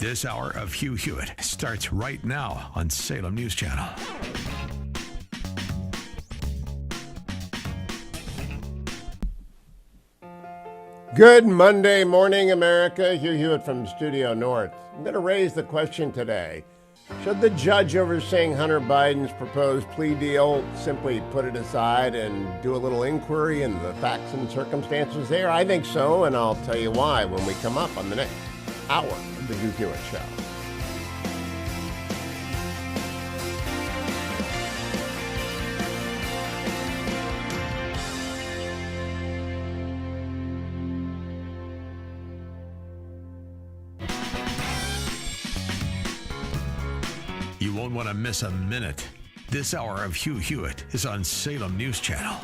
This hour of Hugh Hewitt starts right now on Salem News Channel. Good Monday morning, America. Hugh Hewitt from Studio North. I'm going to raise the question today. Should the judge overseeing Hunter Biden's proposed plea deal simply put it aside and do a little inquiry into the facts and circumstances there? I think so, and I'll tell you why when we come up on the next hour of the Hugh Hewitt Show. You won't want to miss a minute. This hour of Hugh Hewitt is on Salem News Channel.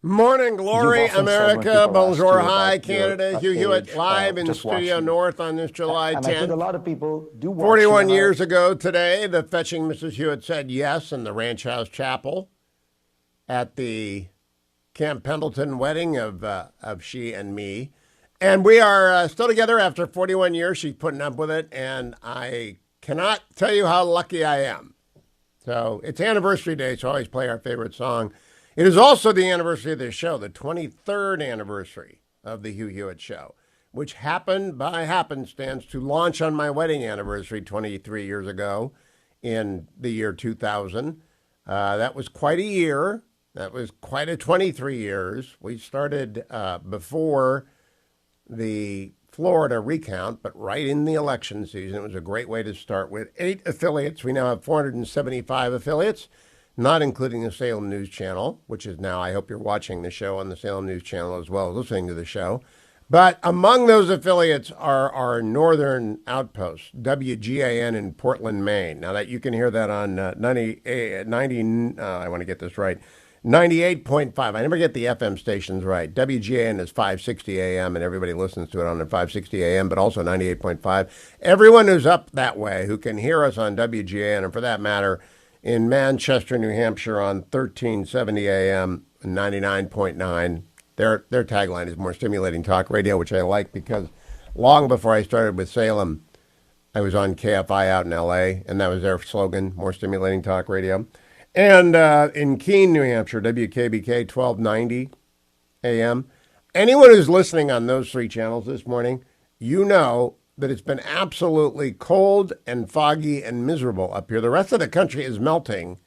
Morning glory, America. Bonjour, hi, Canada. Your Hugh Hewitt age, live in just Studio watching. North on this July And I think 10th. a lot of people do watch 41 CNN. years ago today, the fetching Mrs. Hewitt said yes in the Ranch House Chapel at the Camp Pendleton wedding of she and me. And we are still together after 41 years. She's putting up with it, and I cannot tell you how lucky I am. So it's anniversary day, so I always play our favorite song. It is also the anniversary of this show, the 23rd anniversary of the Hugh Hewitt Show, which happened by happenstance to launch on my wedding anniversary 23 years ago in the year 2000. That was quite a year. That was quite a 23 years. We started before the Florida recount, but right in the election season. It was a great way to start with 8 affiliates. We now have 475 affiliates, not including the Salem News Channel, which is now, I hope you're watching the show on the Salem News Channel as well as listening to the show. But among those affiliates are our northern outposts, WGAN in Portland, Maine. Now that you can hear that on 98.5. I never get the FM stations right. WGAN is 560 AM, and everybody listens to it on the 560 AM, but also 98.5. Everyone who's up that way who can hear us on WGAN, and for that matter, in Manchester, New Hampshire on 1370 AM, 99.9. Their tagline is more stimulating talk radio, which I like because long before I started with Salem, I was on KFI out in LA, and that was their slogan, more stimulating talk radio. And in Keene, New Hampshire, WKBK 1290 AM. Anyone who's listening on those 3 channels this morning, you know that it's been absolutely cold and foggy and miserable up here. The rest of the country is melting,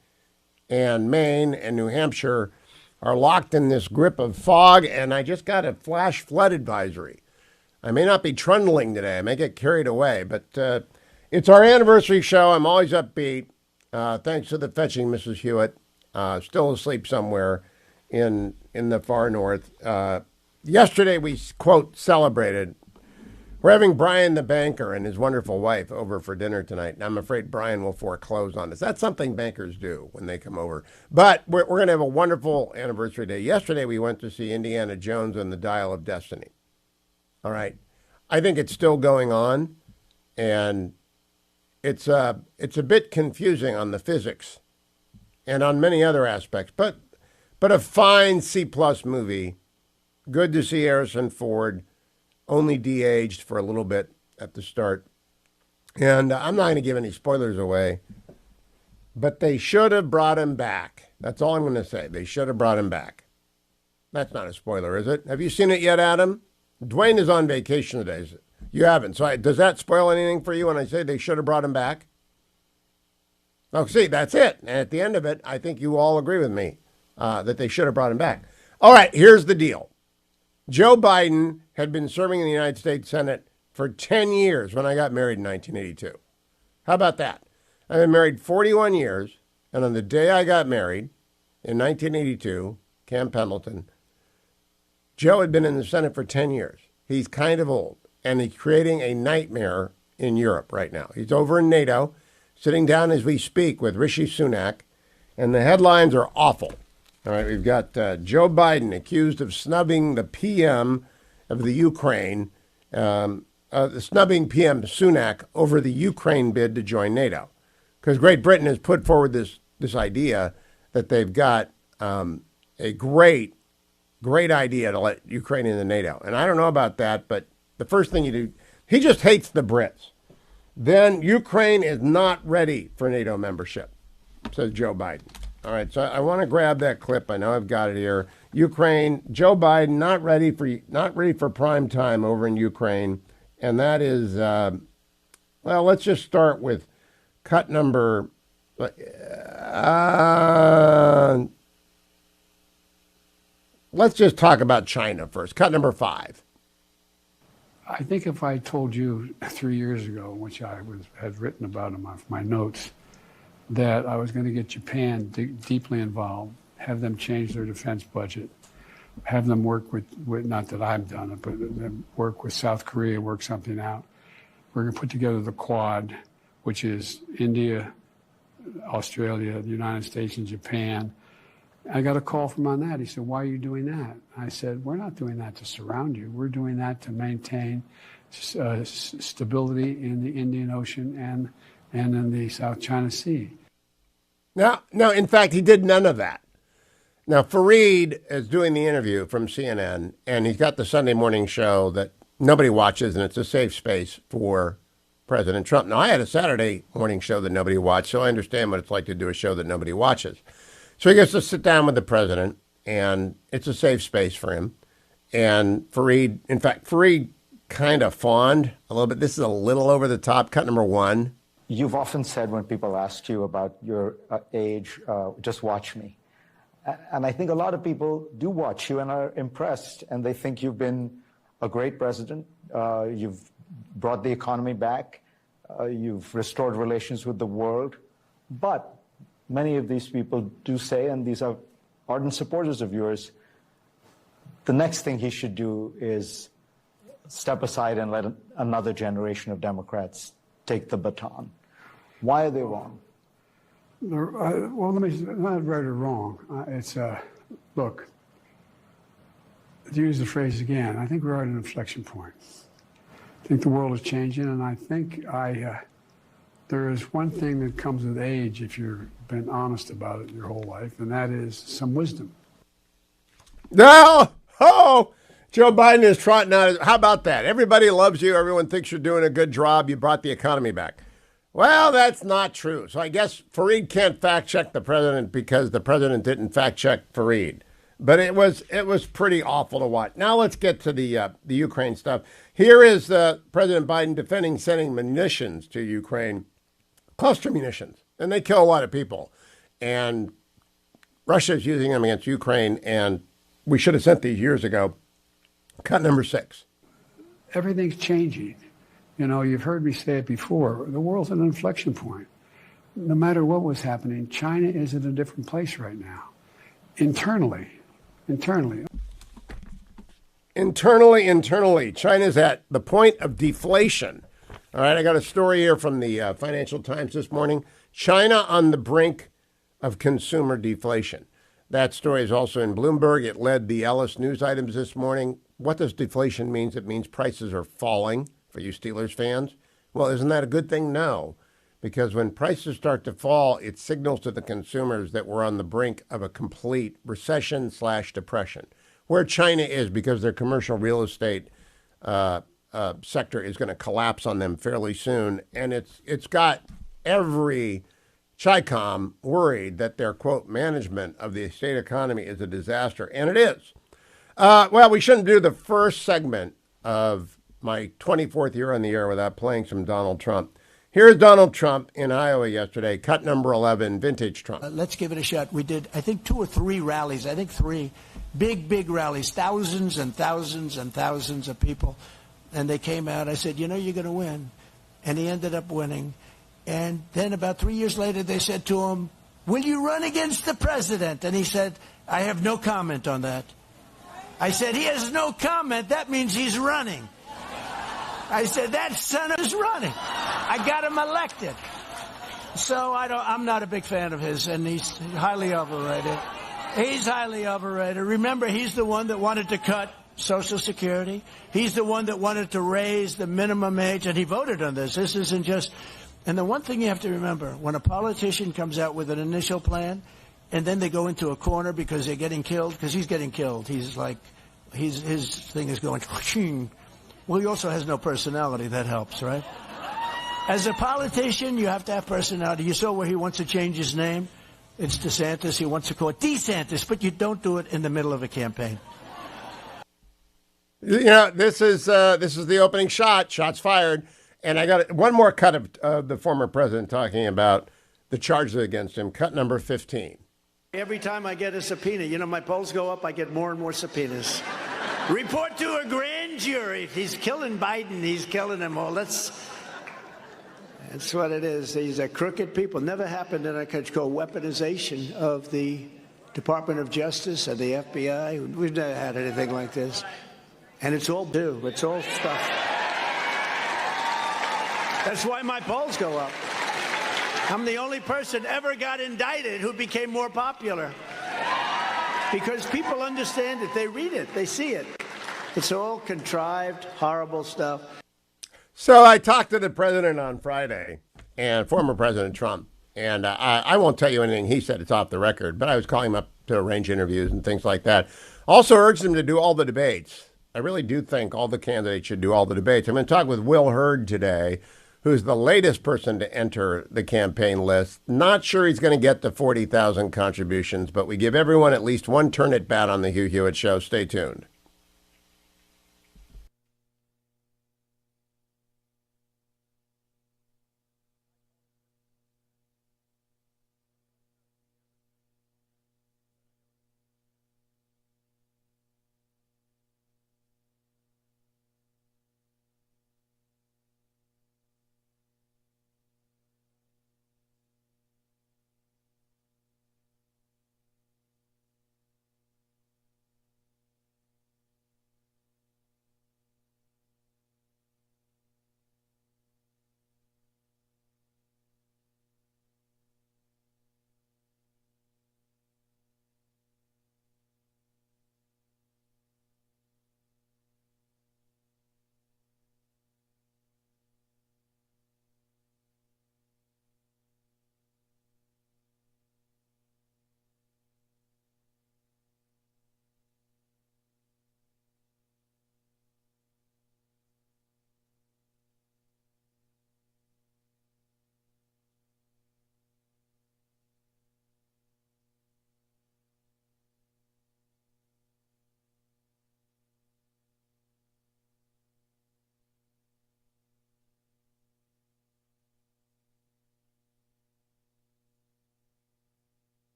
and Maine and New Hampshire are locked in this grip of fog, and I just got a flash flood advisory. I may not be trundling today. I may get carried away, but it's our anniversary show. I'm always upbeat. Thanks to the fetching Mrs. Hewitt, still asleep somewhere in the far north. Yesterday we, quote, celebrated. We're having Brian the banker and his wonderful wife over for dinner tonight, and I'm afraid Brian will foreclose on us. That's something bankers do when they come over. But we're going to have a wonderful anniversary day. Yesterday we went to see Indiana Jones and the Dial of Destiny. All right. I think it's still going on, and it's a bit confusing on the physics and on many other aspects, but a fine C-plus movie. Good to see Harrison Ford, only de-aged for a little bit at the start. And I'm not going to give any spoilers away, but they should have brought him back. That's all I'm going to say. They should have brought him back. That's not a spoiler, is it? Have you seen it yet, Adam? Dwayne is on vacation today. You haven't. So does that spoil anything for you when I say they should have brought him back? Oh, see, that's it. And at the end of it, I think you all agree with me that they should have brought him back. All right, here's the deal. Joe Biden had been serving in the United States Senate for 10 years when I got married in 1982. How about that? I've been married 41 years, and on the day I got married in 1982, Camp Pendleton, Joe had been in the Senate for 10 years. He's kind of old. And he's creating a nightmare in Europe right now. He's over in NATO, sitting down as we speak with Rishi Sunak, and the headlines are awful. All right, we've got Joe Biden accused of snubbing the PM of the Ukraine, snubbing PM Sunak over the Ukraine bid to join NATO. Because Great Britain has put forward this idea that they've got a great idea to let Ukraine into NATO. And I don't know about that, but the first thing you do, he just hates the Brits. Then Ukraine is not ready for NATO membership, says Joe Biden. All right, so I want to grab that clip. I know I've got it here. Ukraine, Joe Biden not ready for prime time over in Ukraine, and that is well. Let's just start with cut number. Let's just talk about China first. Cut number 5. I think if I told you 3 years ago, which I had written about in my notes, that I was going to get Japan deeply involved, have them change their defense budget, have them work with not that I've done it, but work with South Korea, work something out. We're going to put together the Quad, which is India, Australia, the United States, and Japan, I got a call from on that. He said, why are you doing that? I said, we're not doing that to surround you. We're doing that to maintain stability in the Indian Ocean and in the South China Sea. No, in fact, he did none of that. Now, Fareed is doing the interview from CNN, and he's got the Sunday morning show that nobody watches, and it's a safe space for President Trump. Now, I had a Saturday morning show that nobody watched, so I understand what it's like to do a show that nobody watches. So he gets to sit down with the president, and it's a safe space for him. And Fareed, in fact, Fareed kind of fawned a little bit. This is a little over the top. Cut number one. You've often said when people ask you about your age, just watch me. And I think a lot of people do watch you and are impressed, and they think you've been a great president. You've brought the economy back. You've restored relations with the world. But many of these people do say, and these are ardent supporters of yours, the next thing he should do is step aside and let another generation of Democrats take the baton. Why are they wrong? Well, let me, not right or wrong. Look, to use the phrase again, I think we're at an inflection point. I think the world is changing, and I think there is one thing that comes with age if you've been honest about it your whole life, and that is some wisdom. No! Oh! Joe Biden is trotting out. How about that? Everybody loves you. Everyone thinks you're doing a good job. You brought the economy back. Well, that's not true. So I guess Fareed can't fact-check the president because the president didn't fact-check Fareed. But it was pretty awful to watch. Now let's get to the Ukraine stuff. Here is President Biden defending sending munitions to Ukraine, cluster munitions, and they kill a lot of people. And Russia's using them against Ukraine, and we should have sent these years ago. Cut number 6. Everything's changing. You know, you've heard me say it before. The world's at an inflection point. No matter what was happening, China is at a different place right now. Internally. China's at the point of deflation. All right, I got a story here from the Financial Times this morning. China on the brink of consumer deflation. That story is also in Bloomberg. It led the Ellis News items this morning. What does deflation mean? It means prices are falling for you Steelers fans. Well, isn't that a good thing? No, because when prices start to fall, it signals to the consumers that we're on the brink of a complete recession/depression. Where China is, because their commercial real estate sector is going to collapse on them fairly soon, and it's got every Chi-Com worried that their, quote, management of the state economy is a disaster, and it is. Well, we shouldn't do the first segment of my 24th year on the air without playing some Donald Trump. Here's Donald Trump in Iowa yesterday, cut number 11, vintage Trump. Let's give it a shot. We did, I think, 2 or 3 rallies. I think 3 big rallies, thousands and thousands and thousands of people. And they came out. I said, you know, you're going to win. And he ended up winning. And then about 3 years later, they said to him, will you run against the president? And he said, I have no comment on that. I said, he has no comment. That means he's running. I said, that son is running. I got him elected. So I'm not a big fan of his, and he's highly overrated. He's highly overrated. Remember, he's the one that wanted to cut Social Security. He's the one that wanted to raise the minimum age, and he voted on this. This isn't just... And the one thing you have to remember, when a politician comes out with an initial plan, and then they go into a corner because they're getting killed, because he's getting killed. He's like, his thing is going... Well, he also has no personality. That helps, right? As a politician, you have to have personality. You saw where he wants to change his name. It's DeSantis. He wants to call it DeSantis, but you don't do it in the middle of a campaign. You know, this is the opening shot. Shots fired. And I got one more cut of the former president talking about the charges against him. Cut number 15. Every time I get a subpoena, you know, my polls go up. I get more and more subpoenas. Report to a grand jury. If he's killing Biden, he's killing them all. That's what it is. These are crooked people. Never happened in our country. Called weaponization of the Department of Justice and the FBI. We've never had anything like this. And it's all due. It's all stuff. That's why my polls go up. I'm the only person ever got indicted who became more popular. Because people understand it. They read it. They see it. It's all contrived, horrible stuff. So I talked to the president on Friday, and former President Trump, and I won't tell you anything he said. It's off the record, but I was calling him up to arrange interviews and things like that. Also urged him to do all the debates. I really do think all the candidates should do all the debates. I'm going to talk with Will Hurd today, who's the latest person to enter the campaign list. Not sure he's going to get the 40,000 contributions, but we give everyone at least one turn at bat on the Hugh Hewitt Show. Stay tuned.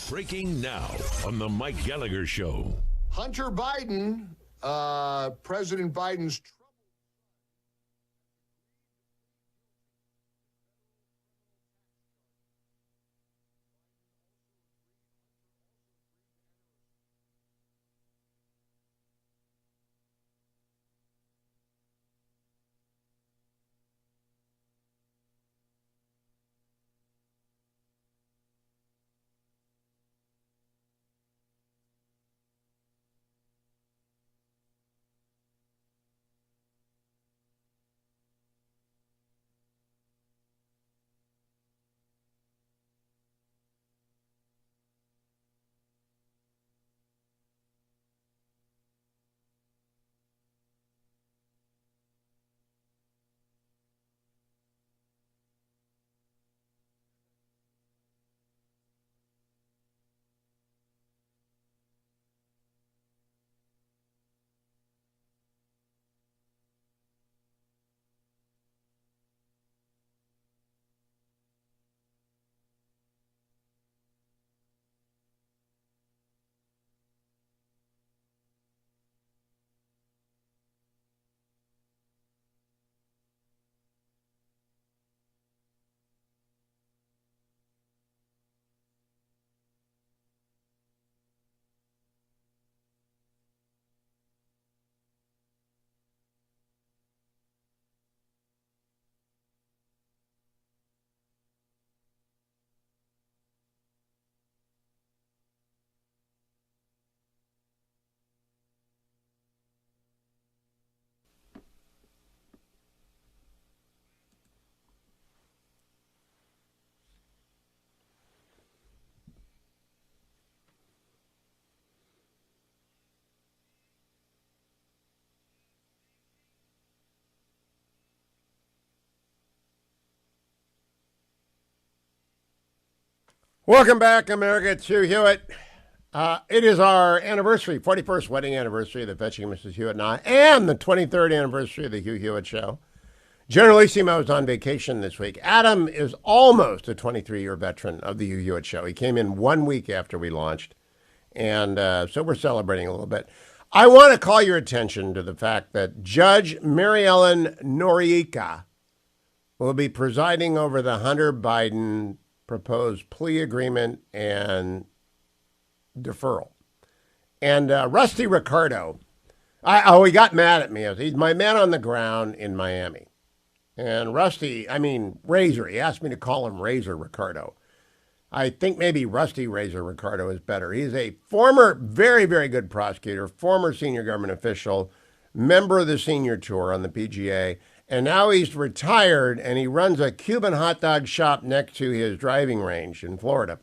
Breaking now on the Mike Gallagher Show. Hunter Biden, President Biden's Welcome back, America. It's Hugh Hewitt. It is our anniversary, 41st wedding anniversary of the Fetching Mrs. Hewitt and I, and the 23rd anniversary of the Hugh Hewitt Show. Generalissimo is on vacation this week. Adam is almost a 23-year veteran of the Hugh Hewitt Show. He came in 1 week after we launched, and so we're celebrating a little bit. I want to call your attention to the fact that Judge Mary Ellen Noriega will be presiding over the Hunter Biden proposed plea agreement and deferral. And Rusty Ricardo, he got mad at me. He's my man on the ground in Miami. And Rusty, Razor, he asked me to call him Razor Ricardo. I think maybe Rusty Razor Ricardo is better. He's a former, very, very good prosecutor, former senior government official, member of the senior tour on the PGA, and now he's retired, and he runs a Cuban hot dog shop next to his driving range in Florida,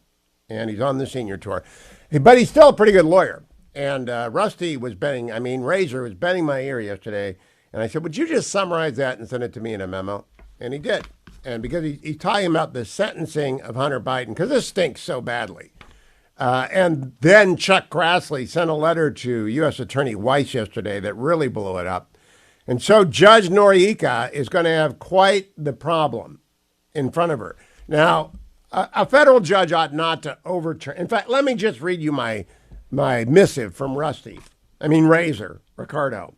and he's on the senior tour. But he's still a pretty good lawyer. And Rusty was Razor was betting my ear yesterday. And I said, would you just summarize that and send it to me in a memo? And he did. And because he's talking about the sentencing of Hunter Biden, because this stinks so badly. And then Chuck Grassley sent a letter to U.S. Attorney Weiss yesterday that really blew it up. And so Judge Noriega is going to have quite the problem in front of her. Now, a federal judge ought not to overturn. In fact, let me just read you my missive from Razor Ricardo,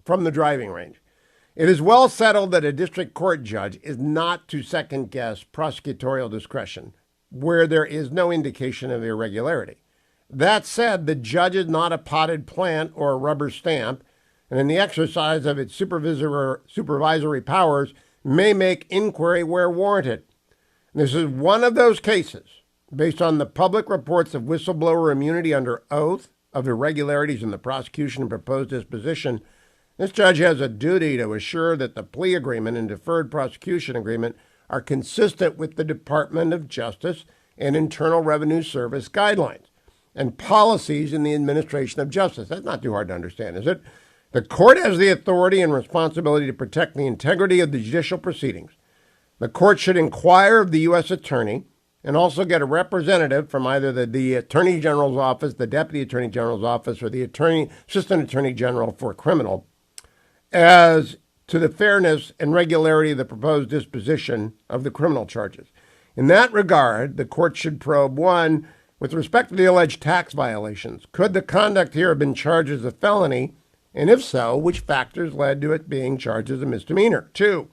from the driving range. It is well settled that a district court judge is not to second-guess prosecutorial discretion where there is no indication of irregularity. That said, the judge is not a potted plant or a rubber stamp, and in the exercise of its supervisory powers may make inquiry where warranted. This is one of those cases, based on the public reports of whistleblower immunity under oath of irregularities in the prosecution and proposed disposition. This judge has a duty to assure that the plea agreement and deferred prosecution agreement are consistent with the Department of Justice and Internal Revenue Service guidelines and policies in the administration of justice. That's not too hard to understand, is it? The court has the authority and responsibility to protect the integrity of the judicial proceedings. The court should inquire of the U.S. Attorney and also get a representative from either the Attorney General's office, the Deputy Attorney General's office, or the Assistant Attorney General for Criminal as to the fairness and regularity of the proposed disposition of the criminal charges. In that regard, the court should probe, 1, with respect to the alleged tax violations, could the conduct here have been charged as a felony, and if so, which factors led to it being charged as a misdemeanor? 2,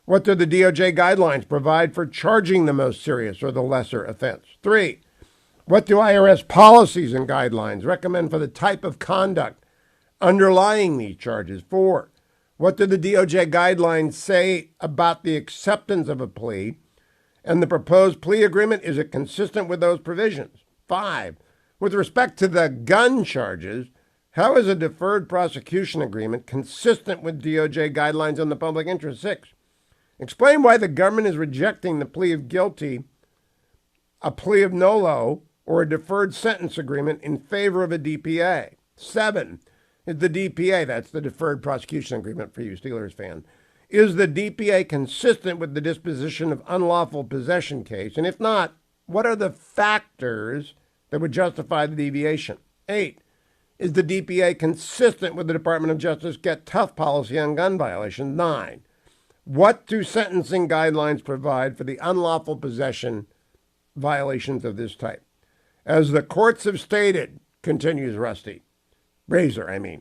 what do the DOJ guidelines provide for charging the most serious or the lesser offense? 3, what do IRS policies and guidelines recommend for the type of conduct underlying these charges? 4, what do the DOJ guidelines say about the acceptance of a plea and the proposed plea agreement? Is it consistent with those provisions? 5, with respect to the gun charges, how is a deferred prosecution agreement consistent with DOJ guidelines on the public interest? 6, explain why the government is rejecting the plea of guilty, a plea of nolo, or a deferred sentence agreement in favor of a DPA. 7, is the DPA, that's the deferred prosecution agreement for you Steelers fan, is the DPA consistent with the disposition of unlawful possession case? And if not, what are the factors that would justify the deviation? 8, is the DPA consistent with the Department of Justice get tough policy on gun violations? 9, what do sentencing guidelines provide for the unlawful possession violations of this type? As the courts have stated, continues Razor,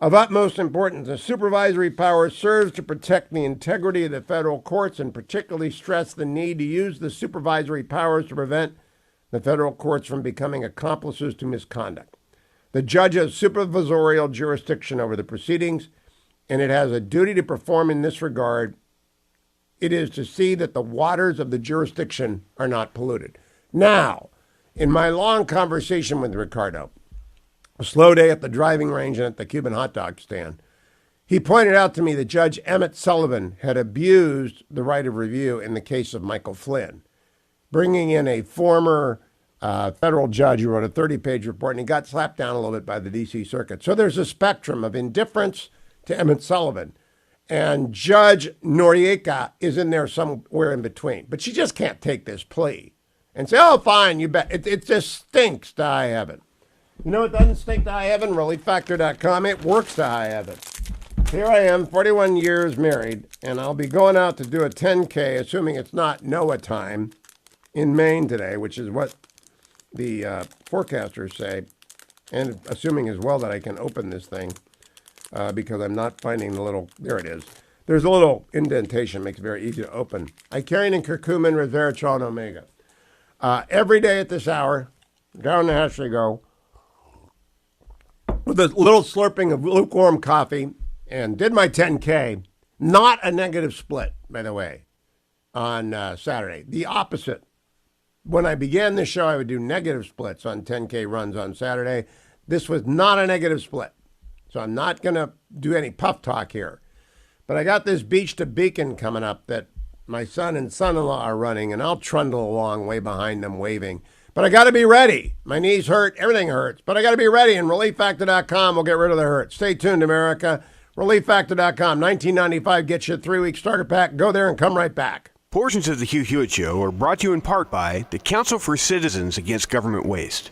of utmost importance, the supervisory power serves to protect the integrity of the federal courts and particularly stress the need to use the supervisory powers to prevent the federal courts from becoming accomplices to misconduct. The judge has supervisorial jurisdiction over the proceedings, and it has a duty to perform in this regard. It is to see that the waters of the jurisdiction are not polluted. Now, in my long conversation with Ricardo, a slow day at the driving range and at the Cuban hot dog stand, he pointed out to me that Judge Emmett Sullivan had abused the right of review in the case of Michael Flynn, bringing in a former federal judge who wrote a 30-page report, and he got slapped down a little bit by the D.C. Circuit. So there's a spectrum of indifference to Emmett Sullivan, and Judge Noriega is in there somewhere in between. But she just can't take this plea and say, oh, fine, you bet. It just stinks to high heaven. You know, it doesn't stink to high heaven, relieffactor.com. It works to high heaven. Here I am, 41 years married, and I'll be going out to do a 10K, assuming it's not NOAA time, in Maine today, which is what the forecasters say, and assuming as well that I can open this thing because I'm not finding the little, there it is. There's a little indentation, makes it very easy to open. Icarian and curcumin, resveratrol, and omega. Every day at this hour, down the hatch they go, with a little slurping of lukewarm coffee, and did my 10K. Not a negative split, by the way, on Saturday. The opposite. When I began this show, I would do negative splits on 10K runs on Saturday. This was not a negative split. So I'm not going to do any puff talk here. But I got this Beach to Beacon coming up that my son and son-in-law are running, and I'll trundle along way behind them waving. But I got to be ready. My knees hurt. Everything hurts. But I got to be ready, and relieffactor.com will get rid of the hurt. Stay tuned, America. Relieffactor.com. $19.95 gets you a 3-week starter pack. Go there and come right back. Portions of the Hugh Hewitt Show are brought to you in part by the Council for Citizens Against Government Waste.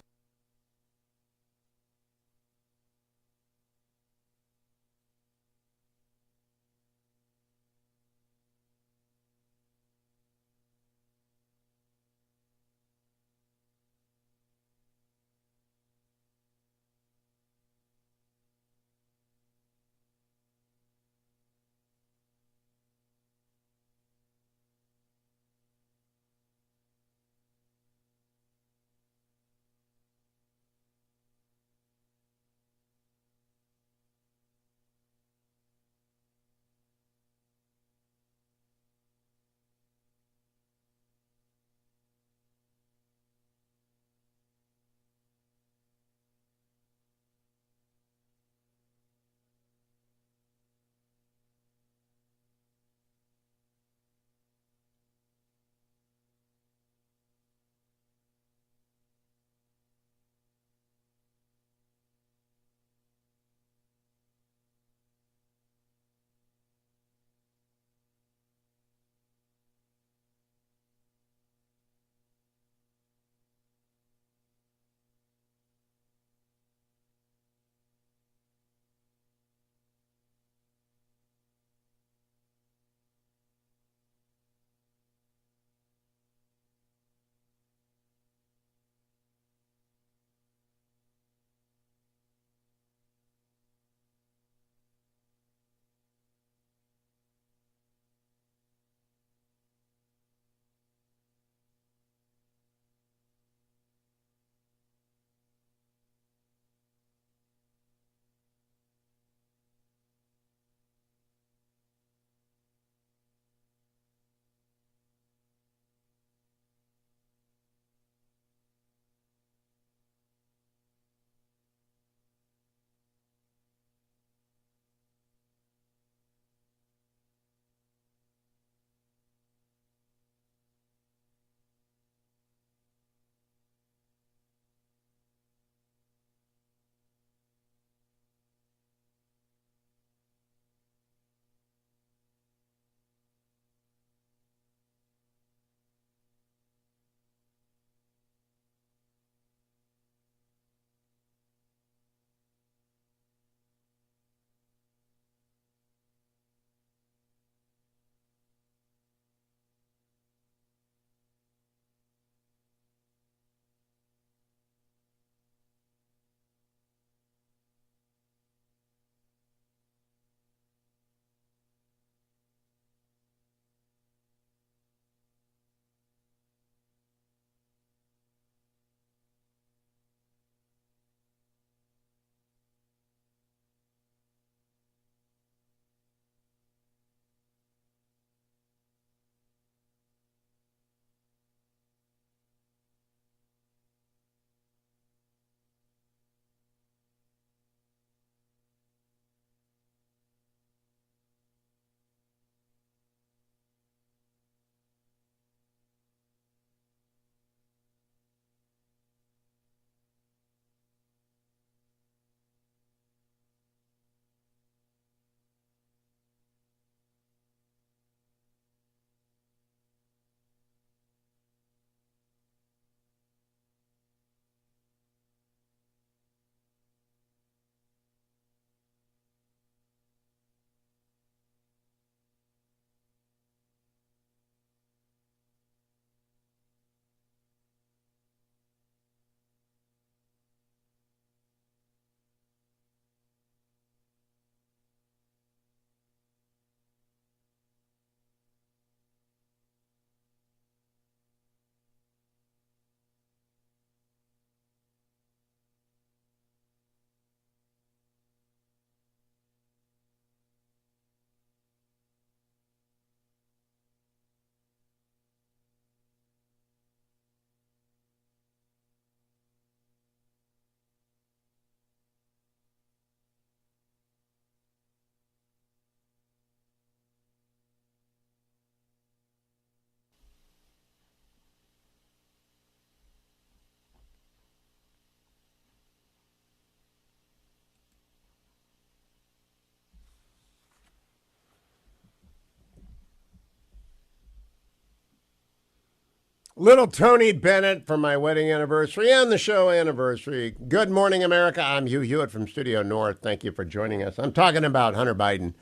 Little Tony Bennett for my wedding anniversary and the show anniversary. Good morning, America. I'm Hugh Hewitt from Studio North. Thank you for joining us. I'm talking about Hunter Biden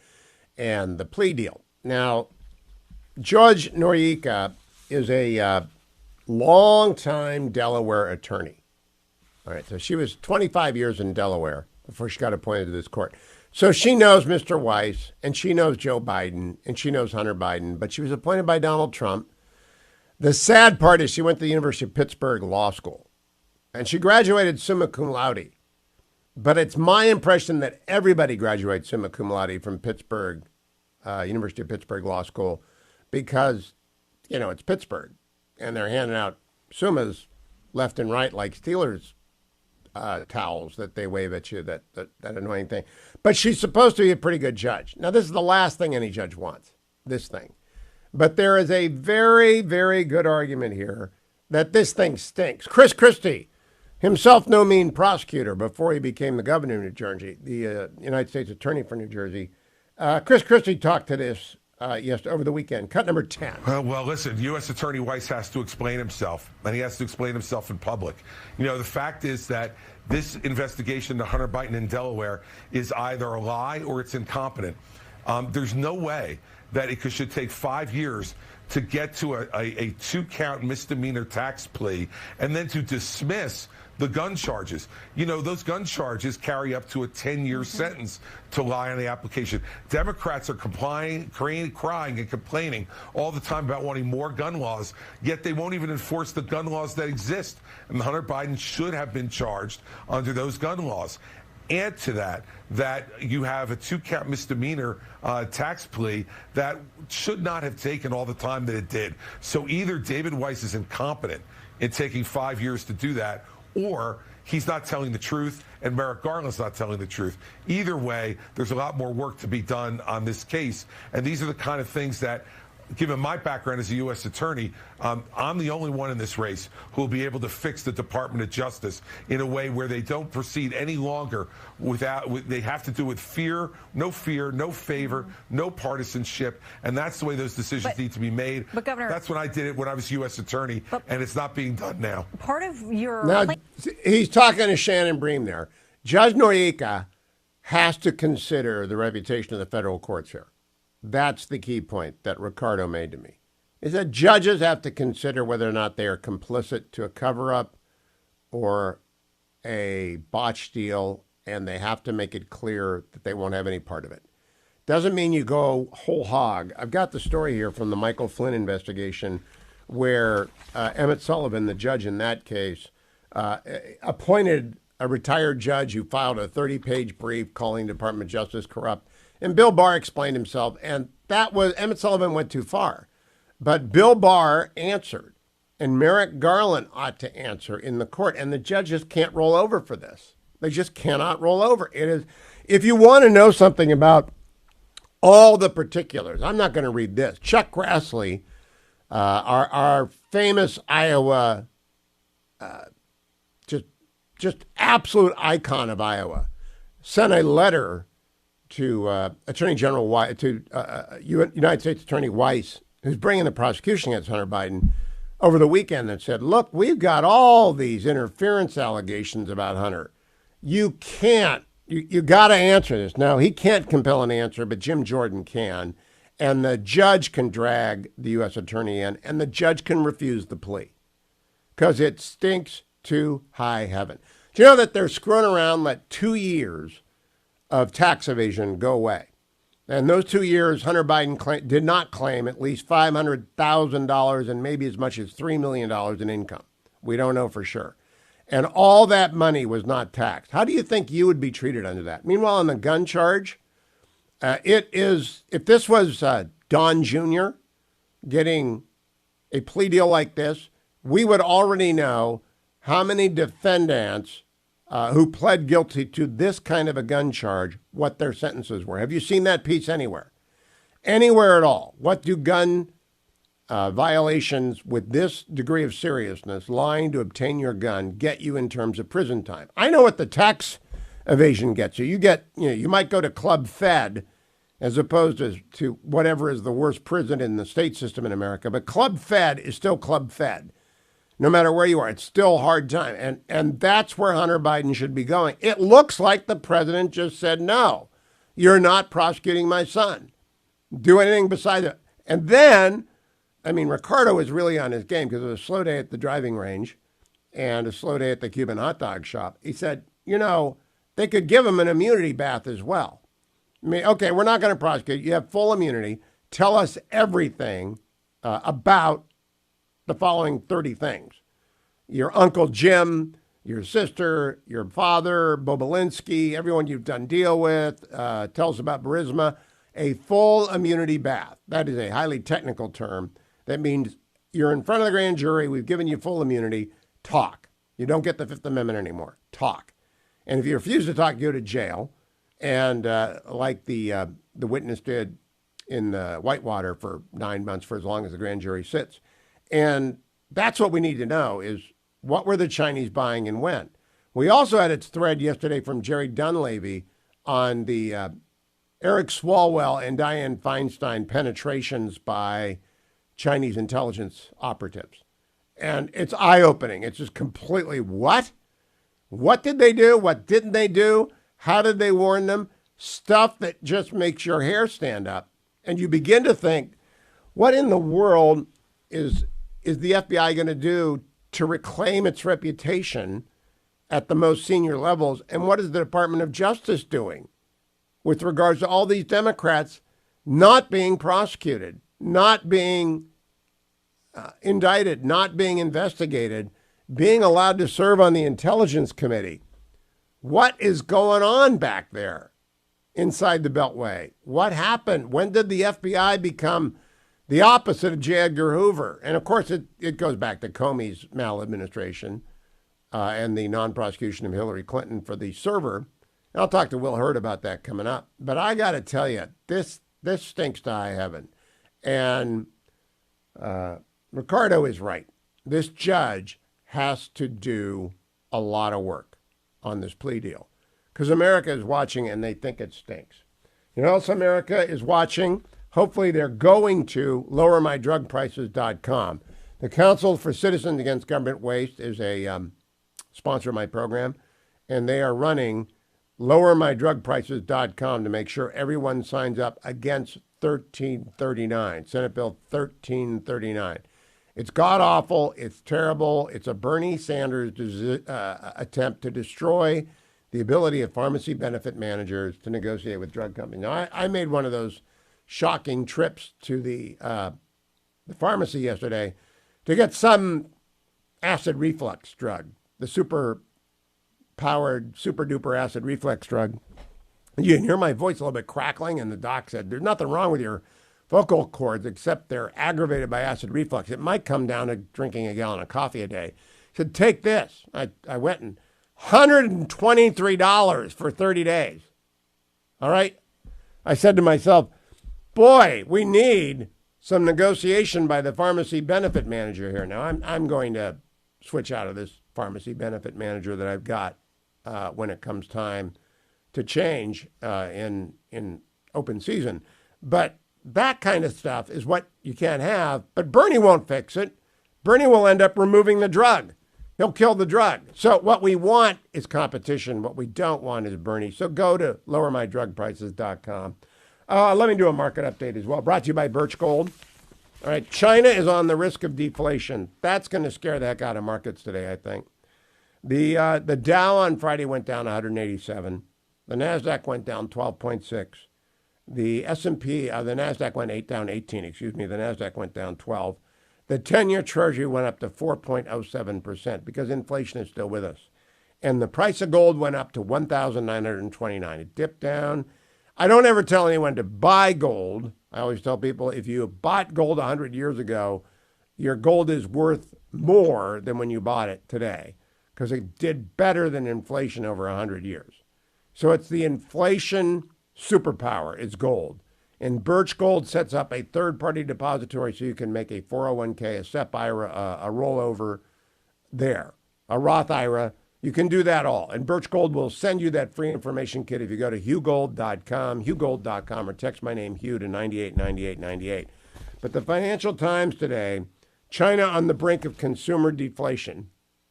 and the plea deal. Now, Judge Noriega is a long-time Delaware attorney. All right, so she was 25 years in Delaware before she got appointed to this court. So she knows Mr. Weiss, and she knows Joe Biden, and she knows Hunter Biden, but she was appointed by Donald Trump. The sad part is she went to the University of Pittsburgh Law School, and she graduated summa cum laude. But it's my impression that everybody graduates summa cum laude from Pittsburgh, University of Pittsburgh Law School, because, you know, it's Pittsburgh, and they're handing out summas left and right like Steelers towels that they wave at you, that annoying thing. But she's supposed to be a pretty good judge. Now, this is the last thing any judge wants, this thing. But there is a very, very good argument here that this thing stinks. Chris Christie, himself no mean prosecutor before he became the governor of New Jersey, the United States Attorney for New Jersey. Chris Christie talked to this over the weekend. Cut number 10. Well, listen, U.S. Attorney Weiss has to explain himself, and he has to explain himself in public. You know, the fact is that this investigation to Hunter Biden in Delaware is either a lie or it's incompetent. There's no way that it should take 5 years to get to a two-count misdemeanor tax plea and then to dismiss the gun charges. You know, those gun charges carry up to a 10-year sentence to lie on the application. Democrats are crying and complaining all the time about wanting more gun laws, yet they won't even enforce the gun laws that exist. And Hunter Biden should have been charged under those gun laws. Add to that you have a two-count misdemeanor tax plea that should not have taken all the time that it did. So either David Weiss is incompetent in taking 5 years to do that, or he's not telling the truth and Merrick Garland's not telling the truth. Either way, there's a lot more work to be done on this case. And these are the kind of things that, given my background as a U.S. attorney, I'm the only one in this race who will be able to fix the Department of Justice in a way where they don't proceed any longer they have to do with fear, no favor, no partisanship. And that's the way those decisions need to be made. But Governor, that's when I did it when I was U.S. attorney, and it's not being done now. Part of your... Now, he's talking to Shannon Bream there. Judge Noriega has to consider the reputation of the federal courts here. That's the key point that Ricardo made to me, is that judges have to consider whether or not they are complicit to a cover-up or a botched deal, and they have to make it clear that they won't have any part of it. Doesn't mean you go whole hog. I've got the story here from the Michael Flynn investigation where Emmett Sullivan, the judge in that case, appointed a retired judge who filed a 30-page brief calling the Department of Justice corrupt. And Bill Barr explained himself, and Emmett Sullivan went too far. But Bill Barr answered, and Merrick Garland ought to answer in the court, and the judges can't roll over for this. They just cannot roll over. It is, if you want to know something about all the particulars, I'm not going to read this. Chuck Grassley, our famous Iowa, just absolute icon of Iowa, sent a letter to Attorney General Weiss, to United States Attorney Weiss, who's bringing the prosecution against Hunter Biden, over the weekend and said, look, we've got all these interference allegations about Hunter. You can't, you got to answer this. Now, he can't compel an answer, but Jim Jordan can. And the judge can drag the U.S. attorney in, and the judge can refuse the plea because it stinks to high heaven. Do you know that they're screwing around, let 2 years of tax evasion go away? And those 2 years, Hunter Biden did not claim at least $500,000 and maybe as much as $3 million in income. We don't know for sure. And all that money was not taxed. How do you think you would be treated under that? Meanwhile, on the gun charge, it is, if this was Don Jr. getting a plea deal like this, we would already know how many defendants who pled guilty to this kind of a gun charge, what their sentences were. Have you seen that piece anywhere? Anywhere at all? What do gun violations with this degree of seriousness, lying to obtain your gun, get you in terms of prison time? I know what the tax evasion gets you. You might go to Club Fed as opposed to whatever is the worst prison in the state system in America. But Club Fed is still Club Fed. No matter where you are, it's still a hard time. And that's where Hunter Biden should be going. It looks like the president just said, no, you're not prosecuting my son. Do anything besides it. And then, I mean, Ricardo was really on his game because it was a slow day at the driving range and a slow day at the Cuban hot dog shop. He said, you know, they could give him an immunity bath as well. I mean, okay, we're not going to prosecute. You have full immunity. Tell us everything about the following 30 things. Your Uncle Jim, your sister, your father, Bobulinski, everyone you've done deal with. Tell us about Burisma. A full immunity bath. That is a highly technical term. That means you're in front of the grand jury. We've given you full immunity. Talk. You don't get the Fifth Amendment anymore. Talk. And if you refuse to talk, go to jail. And like the witness did in Whitewater for 9 months, for as long as the grand jury sits. And that's what we need to know is what were the Chinese buying and when? We also had a thread yesterday from Jerry Dunleavy on the Eric Swalwell and Dianne Feinstein penetrations by Chinese intelligence operatives. And it's eye-opening. It's just completely what? What did they do? What didn't they do? How did they warn them? Stuff that just makes your hair stand up. And you begin to think, what in the world is the FBI going to do to reclaim its reputation at the most senior levels? And what is the Department of Justice doing with regards to all these Democrats not being prosecuted, not being indicted, not being investigated, being allowed to serve on the Intelligence Committee? What is going on back there inside the Beltway? What happened? When did the FBI become the opposite of J. Edgar Hoover? And of course, it goes back to Comey's maladministration and the non-prosecution of Hillary Clinton for the server. And I'll talk to Will Hurd about that coming up. But I got to tell you, this stinks to high heaven. And Ricardo is right. This judge has to do a lot of work on this plea deal because America is watching and they think it stinks. You know, else America is watching. Hopefully they're going to lowermydrugprices.com. The Council for Citizens Against Government Waste is a sponsor of my program, and they are running lowermydrugprices.com to make sure everyone signs up against 1339, Senate Bill 1339. It's god-awful. It's terrible. It's a Bernie Sanders attempt to destroy the ability of pharmacy benefit managers to negotiate with drug companies. Now, I made one of those shocking trips to the pharmacy yesterday to get some acid reflux drug, the super-powered, super-duper acid reflux drug. You can hear my voice a little bit crackling, and the doc said, there's nothing wrong with your vocal cords except they're aggravated by acid reflux. It might come down to drinking a gallon of coffee a day. He said, take this. I went and $123 for 30 days. All right? I said to myself, boy, we need some negotiation by the pharmacy benefit manager here. Now, I'm going to switch out of this pharmacy benefit manager that I've got when it comes time to change in open season. But that kind of stuff is what you can't have. But Bernie won't fix it. Bernie will end up removing the drug. He'll kill the drug. So what we want is competition. What we don't want is Bernie. So go to lowermydrugprices.com. Let me do a market update as well. Brought to you by Birch Gold. All right, China is on the risk of deflation. That's going to scare the heck out of markets today, I think. The Dow on Friday went down 187. The NASDAQ went down 12.6. The S&P, the NASDAQ went down 18, The NASDAQ went down 12. The 10-year Treasury went up to 4.07% because inflation is still with us. And the price of gold went up to $1,929. It dipped down. I don't ever tell anyone to buy gold. I always tell people if you bought gold 100 years ago, your gold is worth more than when you bought it today because it did better than inflation over 100 years. So it's the inflation superpower. It's gold. And Birch Gold sets up a third-party depository so you can make a 401k, a SEP IRA, a rollover there, a Roth IRA. You can do that all. And Birch Gold will send you that free information kit if you go to hughgold.com, or text my name, Hugh, to 989898. But the Financial Times today, China on the brink of consumer deflation.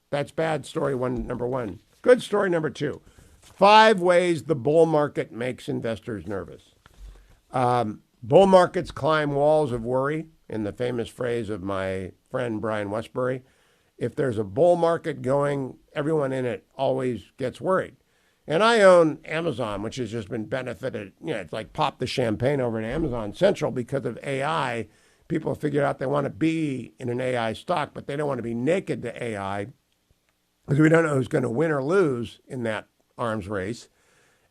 That's bad story number one. Good story number two. 5 ways the bull market makes investors nervous. Bull markets climb walls of worry, in the famous phrase of my friend Brian Westbury. If there's a bull market going, everyone in it always gets worried. And I own Amazon, which has just been benefited. It's like pop the champagne over at Amazon Central because of AI. People figured out they want to be in an AI stock, but they don't want to be naked to AI because we don't know who's going to win or lose in that arms race.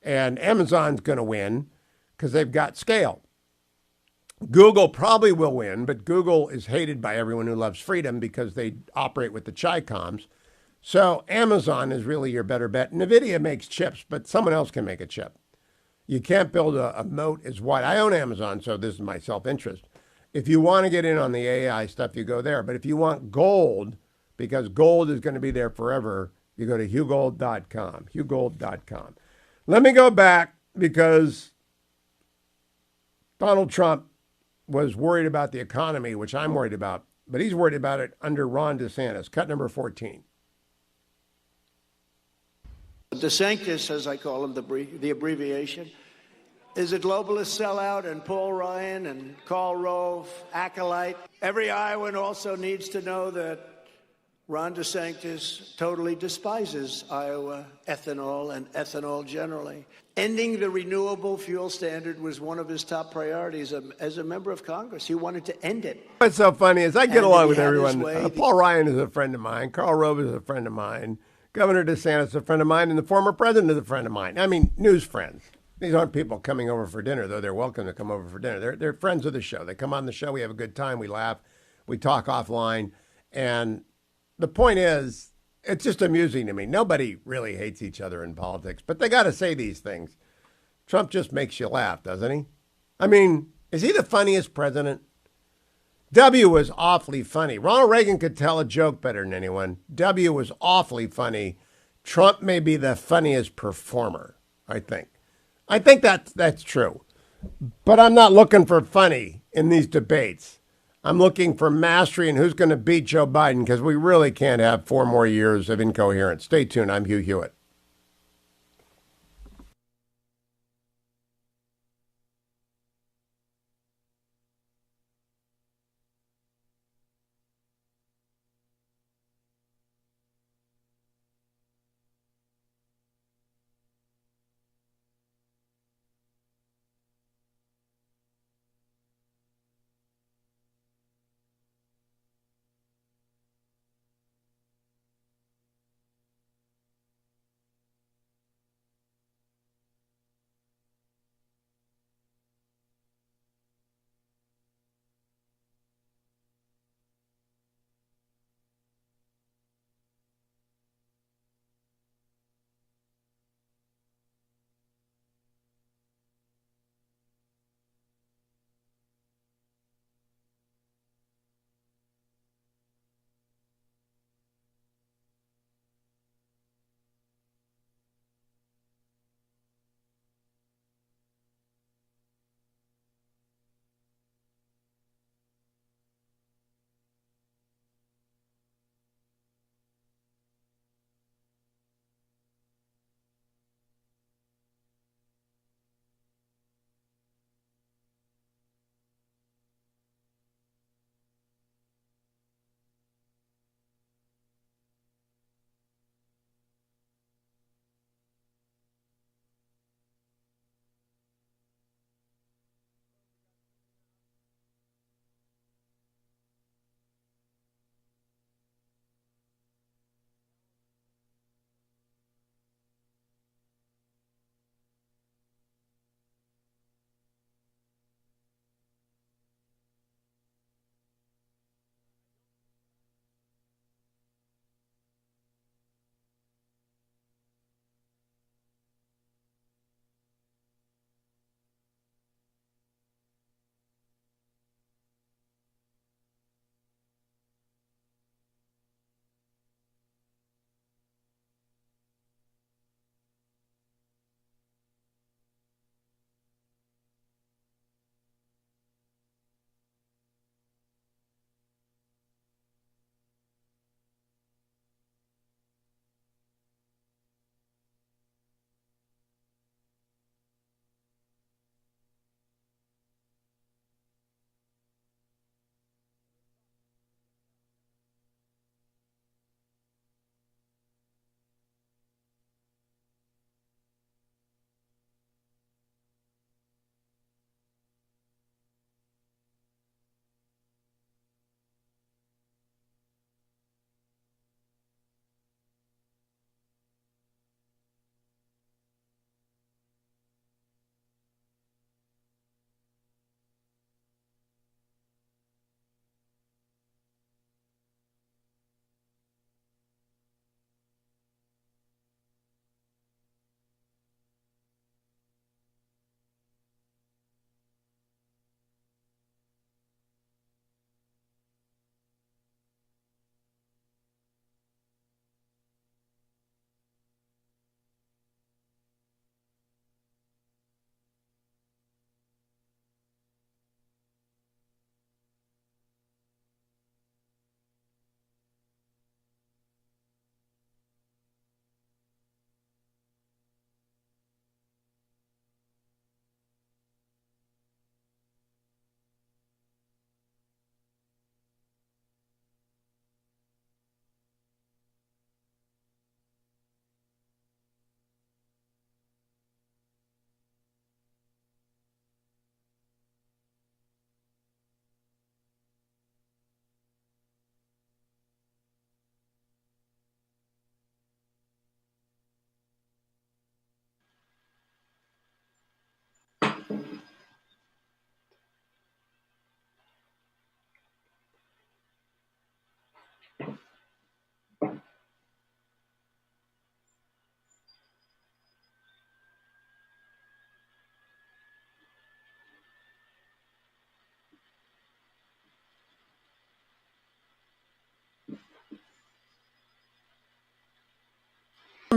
And Amazon's going to win because they've got scale. Google probably will win, but Google is hated by everyone who loves freedom because they operate with the Chi-Coms. So Amazon is really your better bet. NVIDIA makes chips, but someone else can make a chip. You can't build a moat as wide. I own Amazon, so this is my self-interest. If you want to get in on the AI stuff, you go there. But if you want gold, because gold is going to be there forever, you go to hughgold.com, hughgold.com. Let me go back because Donald Trump was worried about the economy, which I'm worried about, but he's worried about it under Ron DeSantis. Cut number 14. DeSantis, as I call him, the abbreviation, is a globalist sellout, and Paul Ryan and Karl Rove, acolyte. Every Iowan also needs to know that Ron DeSantis totally despises Iowa ethanol and ethanol generally. Ending the renewable fuel standard was one of his top priorities as a member of Congress. He wanted to end it. What's so funny is I get along with everyone. Paul Ryan is a friend of mine. Karl Rove is a friend of mine. Governor DeSantis is a friend of mine, and the former president is a friend of mine. I mean, news friends. These aren't people coming over for dinner, though they're welcome to come over for dinner. They're friends of the show. They come on the show. We have a good time. We laugh. We talk offline. And the point is, it's just amusing to me. Nobody really hates each other in politics, but they got to say these things. Trump just makes you laugh, doesn't he? I mean, is he the funniest president? W was awfully funny. Ronald Reagan could tell a joke better than anyone. W was awfully funny. Trump may be the funniest performer, I think. I think that's true. But I'm not looking for funny in these debates. I'm looking for mastery and who's going to beat Joe Biden, because we really can't have 4 more years of incoherence. Stay tuned. I'm Hugh Hewitt.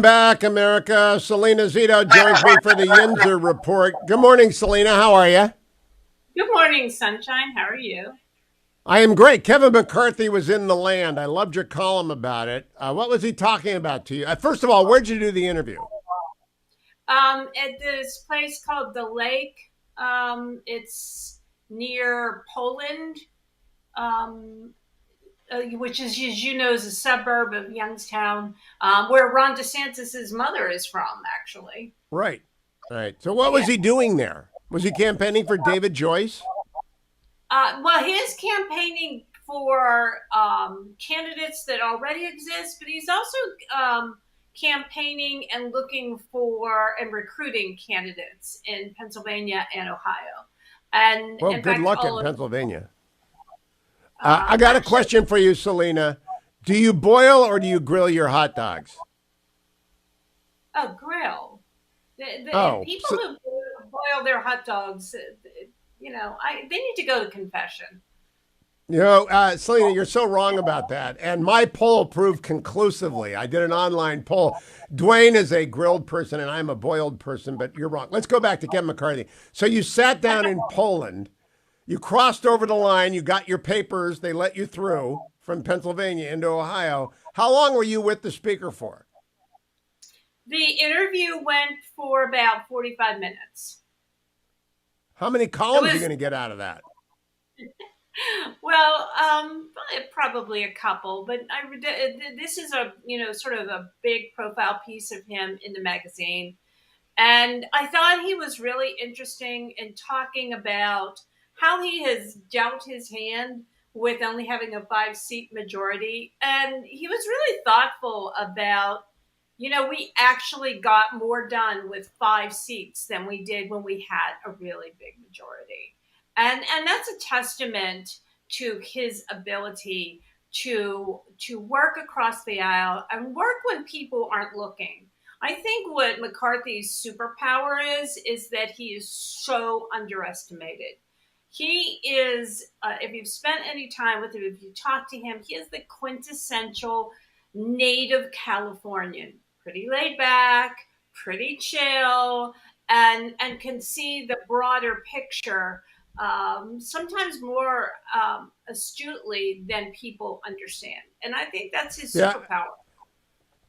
Back, America. Salena Zito joins me for the Yinzer Report. Good morning, Salena. How are you? Good morning, Sunshine. How are you? I am great. Kevin McCarthy was in the land. I loved your column about it. What was he talking about to you? First of all, where'd you do the interview? At this place called The Lake. It's near Poland, which is, as you know, is a suburb of Youngstown, where Ron DeSantis' mother is from, actually. Right. So what was he doing there? Was he campaigning for David Joyce? Well, he is campaigning for candidates that already exist, but he's also campaigning and looking for and recruiting candidates in Pennsylvania and Ohio. And well, in good fact, luck in Pennsylvania. I got a question for you, Salena. Do you boil or do you grill your hot dogs? Oh, grill. People who boil their hot dogs, they need to go to confession. Salena, you're so wrong about that. And my poll proved conclusively. I did an online poll. Dwayne is a grilled person and I'm a boiled person, but you're wrong. Let's go back to Kevin McCarthy. So you sat down in Poland. You crossed over the line. You got your papers. They let you through from Pennsylvania into Ohio. How long were you with the speaker for? The interview went for about 45 minutes. How many columns are you going to get out of that? Well, probably a couple, but this is a sort of a big profile piece of him in the magazine, and I thought he was really interesting in talking about how he has dealt his hand with only having a 5-seat majority, and he was really thoughtful about, we actually got more done with 5 seats than we did when we had a really big majority. And that's a testament to his ability to work across the aisle and work when people aren't looking. I think what McCarthy's superpower is that he is so underestimated. He is, if you've spent any time with him, if you talk to him, he is the quintessential native Californian. Pretty laid back, pretty chill, and can see the broader picture sometimes more astutely than people understand. And I think that's his superpower.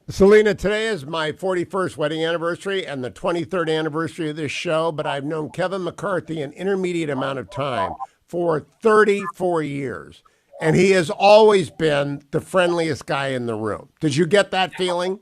Salena, today is my 41st wedding anniversary and the 23rd anniversary of this show, but I've known Kevin McCarthy an intermediate amount of time for 34 years, and he has always been the friendliest guy in the room. Did you get that feeling?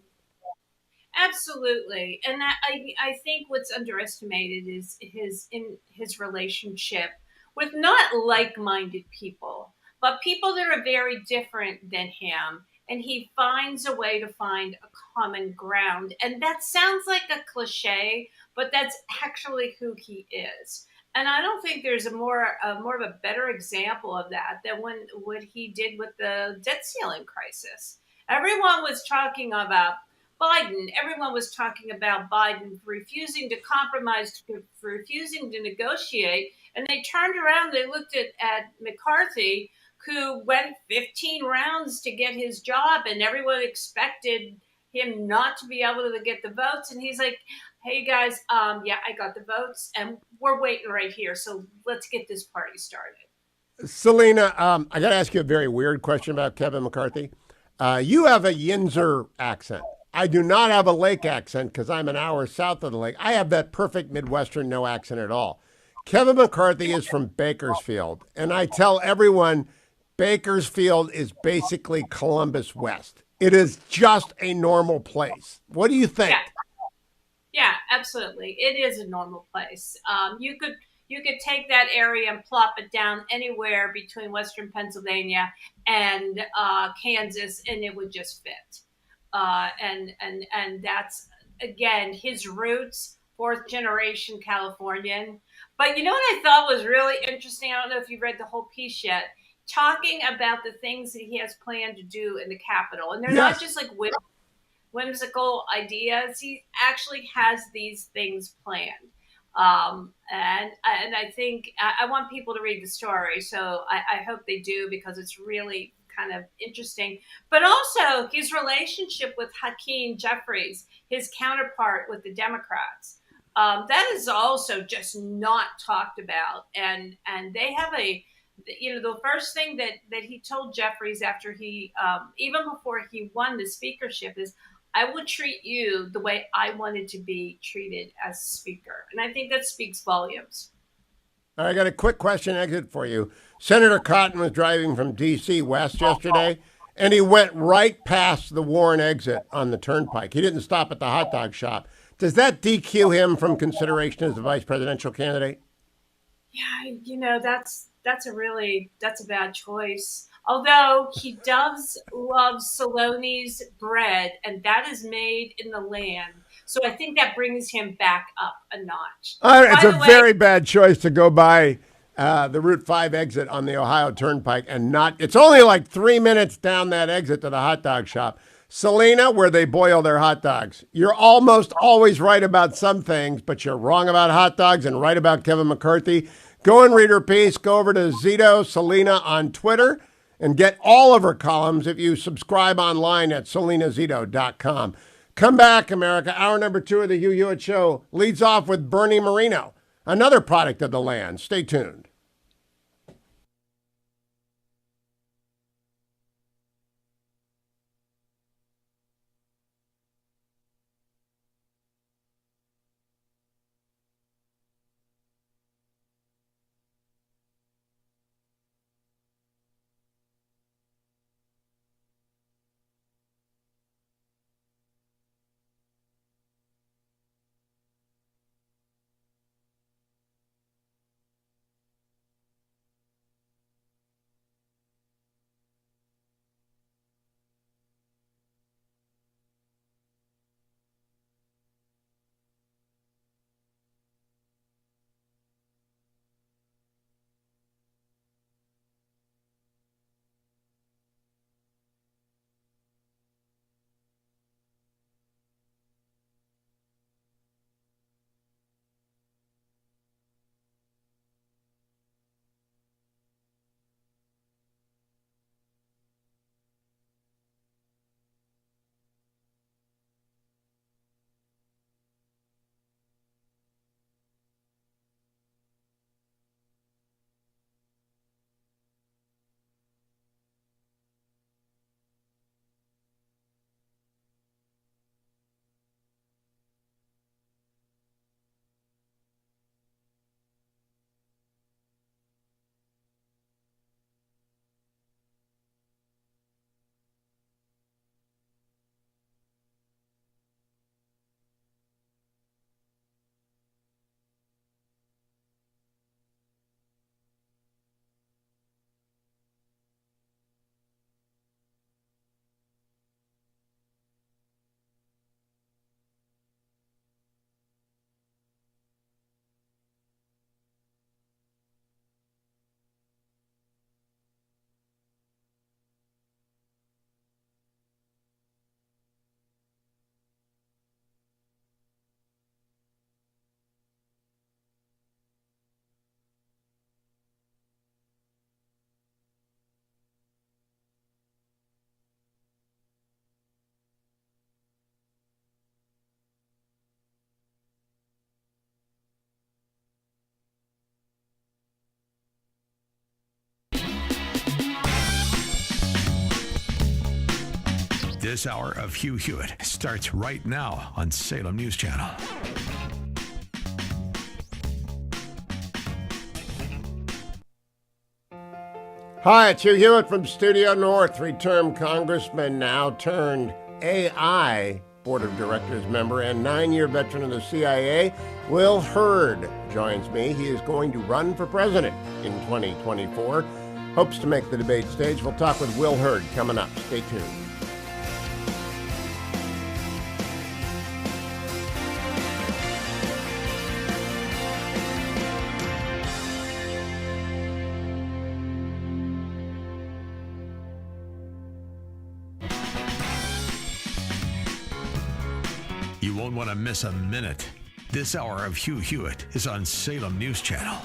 Absolutely. And I think what's underestimated is his relationship with not like-minded people, but people that are very different than him. And he finds a way to find a common ground. And that sounds like a cliche, but that's actually who he is. And I don't think there's more of a better example of that than what he did with the debt ceiling crisis. Everyone was talking about Biden. Everyone was talking about Biden refusing to compromise, refusing to negotiate. And they turned around, they looked at McCarthy, who went 15 rounds to get his job, and everyone expected him not to be able to get the votes. And he's like, hey guys, I got the votes and we're waiting right here. So let's get this party started. Salena, I got to ask you a very weird question about Kevin McCarthy. You have a Yinzer accent. I do not have a lake accent because I'm an hour south of the lake. I have that perfect Midwestern no accent at all. Kevin McCarthy is from Bakersfield, and I tell everyone Bakersfield is basically Columbus West. It is just a normal place. What do you think? Yeah, absolutely. It is a normal place. You could take that area and plop it down anywhere between Western Pennsylvania and Kansas, and it would just fit. And that's, again, his roots, 4th generation Californian. But you know what I thought was really interesting? I don't know if you've read the whole piece yet. Talking about the things that he has planned to do in the Capitol. And they're not just like whimsical ideas. He actually has these things planned. And I think I want people to read the story. So I hope they do, because it's really kind of interesting. But also his relationship with Hakeem Jeffries, his counterpart with the Democrats. That is also just not talked about. And they have the first thing that he told Jeffries after he, even before he won the speakership is, I will treat you the way I wanted to be treated as speaker. And I think that speaks volumes. I got a quick question exit for you. Senator Cotton was driving from D.C. west yesterday, and he went right past the Warren exit on the turnpike. He didn't stop at the hot dog shop. Does that DQ him from consideration as the vice presidential candidate? Yeah, that's a bad choice. Although he does love Salone's bread, and that is made in the land. So I think that brings him back up a notch. It's a very bad choice to go by the Route 5 exit on the Ohio Turnpike and not. It's only like 3 minutes down that exit to the hot dog shop. Salena, where they boil their hot dogs. You're almost always right about some things, but you're wrong about hot dogs and right about Kevin McCarthy. Go and read her piece. Go over to Zito Salena on Twitter and get all of her columns if you subscribe online at salenazito.com. Come back, America. Hour number 2 of the Hugh Hewitt Show leads off with Bernie Moreno, another product of the land. Stay tuned. This hour of Hugh Hewitt starts right now on Salem News Channel. Hi, it's Hugh Hewitt from Studio North, three-term congressman, now turned AI Board of Directors member and 9-year veteran of the CIA. Will Hurd joins me. He is going to run for president in 2024. Hopes to make the debate stage. We'll talk with Will Hurd coming up. Stay tuned. You won't want to miss a minute. This hour of Hugh Hewitt is on Salem News Channel.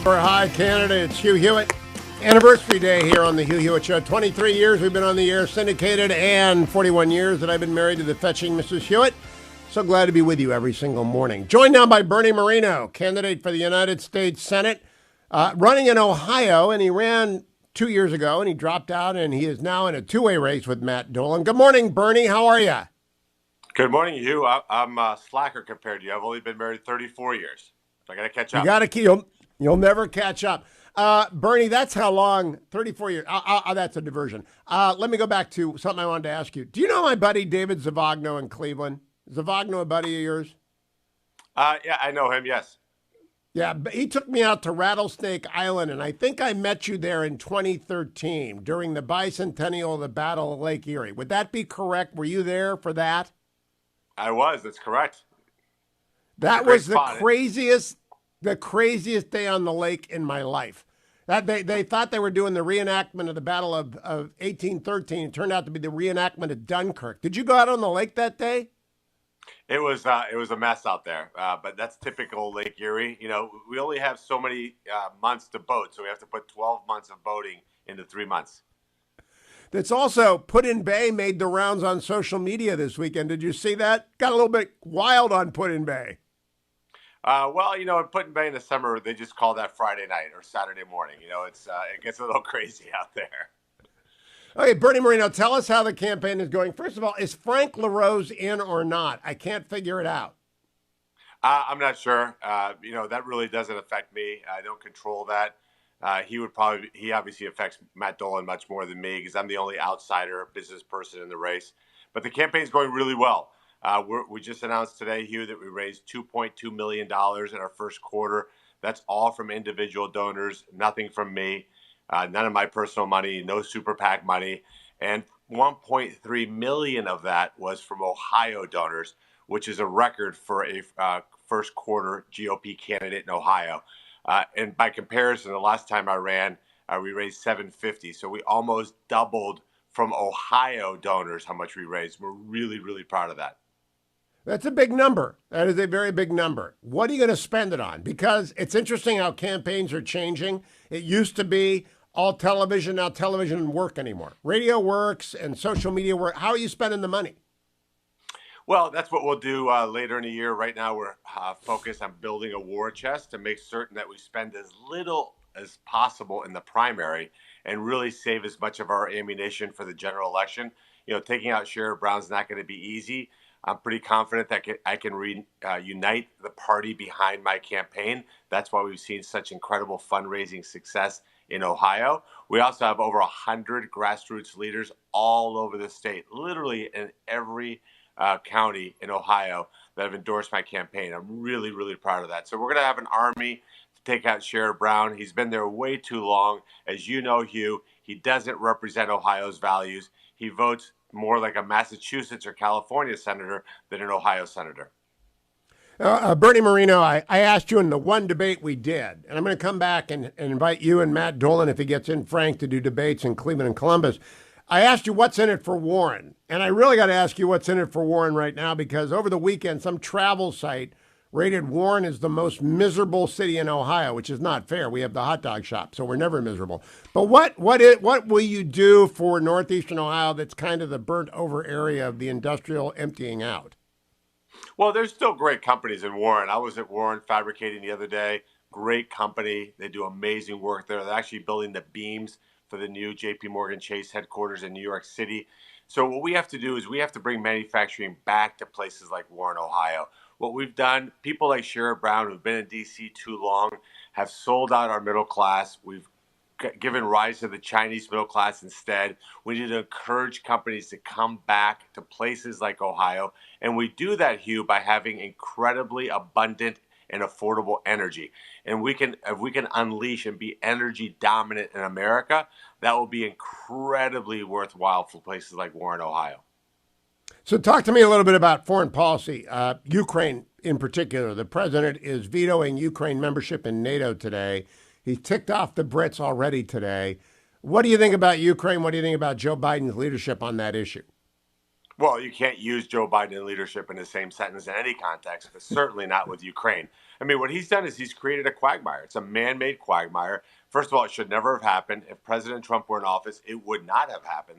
For high candidate, it's Hugh Hewitt. Anniversary day here on the Hugh Hewitt Show. 23 years we've been on the air, syndicated, and 41 years that I've been married to the fetching Mrs. Hewitt. So glad to be with you every single morning. Joined now by Bernie Moreno, candidate for the United States Senate, running in Ohio, and he ran 2 years ago, and he dropped out, and he is now in a two-way race with Matt Dolan. Good morning, Bernie. How are you? Good morning, Hugh. I'm a slacker compared to you. I've only been married 34 years. So I got to catch up. You got to keep. You'll never catch up. Bernie, that's how long, 34 years. That's a diversion. Let me go back to something I wanted to ask you. Do you know my buddy David Zavagno in Cleveland? Is Zavagno a buddy of yours? Yeah, I know him, yes. Yeah, but he took me out to Rattlesnake Island, and I think I met you there in 2013 during the bicentennial of the Battle of Lake Erie. Would that be correct? Were you there for that? I was. That's correct. That was the craziest day on the lake in my life. That they thought they were doing the reenactment of the Battle of 1813. It turned out to be the reenactment of Dunkirk. Did you go out on the lake that day? It was a mess out there, but that's typical Lake Erie. You know, we only have so many months to boat, so we have to put 12 months of boating into 3 months. That's also Put-in-Bay made the rounds on social media this weekend. Did you see that? Got a little bit wild on Put-in-Bay. Well, you know, in Put-in-Bay in the summer, they just call that Friday night or Saturday morning. You know, it gets a little crazy out there. Okay, Bernie Moreno, tell us how the campaign is going. First of all, is Frank LaRose in or not? I can't figure it out. I'm not sure. You know, that really doesn't affect me. I don't control that. He obviously affects Matt Dolan much more than me because I'm the only outsider business person in the race. But the campaign's going really well. We just announced today, Hugh, that we raised $2.2 million in our first quarter. That's all from individual donors, nothing from me, none of my personal money, no super PAC money. And 1.3 million of that was from Ohio donors, which is a record for a first quarter GOP candidate in Ohio. And by comparison, the last time I ran, we raised $750. So we almost doubled from Ohio donors how much we raised. We're really, really proud of that. That's a big number. That is a very big number. What are you going to spend it on? Because it's interesting how campaigns are changing. It used to be all television. Now television doesn't work anymore. Radio works and social media work. How are you spending the money? Well, that's what we'll do later in the year. Right now, we're focused on building a war chest to make certain that we spend as little as possible in the primary and really save as much of our ammunition for the general election. You know, taking out Sherrod Brown's not going to be easy. I'm pretty confident that I can unite the party behind my campaign. That's why we've seen such incredible fundraising success in Ohio. We also have over 100 grassroots leaders all over the state, literally in every county in Ohio that have endorsed my campaign. I'm really, really proud of that. So we're going to have an army to take out Sherrod Brown. He's been there way too long. As you know, Hugh, he doesn't represent Ohio's values. He votes more like a Massachusetts or California senator than an Ohio senator. Bernie Moreno, I asked you in the one debate we did, and I'm going to come back and invite you and Matt Dolan, if he gets in, Frank, to do debates in Cleveland and Columbus. I asked you what's in it for Warren, and I really got to ask you what's in it for Warren right now, because over the weekend, some travel site rated Warren as the most miserable city in Ohio, which is not fair. We have the hot dog shop, so we're never miserable. But what will you do for northeastern Ohio that's kind of the burnt over area of the industrial emptying out? Well, there's still great companies in Warren. I was at Warren Fabricating the other day. Great company. They do amazing work there. They're actually building the beams for the new JP Morgan Chase headquarters in New York City. So what we have to do is we have to bring manufacturing back to places like Warren, Ohio. What we've done, people like Sherrod Brown, who've been in D.C. too long, have sold out our middle class. We've given rise to the Chinese middle class instead. We need to encourage companies to come back to places like Ohio. And we do that, Hugh, by having incredibly abundant and affordable energy. And if we can unleash and be energy dominant in America, that will be incredibly worthwhile for places like Warren, Ohio. So talk to me a little bit about foreign policy, Ukraine in particular. The president is vetoing Ukraine membership in NATO today. He ticked off the Brits already today. What do you think about Ukraine? What do you think about Joe Biden's leadership on that issue? Well, you can't use Joe Biden leadership in the same sentence in any context, but certainly not with Ukraine. I mean, what he's done is he's created a quagmire. It's a man-made quagmire. First of all, it should never have happened. If President Trump were in office, it would not have happened.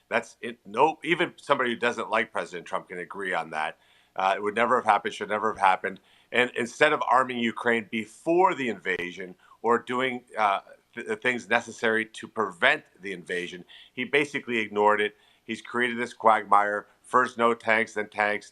That's it. No, even somebody who doesn't like President Trump can agree on that. It would never have happened. Should never have happened. And instead of arming Ukraine before the invasion or doing the things necessary to prevent the invasion, he basically ignored it. He's created this quagmire. First, no tanks,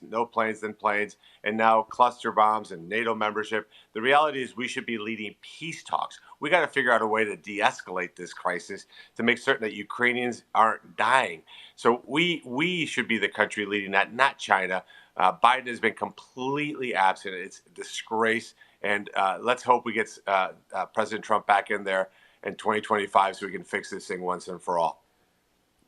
no planes, then planes, and now cluster bombs and NATO membership. The reality is we should be leading peace talks. We got to figure out a way to de-escalate this crisis to make certain that Ukrainians aren't dying. So we should be the country leading that, not China. Biden has been completely absent. It's a disgrace. And let's hope we get President Trump back in there in 2025 so we can fix this thing once and for all.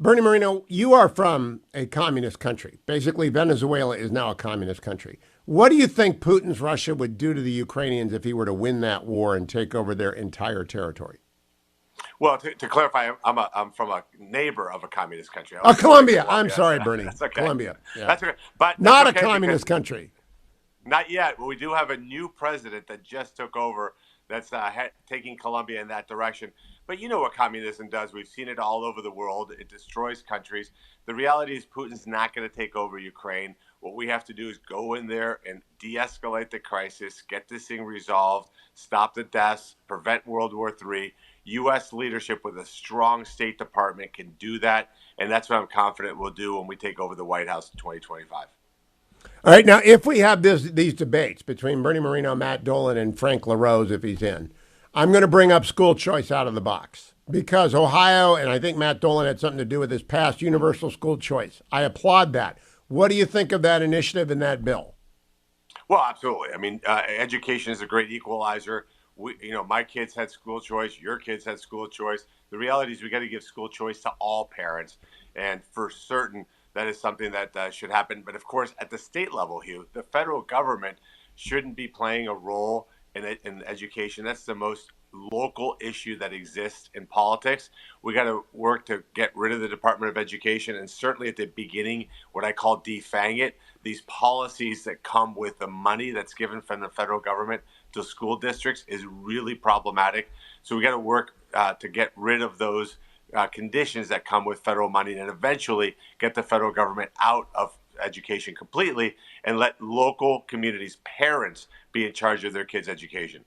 Bernie Moreno, you are from a communist country. Basically, Venezuela is now a communist country. What do you think Putin's Russia would do to the Ukrainians if he were to win that war and take over their entire territory? Well, to clarify, I'm from a neighbor of a communist country. Colombia. I'm sorry, Bernie. That's okay. Colombia. Yeah. That's okay. But not that's okay a communist country. Not yet. But we do have a new president that just took over that's taking Colombia in that direction. But you know what communism does. We've seen it all over the world. It destroys countries. The reality is Putin's not going to take over Ukraine. What we have to do is go in there and de-escalate the crisis, get this thing resolved, stop the deaths, prevent World War III. U.S. leadership with a strong State Department can do that. And that's what I'm confident we'll do when we take over the White House in 2025. All right. Now, if we have these debates between Bernie Moreno, Matt Dolan, and Frank LaRose, if he's in, I'm going to bring up school choice out of the box because Ohio, and I think Matt Dolan had something to do with this past universal school choice. I applaud that. What do you think of that initiative and that bill? Well, absolutely. I mean, education is a great equalizer. My kids had school choice. Your kids had school choice. The reality is we got to give school choice to all parents. And for certain, that is something that should happen. But of course, at the state level, Hugh, the federal government shouldn't be playing a role in education. That's the most local issue that exists in politics. We got to work to get rid of the Department of Education, and certainly at the beginning, what I call defang it. These policies that come with the money that's given from the federal government to school districts is really problematic. So we got to work to get rid of those conditions that come with federal money and eventually get the federal government out of education completely and let local communities, parents, be in charge of their kids' education.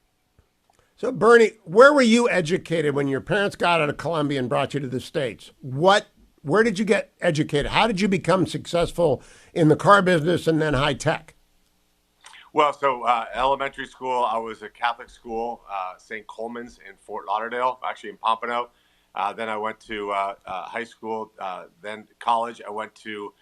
So, Bernie, where were you educated when your parents got out of Columbia and brought you to the States? Where did you get educated? How did you become successful in the car business and then high tech? Well, so elementary school, I was at Catholic school, St. Coleman's in Fort Lauderdale, actually in Pompano. Then I went to high school, then college. I went to,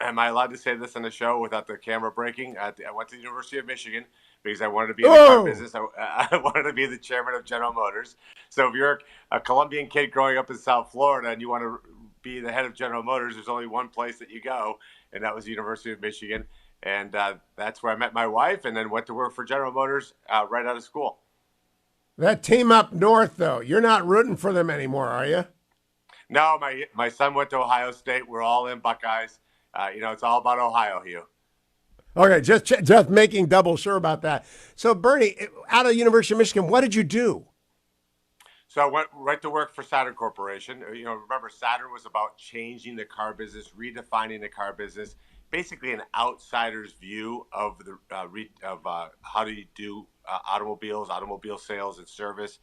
am I allowed to say this on the show without the camera breaking? I went to the University of Michigan because I wanted to be in the car business. I wanted to be the chairman of General Motors. So if you're a Colombian kid growing up in South Florida and you want to be the head of General Motors, there's only one place that you go, and that was the University of Michigan. And that's where I met my wife and then went to work for General Motors right out of school. That team up north, though, you're not rooting for them anymore, are you? No, my son went to Ohio State. We're all in Buckeyes. It's all about Ohio, Hugh. Okay, just making double sure about that. So, Bernie, out of the University of Michigan, what did you do? So I went right to work for Saturn Corporation. Remember, Saturn was about changing the car business, redefining the car business, basically an outsider's view of the how do you do automobiles, automobile sales and service.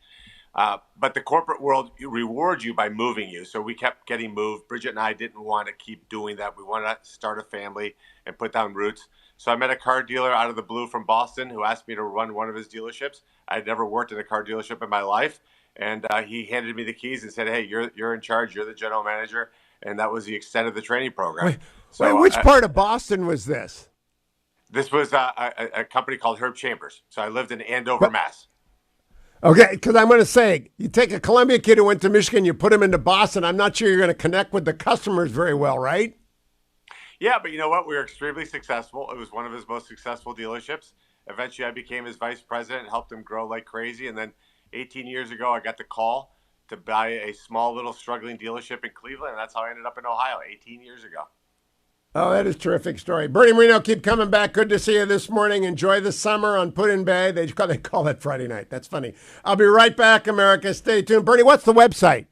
But the corporate world rewards you by moving you. So we kept getting moved. Bridget and I didn't want to keep doing that. We wanted to start a family and put down roots. So I met a car dealer out of the blue from Boston who asked me to run one of his dealerships. I'd never worked in a car dealership in my life. And he handed me the keys and said, hey, you're in charge. You're the general manager. And that was the extent of the training program. Wait, which part of Boston was this? This was a company called Hurd Chambers. So I lived in Andover, Mass. Okay, because I'm going to say, you take a Columbia kid who went to Michigan, you put him into Boston, I'm not sure you're going to connect with the customers very well, right? Yeah, but you know what? We were extremely successful. It was one of his most successful dealerships. Eventually, I became his vice president, helped him grow like crazy. And then 18 years ago, I got the call to buy a small little struggling dealership in Cleveland. And that's how I ended up in Ohio 18 years ago. Oh, that is a terrific story. Bernie Moreno, keep coming back. Good to see you this morning. Enjoy the summer on Put-in Bay. They call it Friday night. That's funny. I'll be right back, America. Stay tuned. Bernie, what's the website?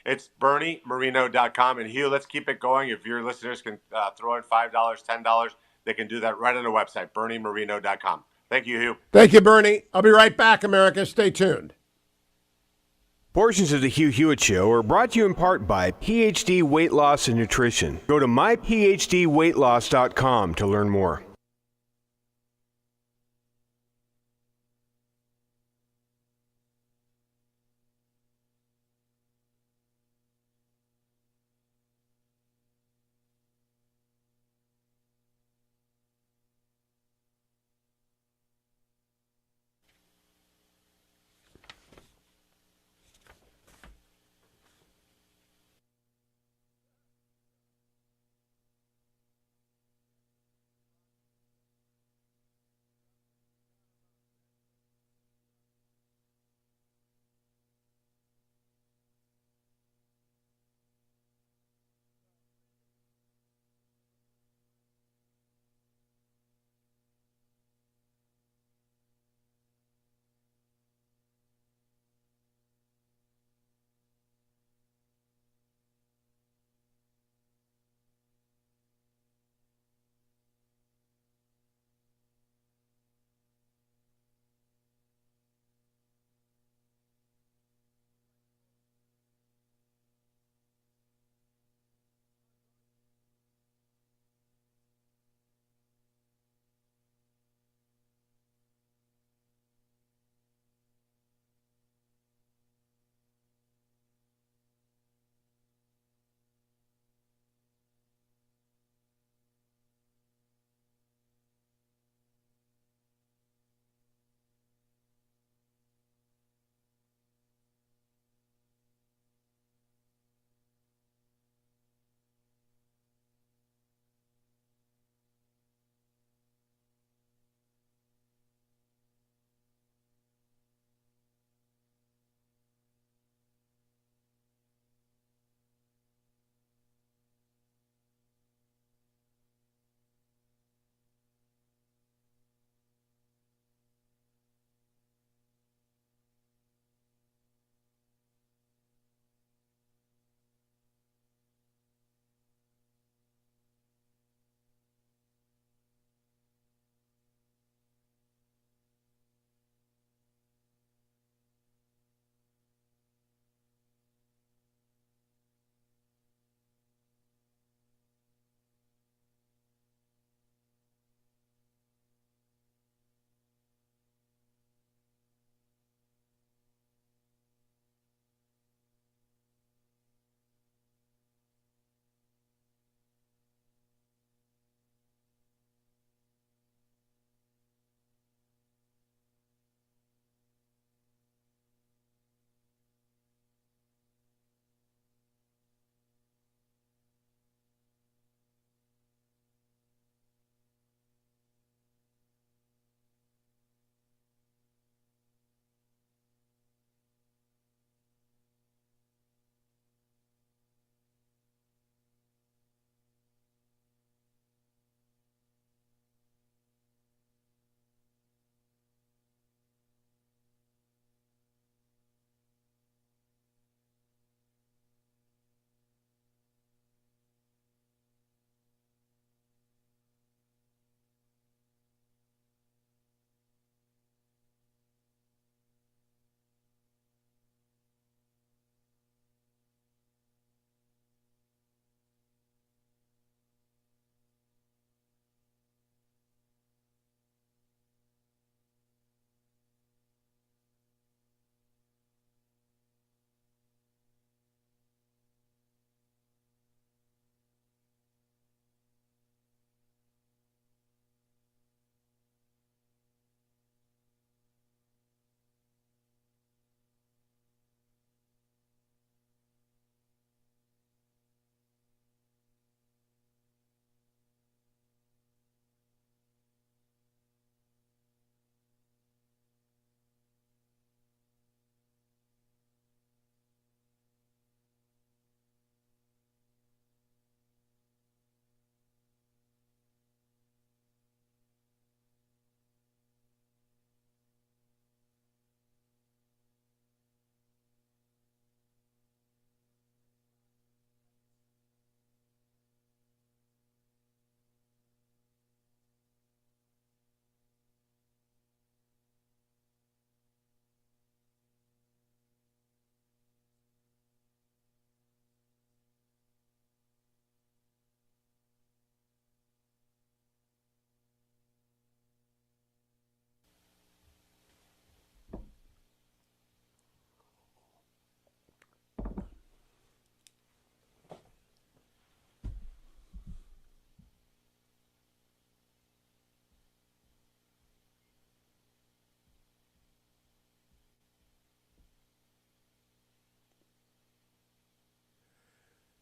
It's BernieMoreno.com. And Hugh, let's keep it going. If your listeners can throw in $5, $10, they can do that right on the website, BernieMoreno.com. Thank you, Hugh. Thank you, Bernie. I'll be right back, America. Stay tuned. Portions of the Hugh Hewitt Show are brought to you in part by PhD Weight Loss and Nutrition. Go to myphdweightloss.com to learn more.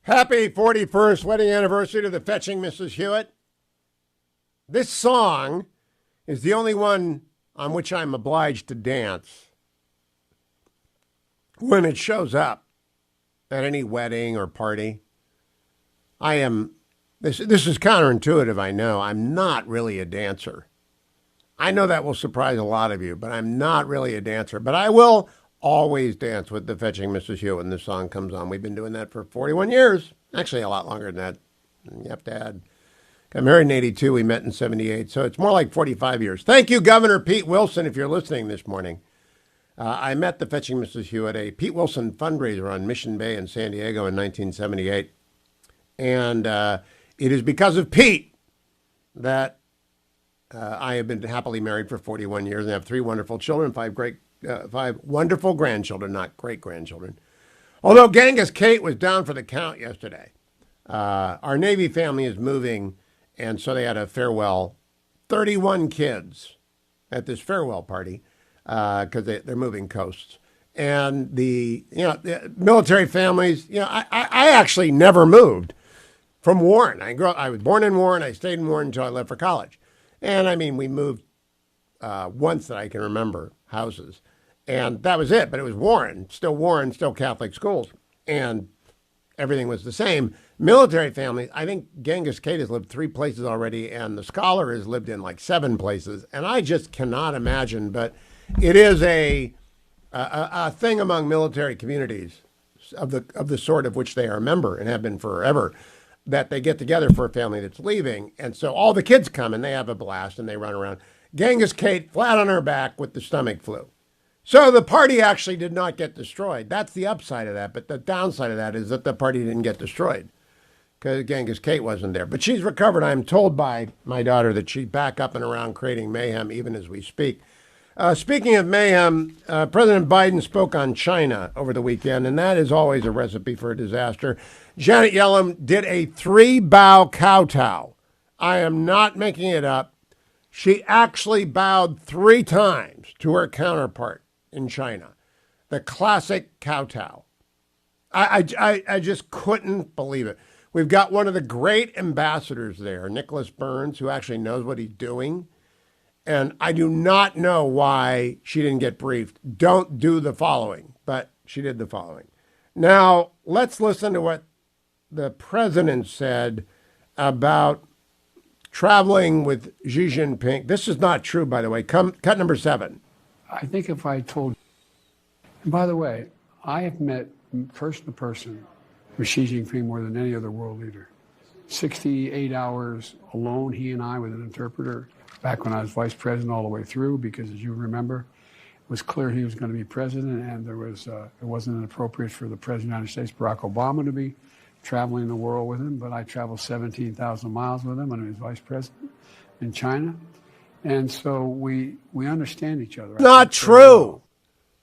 Happy 41st wedding anniversary to the fetching Mrs. Hewitt. This song is the only one on which I'm obliged to dance when it shows up at any wedding or party. This is counterintuitive, I know. I'm not really a dancer. I know that will surprise a lot of you, but I'm not really a dancer. But I will always dance with the fetching Mrs. Hewitt when the song comes on. We've been doing that for 41 years. Actually, a lot longer than that. You have to add. Got married in 82. We met in 78. So it's more like 45 years. Thank you, Governor Pete Wilson, if you're listening this morning. I met the fetching Mrs. Hewitt at a Pete Wilson fundraiser on Mission Bay in San Diego in 1978. And it is because of Pete that I have been happily married for 41 years and have 3 wonderful children, 5 wonderful grandchildren, not great-grandchildren. Although Genghis Kate was down for the count yesterday. Our Navy family is moving, and so they had a farewell. 31 kids at this farewell party because they're moving coasts. And the military families, I actually never moved from Warren. I was born in Warren. I stayed in Warren until I left for college. And I mean, we moved once that I can remember, houses. And that was it. But it was Warren, still Catholic schools. And everything was the same. Military families, I think Genghis Kate has lived 3 places already, and the scholar has lived in like 7 places. And I just cannot imagine. But it is a thing among military communities of the sort of which they are a member and have been forever, that they get together for a family that's leaving. And so all the kids come and they have a blast and they run around. Genghis Kate flat on her back with the stomach flu. So the party actually did not get destroyed. That's the upside of that. But the downside of that is that the party didn't get destroyed because Genghis Kate wasn't there. But she's recovered. I'm told by my daughter that she's back up and around creating mayhem even as we speak. Speaking of mayhem, President Biden spoke on China over the weekend, and that is always a recipe for a disaster. Janet Yellen did a 3-bow kowtow. I am not making it up. She actually bowed 3 times to her counterpart in China. The classic kowtow. I just couldn't believe it. We've got one of the great ambassadors there, Nicholas Burns, who actually knows what he's doing. And I do not know why she didn't get briefed. Don't do the following, but she did the following. Now, let's listen to what the president said about traveling with Xi Jinping. This is not true, by the way. Cut number 7. I think if I told, and by the way, I have met person to person with Xi Jinping more than any other world leader. 68 hours alone, he and I with an interpreter, back when I was vice president all the way through, because as you remember, it was clear he was going to be president, and it wasn't appropriate for the president of the United States, Barack Obama, to be traveling the world with him, but I traveled 17,000 miles with him when he was vice president in China. And so we understand each other. Not true.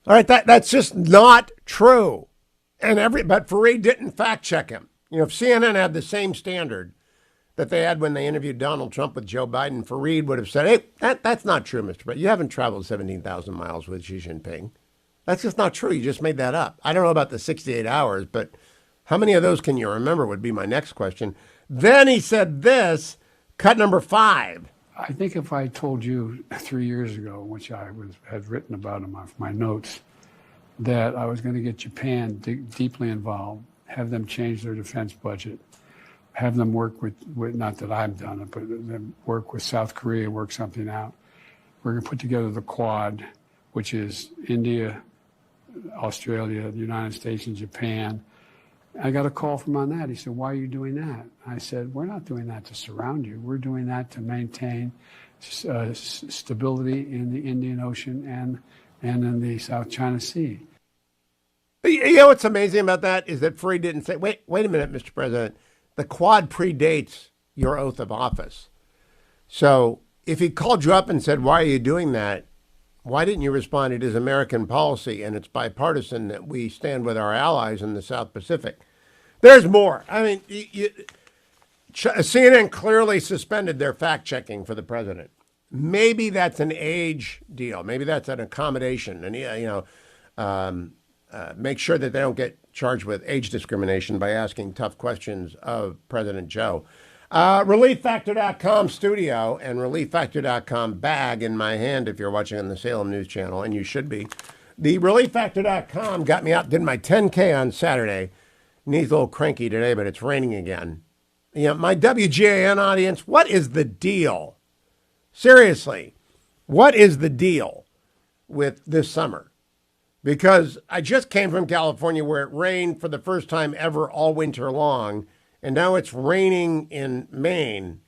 All right, that's just not true. But Fareed didn't fact check him. If CNN had the same standard that they had when they interviewed Donald Trump with Joe Biden, Fareed would have said, hey, that's not true, Mr. President. You haven't traveled 17,000 miles with Xi Jinping. That's just not true. You just made that up. I don't know about the 68 hours, but how many of those can you remember would be my next question. Then he said this, cut number 5. I think if I told you 3 years ago, which I had written about in my notes, that I was going to get Japan deeply involved, have them change their defense budget, have them work with not that I've done it, but them work with South Korea, work something out. We're going to put together the Quad, which is India, Australia, the United States, and Japan. I got a call from on that. He said, why are you doing that? I said, we're not doing that to surround you. We're doing that to maintain stability in the Indian Ocean and in the South China Sea. You know what's amazing about that is that Fareed didn't say, wait a minute, Mr. President. The Quad predates your oath of office. So if he called you up and said, why are you doing that? Why didn't you respond? It is American policy, and it's bipartisan that we stand with our allies in the South Pacific. There's more. I mean, CNN clearly suspended their fact-checking for the president. Maybe that's an age deal. Maybe that's an accommodation. And, make sure that they don't get charged with age discrimination by asking tough questions of President Joe. ReliefFactor.com studio and ReliefFactor.com bag in my hand if you're watching on the Salem News Channel, and you should be. The ReliefFactor.com got me out, did my 10K on Saturday. Knee's a little cranky today, but it's raining again. You know, my WGAN audience, what is the deal? Seriously, what is the deal with this summer? Because I just came from California where it rained for the first time ever all winter long, and now it's raining in Maine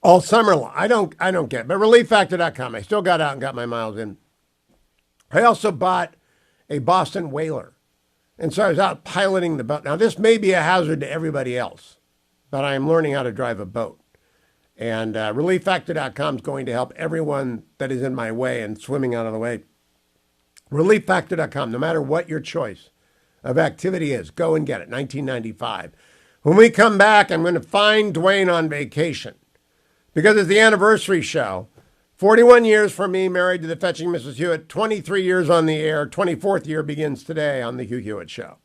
all summer long. I don't get it. But ReliefFactor.com, I still got out and got my miles in. I also bought a Boston whaler, and so I was out piloting the boat. Now, this may be a hazard to everybody else, but I am learning how to drive a boat. And ReliefFactor.com is going to help everyone that is in my way and swimming out of the way. ReliefFactor.com, no matter what your choice of activity is, go and get it, $19.95. When we come back, I'm going to find Dwayne on vacation because it's the anniversary show. 41 years for me, married to the fetching Mrs. Hewitt, 23 years on the air, 24th year begins today on the Hugh Hewitt Show.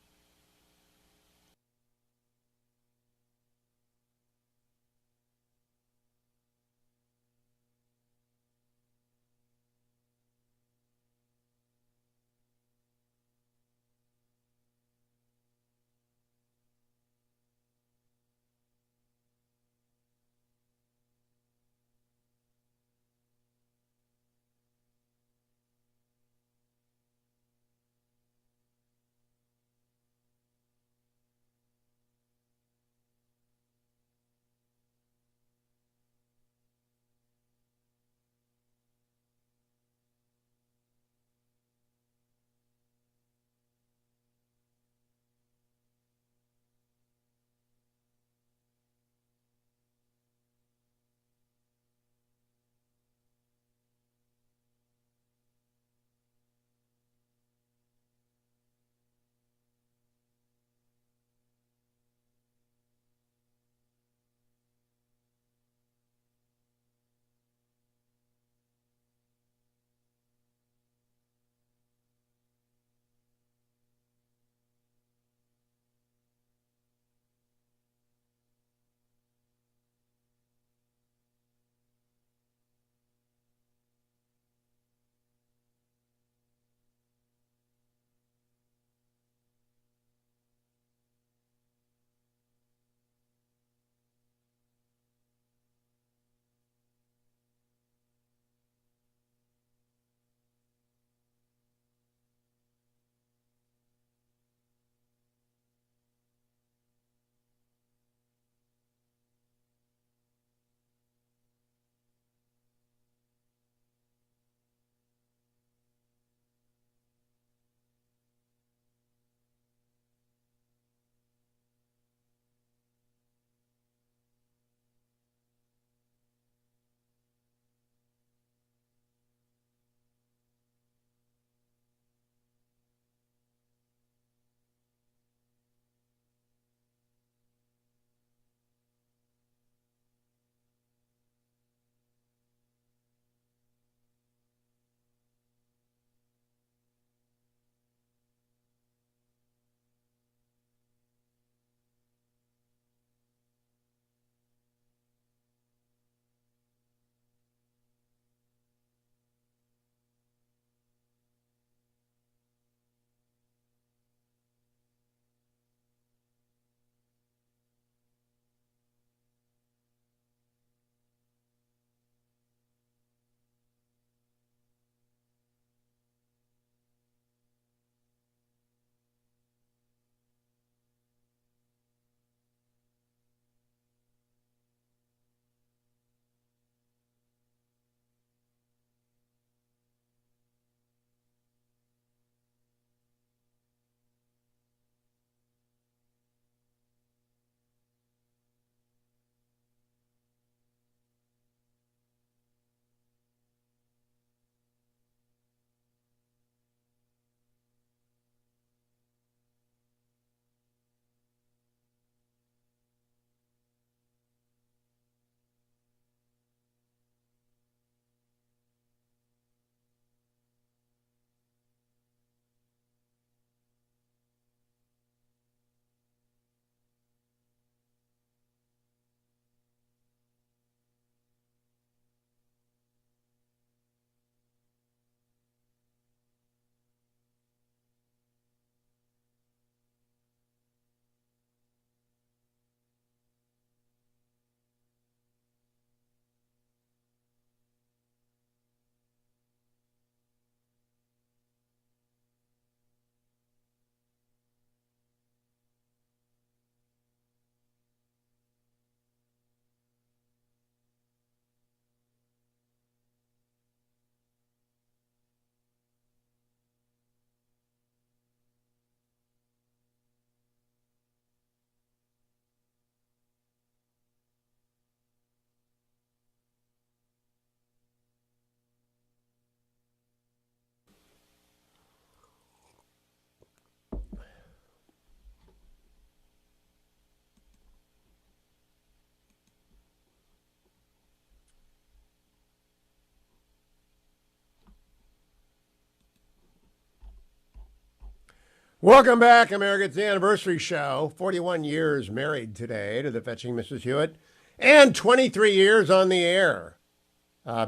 Welcome back, America. It's the anniversary show. 41 years married today to the fetching Mrs. Hewitt, and 23 years on the air,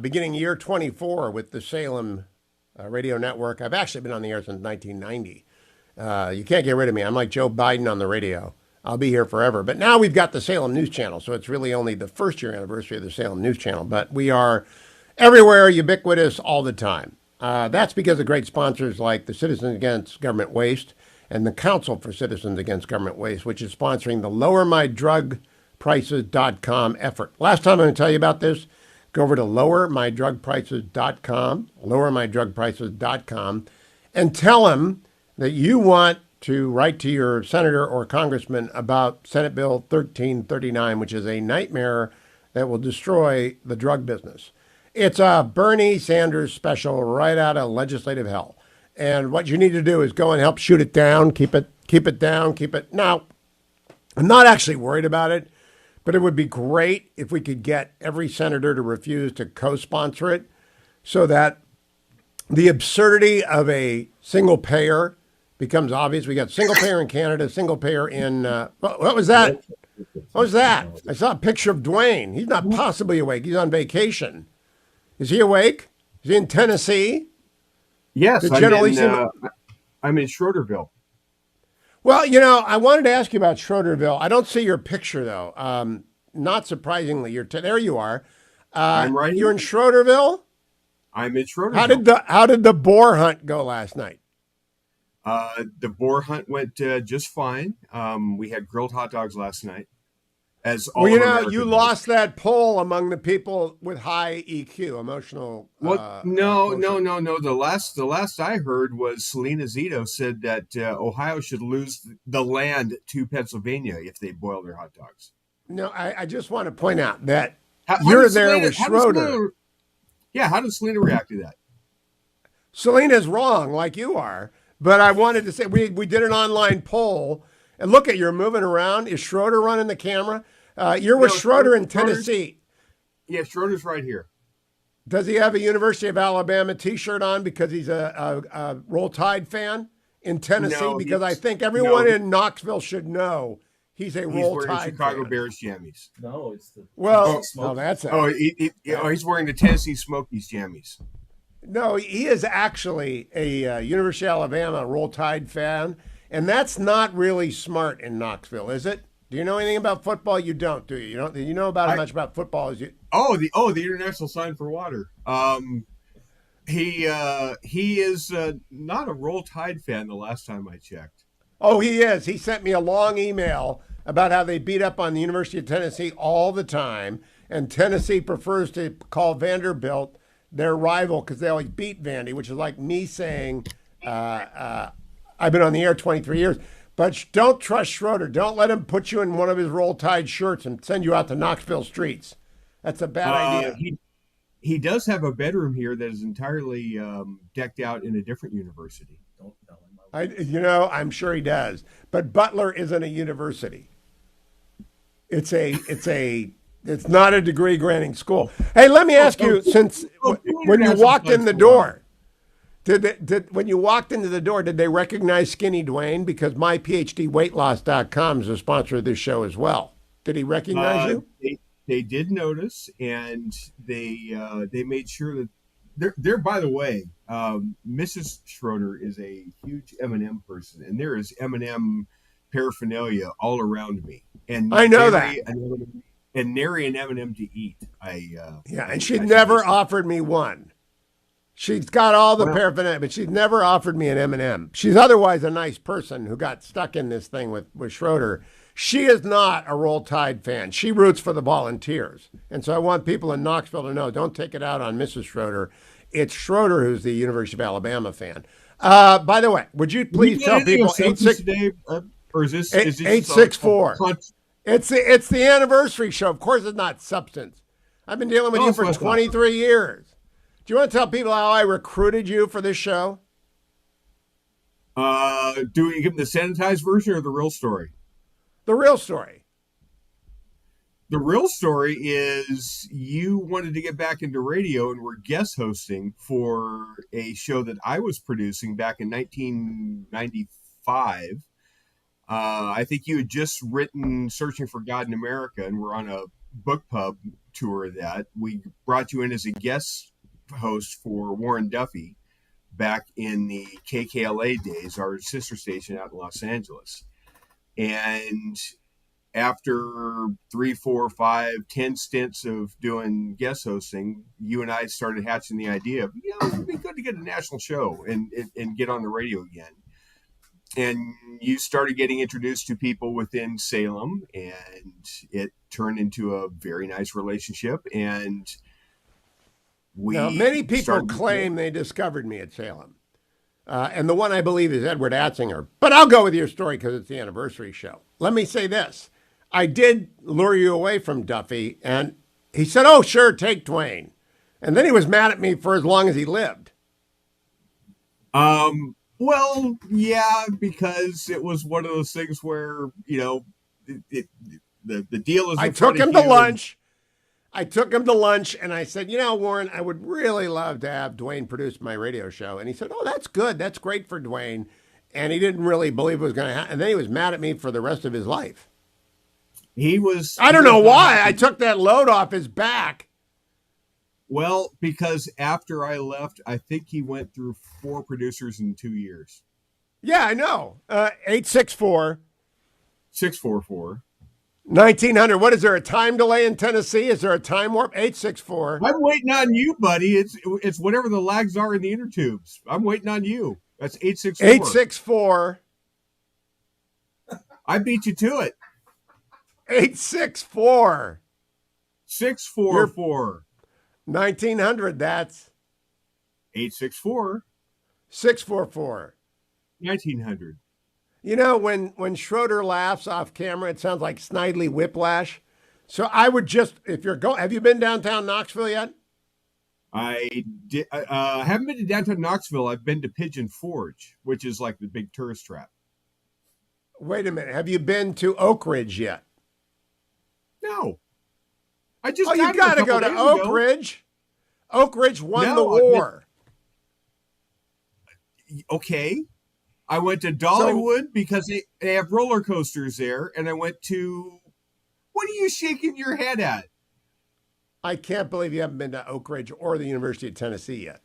beginning year 24 with the Salem radio network. I've actually been on the air since 1990. You can't get rid of me. I'm like Joe Biden on the radio. I'll be here forever. But now we've got the Salem News Channel, so it's really only the first year anniversary of the Salem News Channel. But we are everywhere, ubiquitous, all the time. That's because of great sponsors like the Citizens Against Government Waste and the Council for Citizens Against Government Waste, which is sponsoring the LowerMyDrugPrices.com effort. Last time I'm going to tell you about this, go over to LowerMyDrugPrices.com, LowerMyDrugPrices.com, and tell them that you want to write to your senator or congressman about Senate Bill 1339, which is a nightmare that will destroy the drug business. It's a Bernie Sanders special right out of legislative hell. And what you need to do is go and help shoot it down, keep it down, keep it. Now, I'm not actually worried about it, but it would be great if we could get every senator to refuse to co-sponsor it so that the absurdity of a single payer becomes obvious. We got single payer in Canada, single payer in, what was that? What was that? I saw a picture of Dwayne. He's not possibly awake. He's on vacation. Is he awake? Is he in Tennessee? Yes, I'm in Schroederville. Well, you know, I wanted to ask you about Schroederville. I don't see your picture, though. Not surprisingly, there you are. I'm right here. You're in Schroederville? I'm in Schroederville. How did the boar hunt go last night? The boar hunt went just fine. We had grilled hot dogs last night. Well, you know, you lost that poll among the people with high EQ, emotional. No. The last I heard was Salena Zito said that Ohio should lose the land to Pennsylvania if they boil their hot dogs. No, I just want to point out that you're there with Schroeder. How does Salena react to that? Selena's wrong, like you are. But I wanted to say we did an online poll, and look at you're moving around. Is Schroeder running the camera? You're with Schroeder in Tennessee. Yeah, Schroeder's right here. Does he have a University of Alabama T-shirt on because he's a Roll Tide fan in Tennessee? No, because I think everyone in Knoxville should know he's a Roll Tide fan. Chicago Bears jammies. No, it's the that's it. He's wearing the Tennessee Smokies jammies. No, he is actually a University of Alabama Roll Tide fan, and that's not really smart in Knoxville, is it? Do you know anything about football? You don't, do you? You know about as much about football as you. The international sign for water. He is not a Roll Tide fan. The last time I checked. Oh, he is. He sent me a long email about how they beat up on the University of Tennessee all the time, and Tennessee prefers to call Vanderbilt their rival because they always beat Vandy, which is like me saying I've been on the air 23 years. But don't trust Schroeder. Don't let him put you in one of his Roll Tide shirts and send you out to Knoxville streets. That's a bad idea. He does have a bedroom here that is entirely decked out in a different university. Don't tell him. I'm sure he does. But Butler isn't a university. It's not a degree granting school. Hey, let me ask you, since when you walked in the door. When you walked into the door, did they recognize Skinny Dwayne? Because myPhDweightloss.com is a sponsor of this show as well. Did he recognize you? They did notice, and they made sure that they're. By the way, Mrs. Schroeder is a huge M&M person, and there is M&M paraphernalia all around me. And I know that. And nary an M&M to eat. And she never offered me one. She's got all the paraphernalia, but she's never offered me an M&M. She's otherwise a nice person who got stuck in this thing with Schroeder. She is not a Roll Tide fan. She roots for the Volunteers. And so I want people in Knoxville to know, don't take it out on Mrs. Schroeder. It's Schroeder who's the University of Alabama fan. By the way, would you please tell people 864. It's the anniversary show. Of course it's not substance. I've been dealing with you for 23 years. Do you want to tell people how I recruited you for this show? Do you give them the sanitized version or the real story? The real story. The real story is you wanted to get back into radio and were guest hosting for a show that I was producing back in 1993 2005. I think you had just written Searching for God in America, and we're on a book pub tour of that. We brought you in as a guest host for Warren Duffy back in the KKLA days, our sister station out in Los Angeles. And after 3, 4, 5, 10 stints of doing guest hosting, you and I started hatching the idea of, it would be good to get a national show and get on the radio again. And you started getting introduced to people within Salem, and it turned into a very nice relationship. And now, many people claim they discovered me at Salem. And the one I believe is Edward Atzinger. But I'll go with your story because it's the anniversary show. Let me say this. I did lure you away from Duffy, and he said, oh, sure, take Dwayne. And then he was mad at me for as long as he lived. Well, yeah, because it was one of those things where, the deal is. I took him to lunch. And I said, Warren, I would really love to have Dwayne produce my radio show. And he said, oh, that's good. That's great for Dwayne. And he didn't really believe it was going to happen. And then he was mad at me for the rest of his life. I don't know why. I took that load off his back. Well, because after I left, I think he went through 4 producers in 2 years. Yeah, I know. 864 644 1900. What is there, a time delay in Tennessee? Is there a time warp? 864. I'm waiting on you, buddy. It's whatever the lags are in the inner tubes. I'm waiting on you. That's 864. 864. I beat you to it. 864. 644. 1900, that's 864. 644. 1900. When Schroeder laughs off camera, it sounds like Snidely Whiplash. So I would just, have you been downtown Knoxville yet? I haven't been to downtown Knoxville. I've been to Pigeon Forge, which is like the big tourist trap. Wait a minute. Have you been to Oak Ridge yet? No. You got to go to Oak Ridge. Oak Ridge won the war. Okay. I went to Dollywood because they have roller coasters there, and I went to... What are you shaking your head at? I can't believe you haven't been to Oak Ridge or the University of Tennessee yet.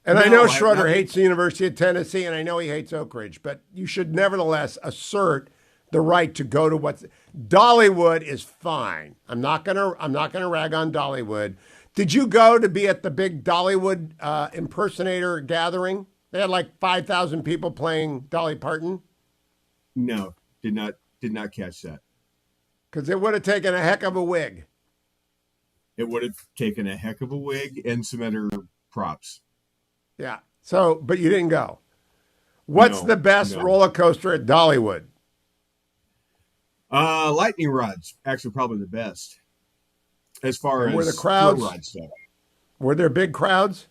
And I know Schroeder hates the University of Tennessee, and I know he hates Oak Ridge, but you should nevertheless assert the right to go to Dollywood is fine. I'm not gonna rag on Dollywood. Did you go to be at the big Dollywood impersonator gathering? They had like 5,000 people playing Dolly Parton. No, did not catch that. Because it would have taken a heck of a wig. It would have taken a heck of a wig and some other props. Yeah. So, but you didn't go. What's the best roller coaster at Dollywood? Lightning rods, actually probably the best. As far as the crowds, ride stuff. Were there big crowds?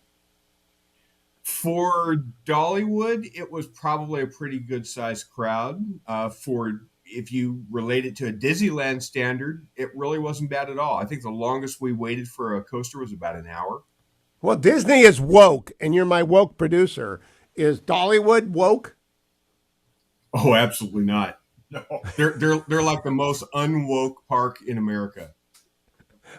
For Dollywood, it was probably a pretty good sized crowd. If you relate it to a Disneyland standard, it really wasn't bad at all. I think the longest we waited for a coaster was about an hour. Well, Disney is woke, and you're my woke producer. Is Dollywood woke? Oh, absolutely not. No, they're like the most unwoke park in America.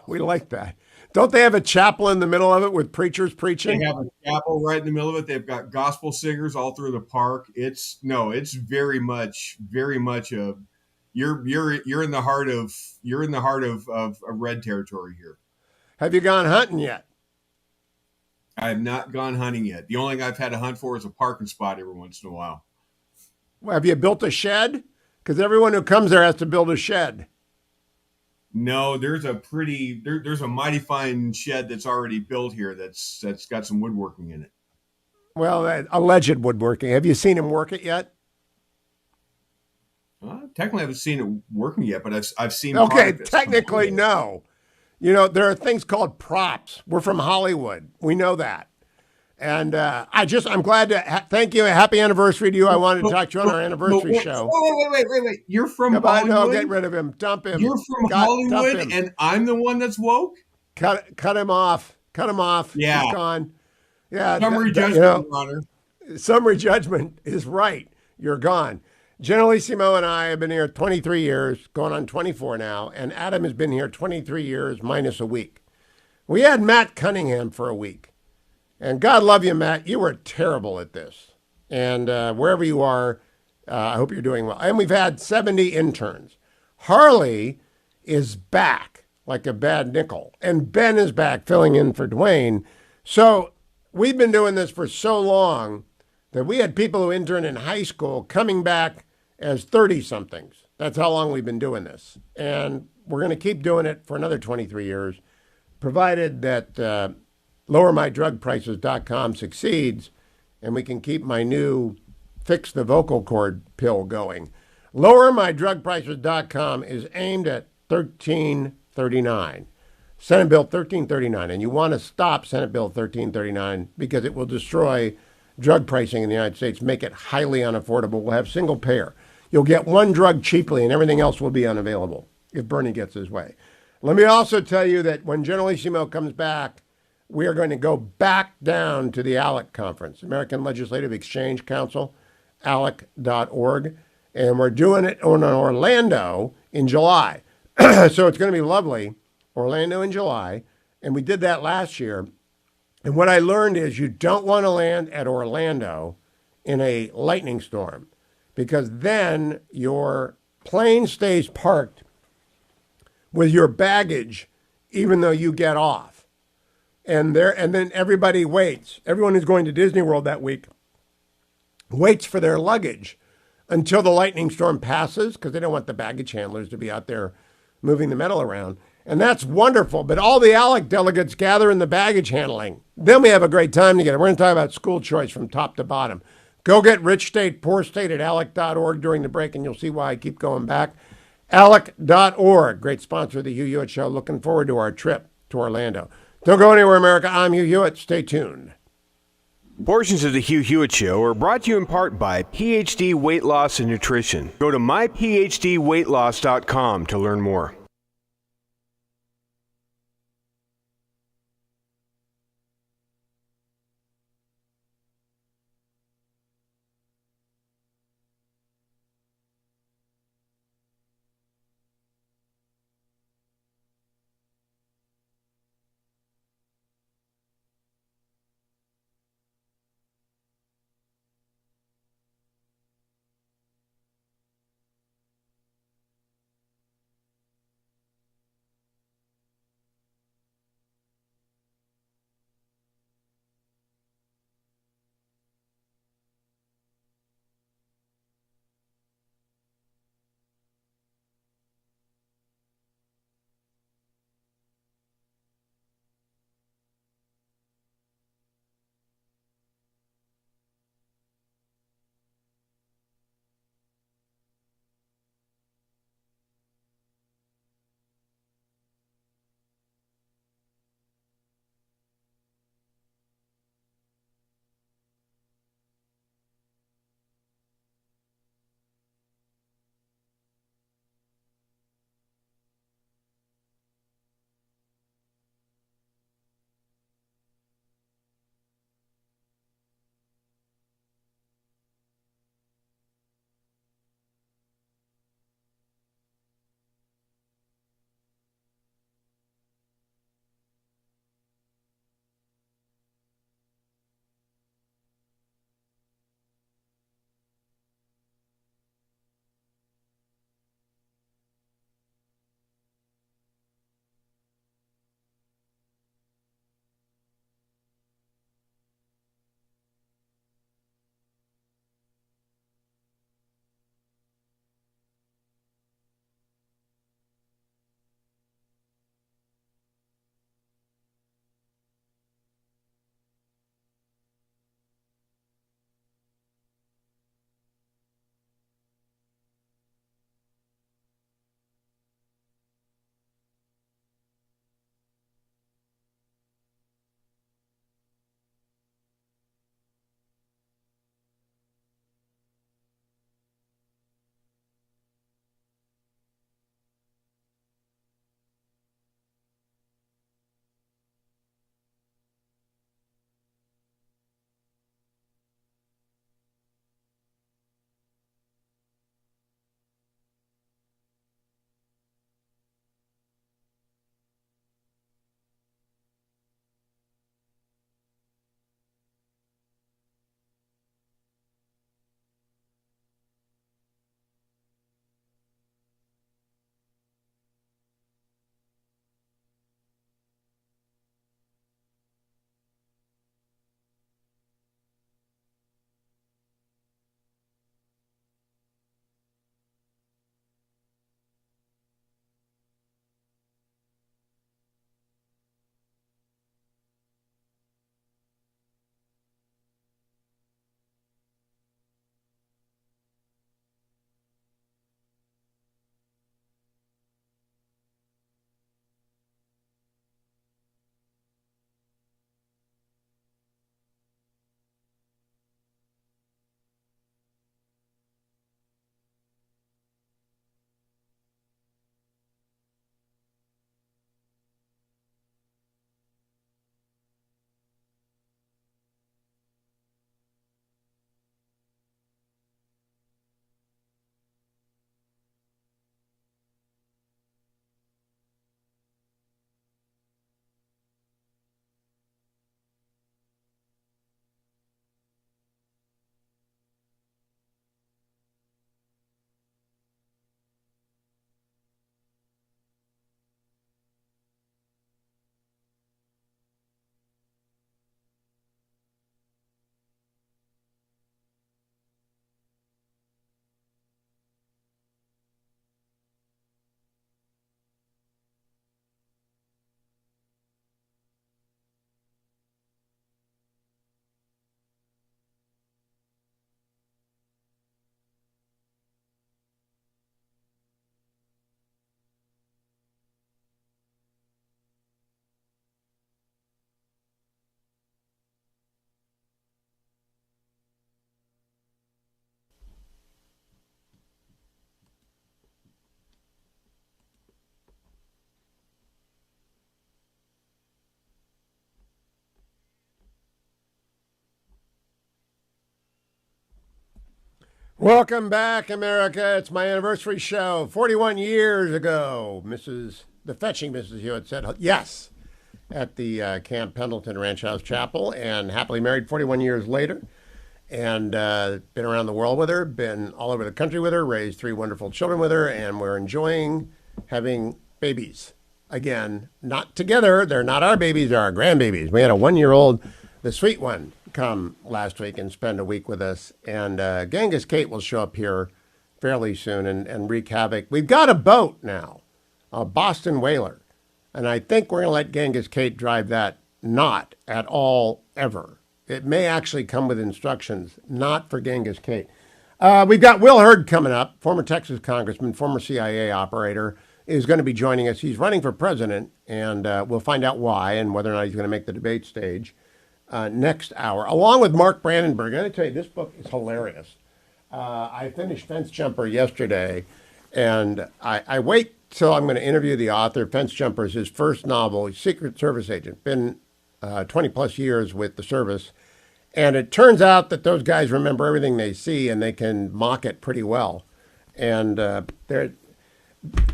We like that. Don't they have a chapel in the middle of it with preachers preaching? They have a chapel right in the middle of it. They've got gospel singers all through the park. It's very much a you're in the heart of red territory here. Have you gone hunting yet? I have not gone hunting yet. The only thing I've had to hunt for is a parking spot every once in a while. Well, have you built a shed? Because everyone who comes there has to build a shed. No, there's a mighty fine shed that's already built here that's got some woodworking in it. Well, alleged woodworking. Have you seen him work it yet? Technically, I haven't seen it working yet, but I've seen. Okay, technically, no. There are things called props. We're from Hollywood. We know that. And I'm glad to thank you. Happy anniversary to you. I wanted to talk to you on our anniversary show. Wait. You're from Hollywood? No, get rid of him. Dump him. You're from Hollywood, and I'm the one that's woke? Cut him off. Yeah. He's gone. Yeah. Summary judgment, Your Honor. Summary judgment is right. you're gone. Generalissimo and I have been here 23 years, going on 24 now, and Adam has been here 23 years minus a week. We had Matt Cunningham for a week. And God love you, Matt. You were terrible at this. And wherever you are, I hope you're doing well. And we've had 70 interns. Harley is back like a bad nickel. And Ben is back filling in for Dwayne. So we've been doing this for so long that we had people who interned in high school coming back as 30-somethings. That's how long we've been doing this. And we're going to keep doing it for another 23 years, provided that lowermydrugprices.com succeeds and we can keep my new fix the vocal cord pill going. Lowermydrugprices.com is aimed at $13.39. Senate Bill 1339. And you want to stop Senate Bill 1339 because it will destroy drug pricing in the United States, make it highly unaffordable. We'll have single payer. You'll get one drug cheaply and everything else will be unavailable if Bernie gets his way. Let me also tell you that when Generalissimo comes back, we are going to go back down to the ALEC conference, American Legislative Exchange Council, ALEC.org, and we're doing it in Orlando in July. So it's going to be lovely, Orlando in July, and we did that last year. And what I learned is you don't want to land at Orlando in a lightning storm because then your plane stays parked with your baggage even though you get off. And then everybody waits. Everyone who's going to Disney World that week waits for their luggage until the lightning storm passes because they don't want the baggage handlers to be out there moving the metal around. And that's wonderful. But all the ALEC delegates gather in the baggage handling. Then we have a great time together. We're going to talk about school choice from top to bottom. Go get Rich State, Poor State at ALEC.org during the break, and you'll see why I keep going back. ALEC.org, great sponsor of the Hugh Hewitt Show. Looking forward to our trip to Orlando. Don't go anywhere, America. I'm Hugh Hewitt. Stay tuned. Portions of the Hugh Hewitt Show are brought to you in part by PhD Weight Loss and Nutrition. Go to myphdweightloss.com to learn more. Welcome back, America. It's my anniversary show. 41 years ago, the fetching Mrs. Hewitt said yes at the Camp Pendleton Ranch House Chapel, and happily married 41 years later. And been around the world with her, been all over the country with her, raised 3 wonderful children with her, and we're enjoying having babies. Again, not together. They're not our babies, they're our grandbabies. We had a 1-year-old, the sweet one, come last week and spend a week with us. And Genghis Kate will show up here fairly soon and wreak havoc. We've got a boat now, a Boston whaler. And I think we're going to let Genghis Kate drive that, not at all ever. It may actually come with instructions, not for Genghis Kate. We've got Will Hurd coming up, former Texas congressman, former CIA operator, is going to be joining us. He's running for president, and we'll find out why and whether or not he's going to make the debate stage next hour, along with Mark Brandenburg. I'm going to tell you, this book is hilarious. I finished Fence Jumper yesterday, and I wait till I'm going to interview the author. Fence Jumper is his first novel. He's a Secret Service agent, been 20-plus years with the service. And it turns out that those guys remember everything they see, and they can mock it pretty well. And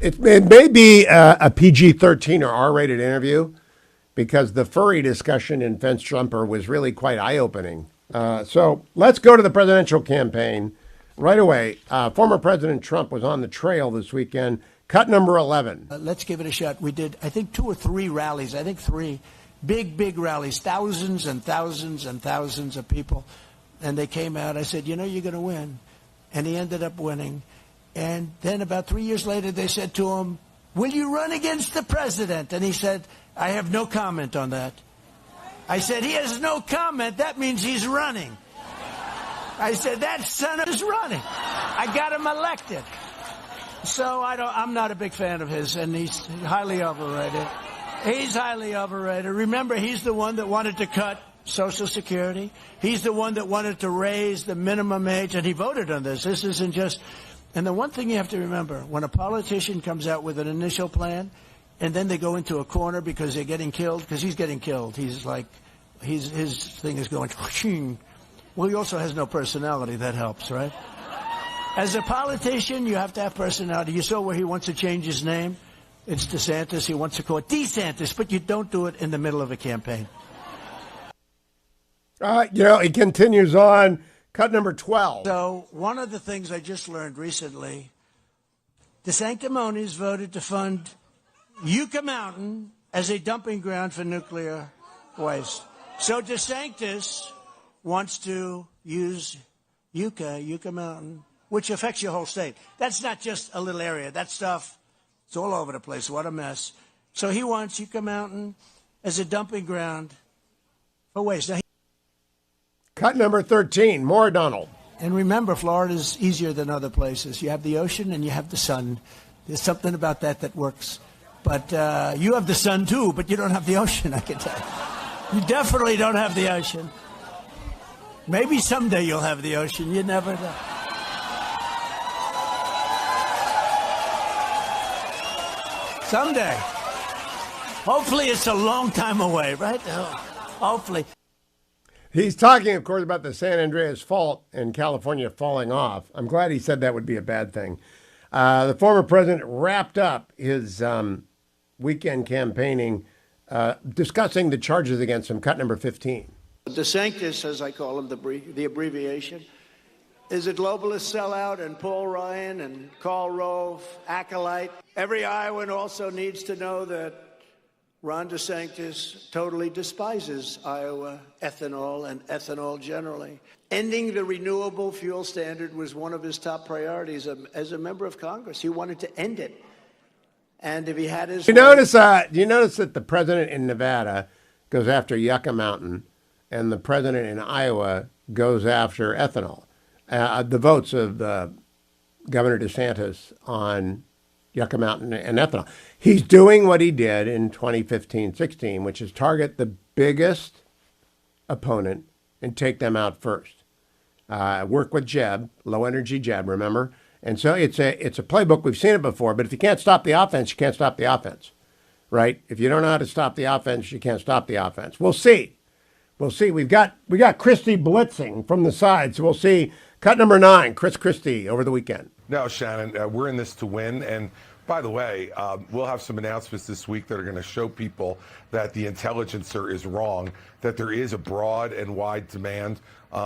it may be a PG-13 or R-rated interview, because the furry discussion in Fence Jumper was really quite eye-opening. So let's go to the presidential campaign right away. Former President Trump was on the trail this weekend. Cut number 11. Let's give it a shot. We did, I think, 2 or 3 rallies. I think 3 big rallies, thousands and thousands and thousands of people. And they came out. I said, you're going to win. And he ended up winning. And then about 3 years later, they said to him, will you run against the president? And he said, I have no comment on that. I said, he has no comment. That means he's running. I said, that son of is running. I got him elected. So I'm not a big fan of his, and he's highly overrated. He's highly overrated. Remember, he's the one that wanted to cut Social Security. He's the one that wanted to raise the minimum age, and he voted on this. This isn't just... And the one thing you have to remember, when a politician comes out with an initial plan, and then they go into a corner because they're getting killed, because he's getting killed. He's like, his thing is going, whooshing. Well, he also has no personality. That helps, right? As a politician, you have to have personality. You saw where he wants to change his name. It's DeSantis. He wants to call it DeSantis, but you don't do it in the middle of a campaign. It continues on. Cut number 12. So one of the things I just learned recently, the Sanctimonies voted to fund Yucca Mountain as a dumping ground for nuclear waste. So DeSantis wants to use Yucca Mountain, which affects your whole state. That's not just a little area. That stuff, it's all over the place. What a mess. So he wants Yucca Mountain as a dumping ground for waste. Now, Cut number 13, more Donald. And remember, Florida's easier than other places. You have the ocean and you have the sun. There's something about that works. But you have the sun too, but you don't have the ocean, I can tell you. You definitely don't have the ocean. Maybe someday you'll have the ocean. You never know. Someday. Hopefully it's a long time away, right? Hopefully. He's talking, of course, about the San Andreas Fault in California falling off. I'm glad he said that would be a bad thing. The former president wrapped up his weekend campaigning discussing the charges against him. Cut number 15. DeSantis, as I call him, the abbreviation, is a globalist sellout, and Paul Ryan and Karl Rove, acolyte. Every Iowan also needs to know that Ron DeSantis totally despises Iowa ethanol and ethanol generally. Ending the renewable fuel standard was one of his top priorities as a member of Congress. He wanted to end it. And if he had his... You notice that the president in Nevada goes after Yucca Mountain and the president in Iowa goes after ethanol. The votes of Governor DeSantis on Yucca Mountain and ethanol. He's doing what he did in 2015-16, which is target the biggest opponent and take them out first. Work with Jeb, low-energy Jeb, remember? And so it's a playbook. We've seen it before, but if you can't stop the offense, you can't stop the offense, right? If you don't know how to stop the offense, you can't stop the offense. We'll see. We'll see. We got Christie blitzing from the side, so we'll see Cut number 9, Chris Christie over the weekend. No, Shannon, we're in this to win. And by the way, we'll have some announcements this week that are going to show people that the intelligencer is wrong, that there is a broad and wide demand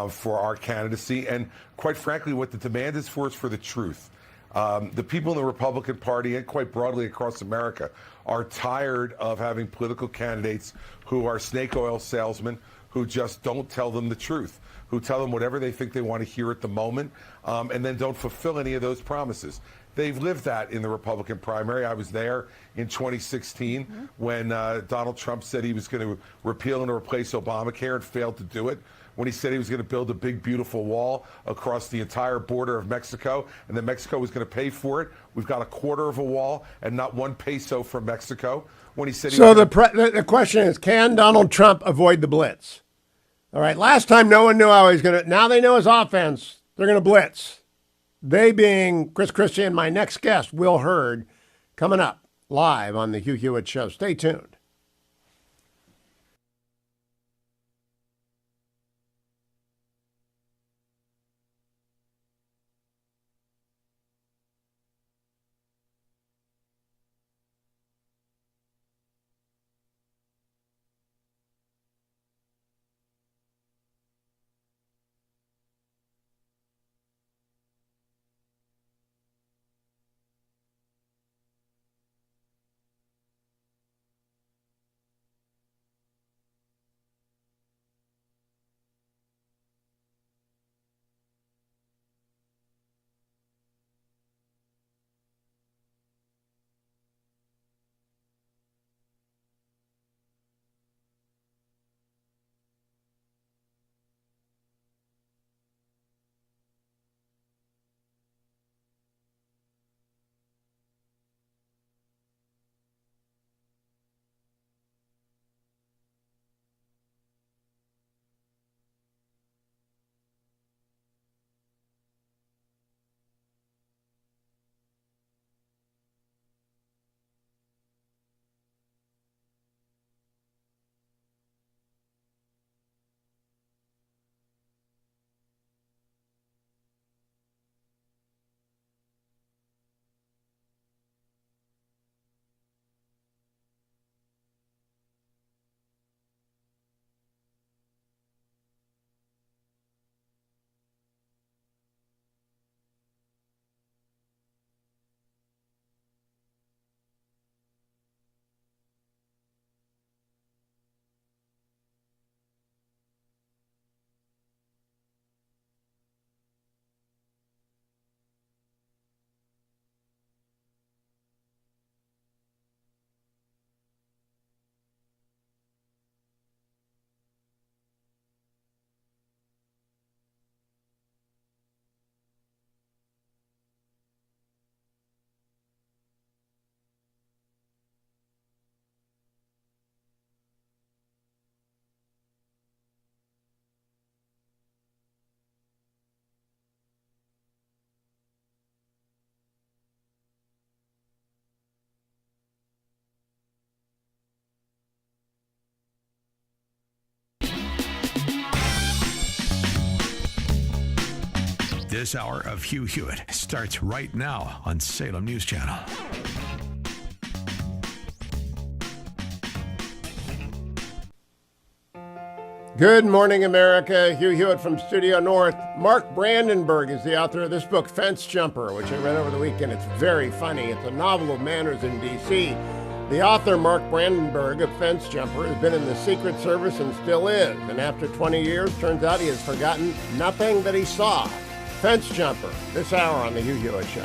for our candidacy. And quite frankly, what the demand is for the truth. The people in the Republican Party and quite broadly across America are tired of having political candidates who are snake oil salesmen who just don't tell them the truth, who tell them whatever they think they want to hear at the moment, and then don't fulfill any of those promises. They've lived that in the Republican primary. I was there in 2016 when Donald Trump said he was going to repeal and replace Obamacare and failed to do it. When he said he was going to build a big, beautiful wall across the entire border of Mexico, and then Mexico was going to pay for it. We've got a quarter of a wall and not 1 peso from Mexico. When he said, the question is, can Donald Trump avoid the blitz? All right. Last time, no one knew how he was going to. Now they know his offense. They're going to blitz. They being Chris Christie and my next guest, Will Hurd, coming up live on the Hugh Hewitt Show. Stay tuned. This hour of Hugh Hewitt starts right now on Salem News Channel. Good morning, America. Hugh Hewitt from Studio North. Mark Brandenburg is the author of this book, Fence Jumper, which I read over the weekend. It's very funny. It's a novel of manners in D.C. The author, Mark Brandenburg, of Fence Jumper, has been in the Secret Service and still is. And after 20 years, turns out he has forgotten nothing that he saw. Fence Jumper, this hour on the Hugh Hewitt Show.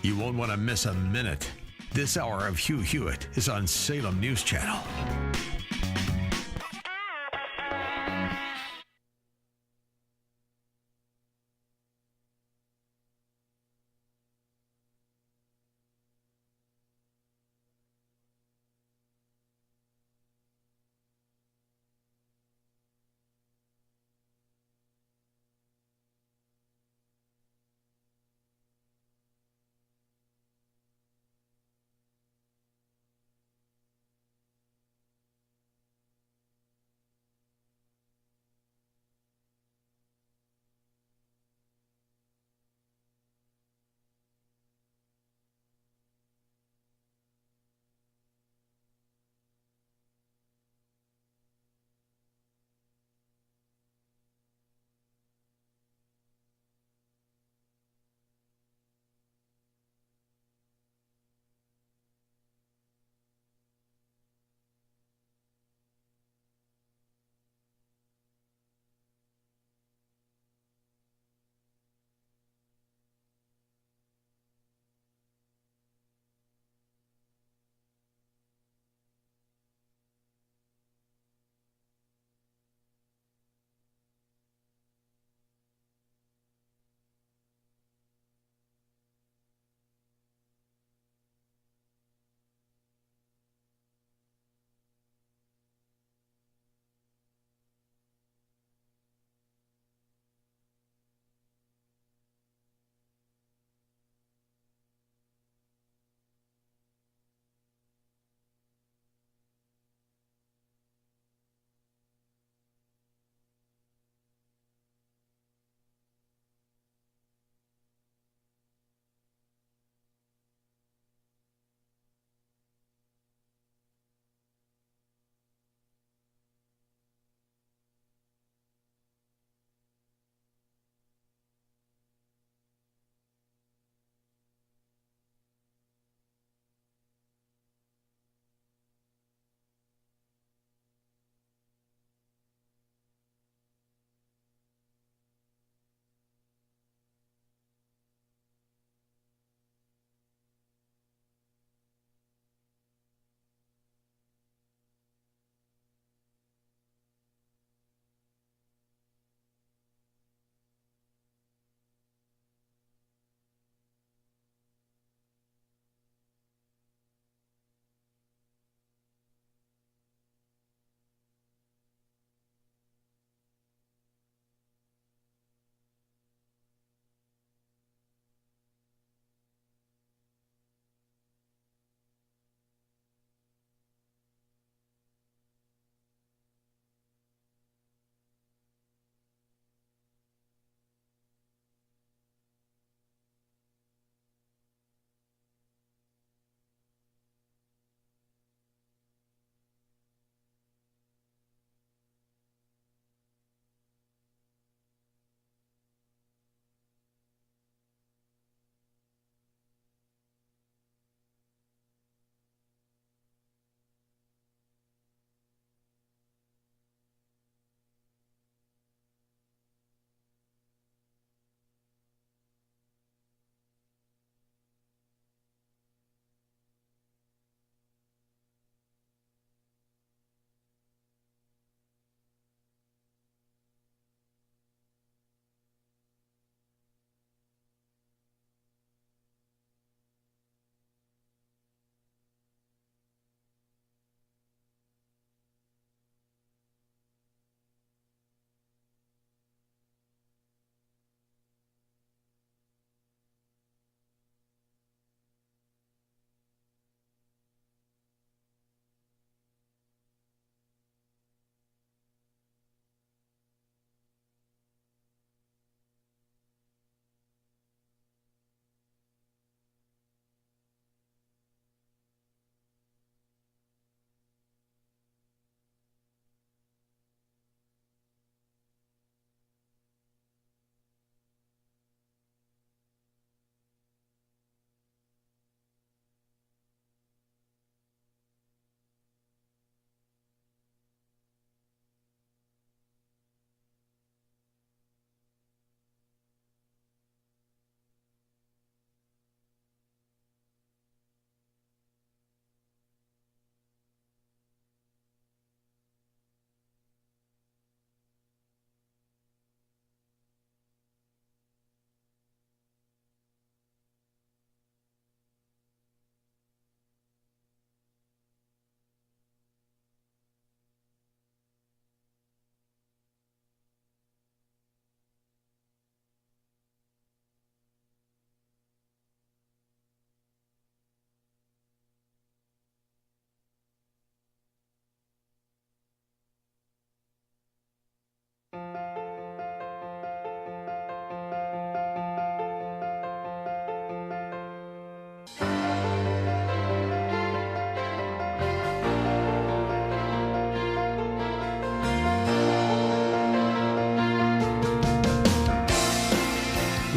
You won't want to miss a minute. This hour of Hugh Hewitt is on Salem News Channel.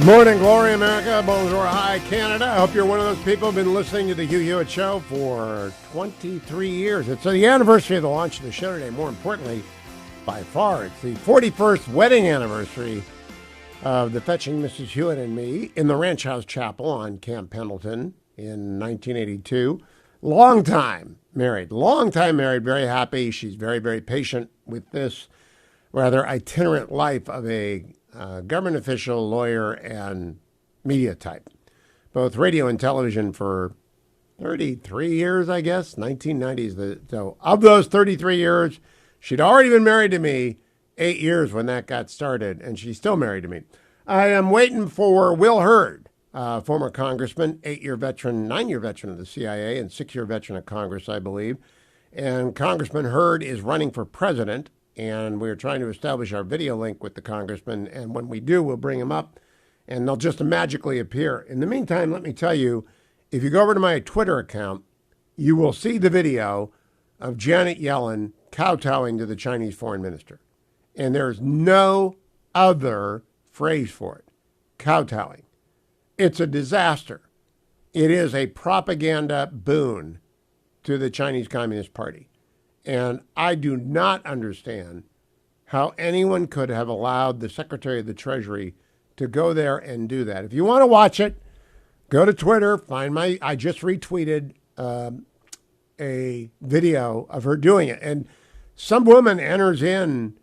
Morning, glory, America. Bonjour, hi, Canada. I hope you're one of those people who've been listening to the Hugh Hewitt Show for 23 years. It's the anniversary of the launch of the show today. More importantly, by far, it's the 41st wedding anniversary of the Fetching Mrs. Hewitt and me in the Ranch House Chapel on Camp Pendleton in 1982. Long time married, very happy. She's very, very patient with this rather itinerant life of a government official, lawyer, and media type. Both radio and television for 33 years, I guess. 1990s. So of those 33 years, she'd already been married to me 8 years when that got started, and she's still married to me. I am waiting for Will Hurd, former congressman, 8-year veteran, 9-year veteran of the CIA, and 6-year veteran of Congress, I believe. And Congressman Hurd is running for president, and we're trying to establish our video link with the congressman. And when we do, we'll bring him up, and they'll just magically appear. In the meantime, let me tell you, if you go over to my Twitter account, you will see the video of Janet Yellen kowtowing to the Chinese foreign minister. And there's no other phrase for it. Kowtowing. It's a disaster. It is a propaganda boon to the Chinese Communist Party. And I do not understand how anyone could have allowed the Secretary of the Treasury to go there and do that. If you want to watch it, go to Twitter, I just retweeted a video of her doing it. And some woman enters in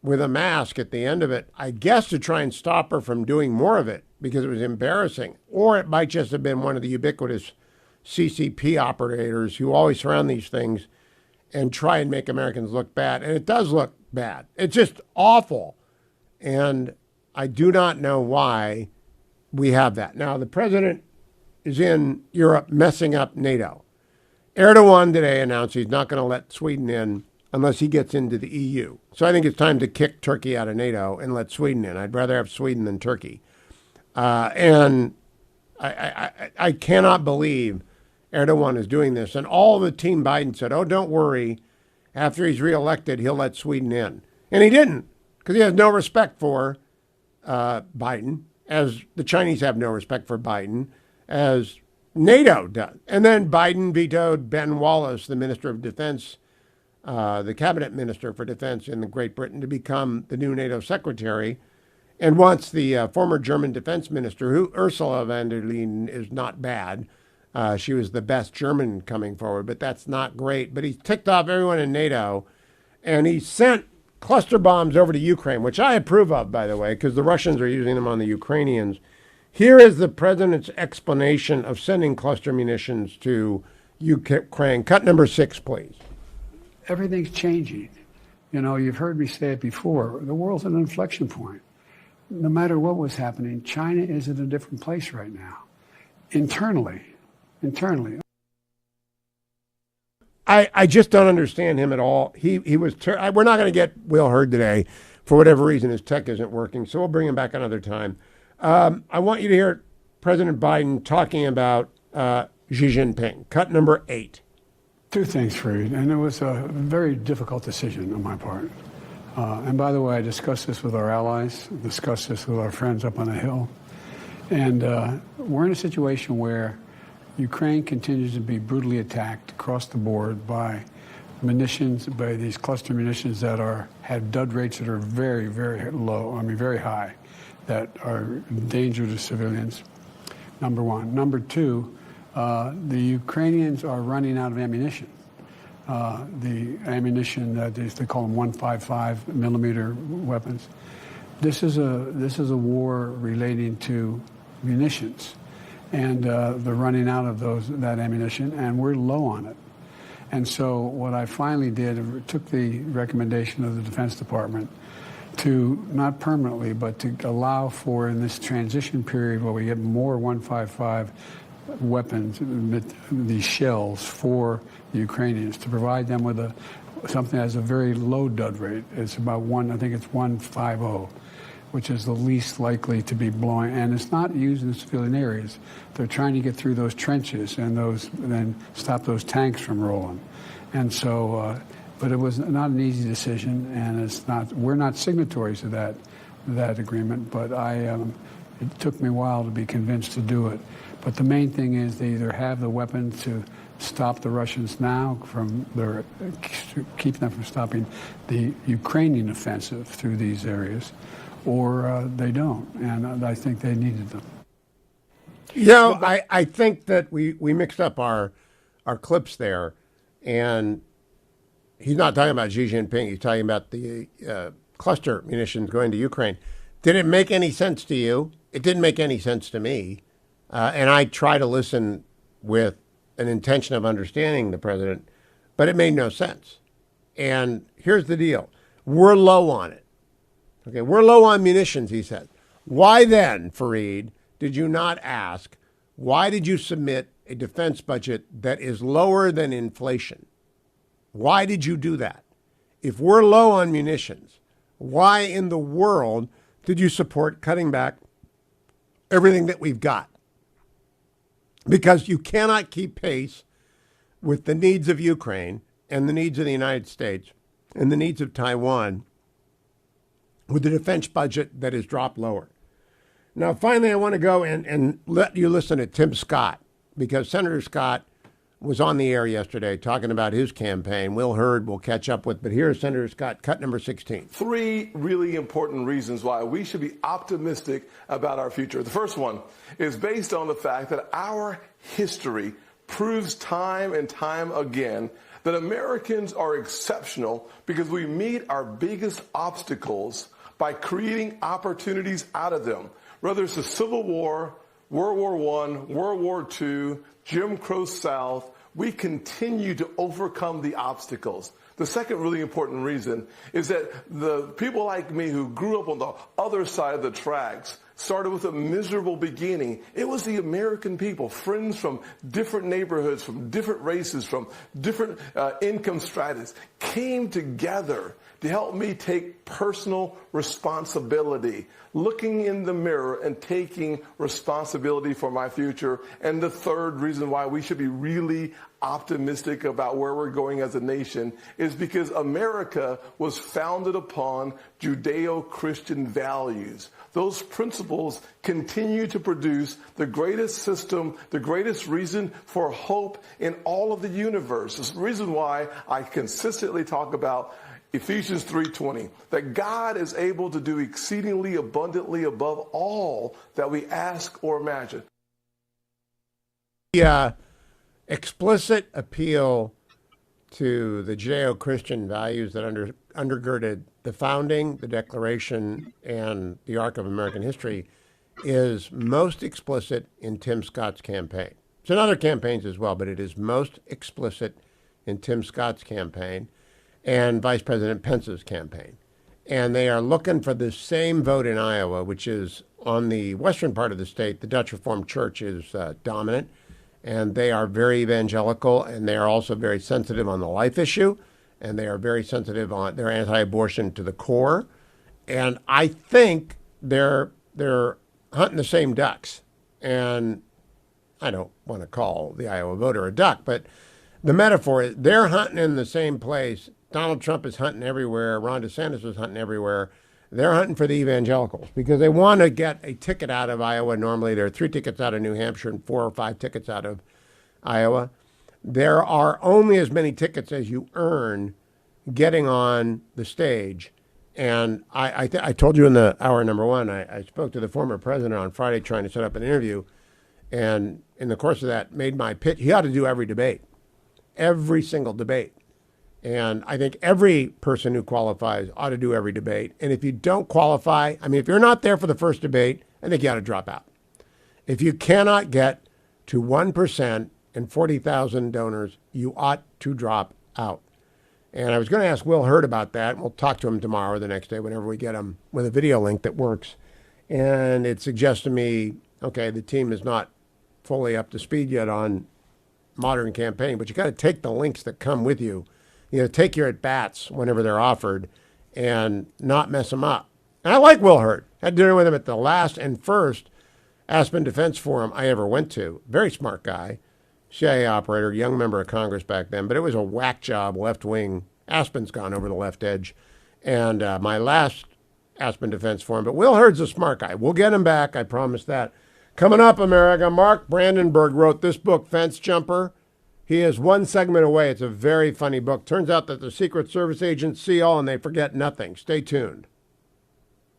with a mask at the end of it, I guess to try and stop her from doing more of it because it was embarrassing. Or it might just have been one of the ubiquitous CCP operators who always surround these things and try and make Americans look bad. And it does look bad. It's just awful. And I do not know why we have that. Now, the president is in Europe messing up NATO. Erdogan today announced he's not going to let Sweden in unless he gets into the EU. So I think it's time to kick Turkey out of NATO and let Sweden in. I'd rather have Sweden than Turkey. And I cannot believe Erdogan is doing this. And all the Team Biden said, oh, don't worry. After he's reelected, he'll let Sweden in. And he didn't, because he has no respect for Biden, as the Chinese have no respect for Biden, as NATO does. And then Biden vetoed Ben Wallace, the Minister of Defense, the cabinet minister for defense in Great Britain, to become the new NATO secretary, and wants the former German defense minister, who Ursula von der Leyen is not bad. She was the best German coming forward, but that's not great. But he's ticked off everyone in NATO, and he sent cluster bombs over to Ukraine, which I approve of, by the way, because the Russians are using them on the Ukrainians. Here is the president's explanation of sending cluster munitions to Ukraine. Cut number 6, please. Everything's changing. You know, you've heard me say it before. The world's at an inflection point. No matter what was happening, China is at a different place right now. Internally. I just don't understand him at all. He was. We're not going to get Will Hurd today, for whatever reason. His tech isn't working, so we'll bring him back another time. I want you to hear President Biden talking about Xi Jinping. Cut number 8. Two things for you, and it was a very difficult decision on my part. And by the way, I discussed this with our allies, discussed this with our friends up on the Hill, and we're in a situation where Ukraine continues to be brutally attacked across the board by munitions, by these cluster munitions that have dud rates that are very, very low, very high, that are a danger to civilians, number one. Number two, the Ukrainians are running out of ammunition. The ammunition that they call them 155 millimeter weapons. This is a war relating to munitions, and they're running out of that ammunition, and we're low on it. And so what I finally did, took the recommendation of the Defense Department to not permanently, but to allow for, in this transition period where we get more 155 weapons, these shells for the Ukrainians, to provide them with something that has a very low dud rate. It's about 150, which is the least likely to be blowing, and it's not used in civilian areas. They're trying to get through those trenches and then stop those tanks from rolling. And so, but it was not an easy decision, and we're not signatories to that agreement. But It took me a while to be convinced to do it. But the main thing is they either have the weapons to stop the Russians now keep them from stopping the Ukrainian offensive through these areas, or they don't. And I think they needed them. I think that we mixed up our clips there, and he's not talking about Xi Jinping. He's talking about the cluster munitions going to Ukraine. Did it make any sense to you? It didn't make any sense to me. And I try to listen with an intention of understanding the president, but it made no sense. And here's the deal. We're low on it. Okay, we're low on munitions, he said. Why then, Fareed, did you not ask, why did you submit a defense budget that is lower than inflation? Why did you do that? If we're low on munitions, why in the world did you support cutting back everything that we've got? Because you cannot keep pace with the needs of Ukraine and the needs of the United States and the needs of Taiwan with the defense budget that is dropped lower. Now, finally, I want to go and let you listen to Tim Scott, because Senator Scott was on the air yesterday talking about his campaign. Will Hurd will catch up with, but here's Senator Scott, cut number 16. 3 really important reasons why we should be optimistic about our future. The first one is based on the fact that our history proves time and time again that Americans are exceptional because we meet our biggest obstacles by creating opportunities out of them. Whether it's the Civil War, World War I, World War II, Jim Crow South, we continue to overcome the obstacles. The second really important reason is that the people like me who grew up on the other side of the tracks started with a miserable beginning. It was the American people, friends from different neighborhoods, from different races, from different income stratas, came together to help me take personal responsibility, looking in the mirror and taking responsibility for my future. And the third reason why we should be really optimistic about where we're going as a nation is because America was founded upon Judeo-Christian values. Those principles continue to produce the greatest system, the greatest reason for hope in all of the universe. It's the reason why I consistently talk about Ephesians 3:20, that God is able to do exceedingly abundantly above all that we ask or imagine. The explicit appeal to the Judeo-Christian values that undergirded the founding, the Declaration, and the arc of American history is most explicit in Tim Scott's campaign. It's in other campaigns as well, but it is most explicit in Tim Scott's campaign and Vice President Pence's campaign. And they are looking for the same vote in Iowa, which is on the western part of the state. The Dutch Reformed Church is dominant, and they are very evangelical, and they are also very sensitive on the life issue, and they are very sensitive on, they're anti-abortion to the core. And I think they're hunting the same ducks. And I don't want to call the Iowa voter a duck, but the metaphor is they're hunting in the same place. Donald Trump is hunting everywhere. Ron DeSantis is hunting everywhere. They're hunting for the evangelicals because they want to get a ticket out of Iowa. Normally, there are 3 tickets out of New Hampshire and 4 or 5 tickets out of Iowa. There are only as many tickets as you earn getting on the stage. And I told you in the hour number 1, I spoke to the former president on Friday trying to set up an interview. And in the course of that, made my pitch. He ought to do every debate, every single debate. And I think every person who qualifies ought to do every debate. And if you don't qualify, I mean, if you're not there for the first debate, I think you ought to drop out. If you cannot get to 1% and 40,000 donors, you ought to drop out. And I was going to ask Will Hurd about that. We'll talk to him tomorrow or the next day whenever we get him with a video link that works. And it suggests to me, okay, the team is not fully up to speed yet on modern campaigning, but you got to take the links that come with you. You know, take your at-bats whenever they're offered and not mess them up. And I like Will Hurd. Had dinner with him at the last and first Aspen Defense Forum I ever went to. Very smart guy, CIA operator, young member of Congress back then, but it was a whack job, left wing. Aspen's gone over the left edge. And my last Aspen Defense Forum. But Will Hurd's a smart guy. We'll get him back. I promise that. Coming up, America, Mark Brandenburg wrote this book, Fence Jumper. He is one segment away. It's a very funny book. Turns out that the Secret Service agents see all and they forget nothing. Stay tuned.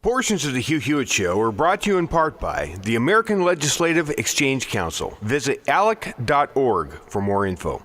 Portions of the Hugh Hewitt Show are brought to you in part by the American Legislative Exchange Council. Visit alec.org for more info.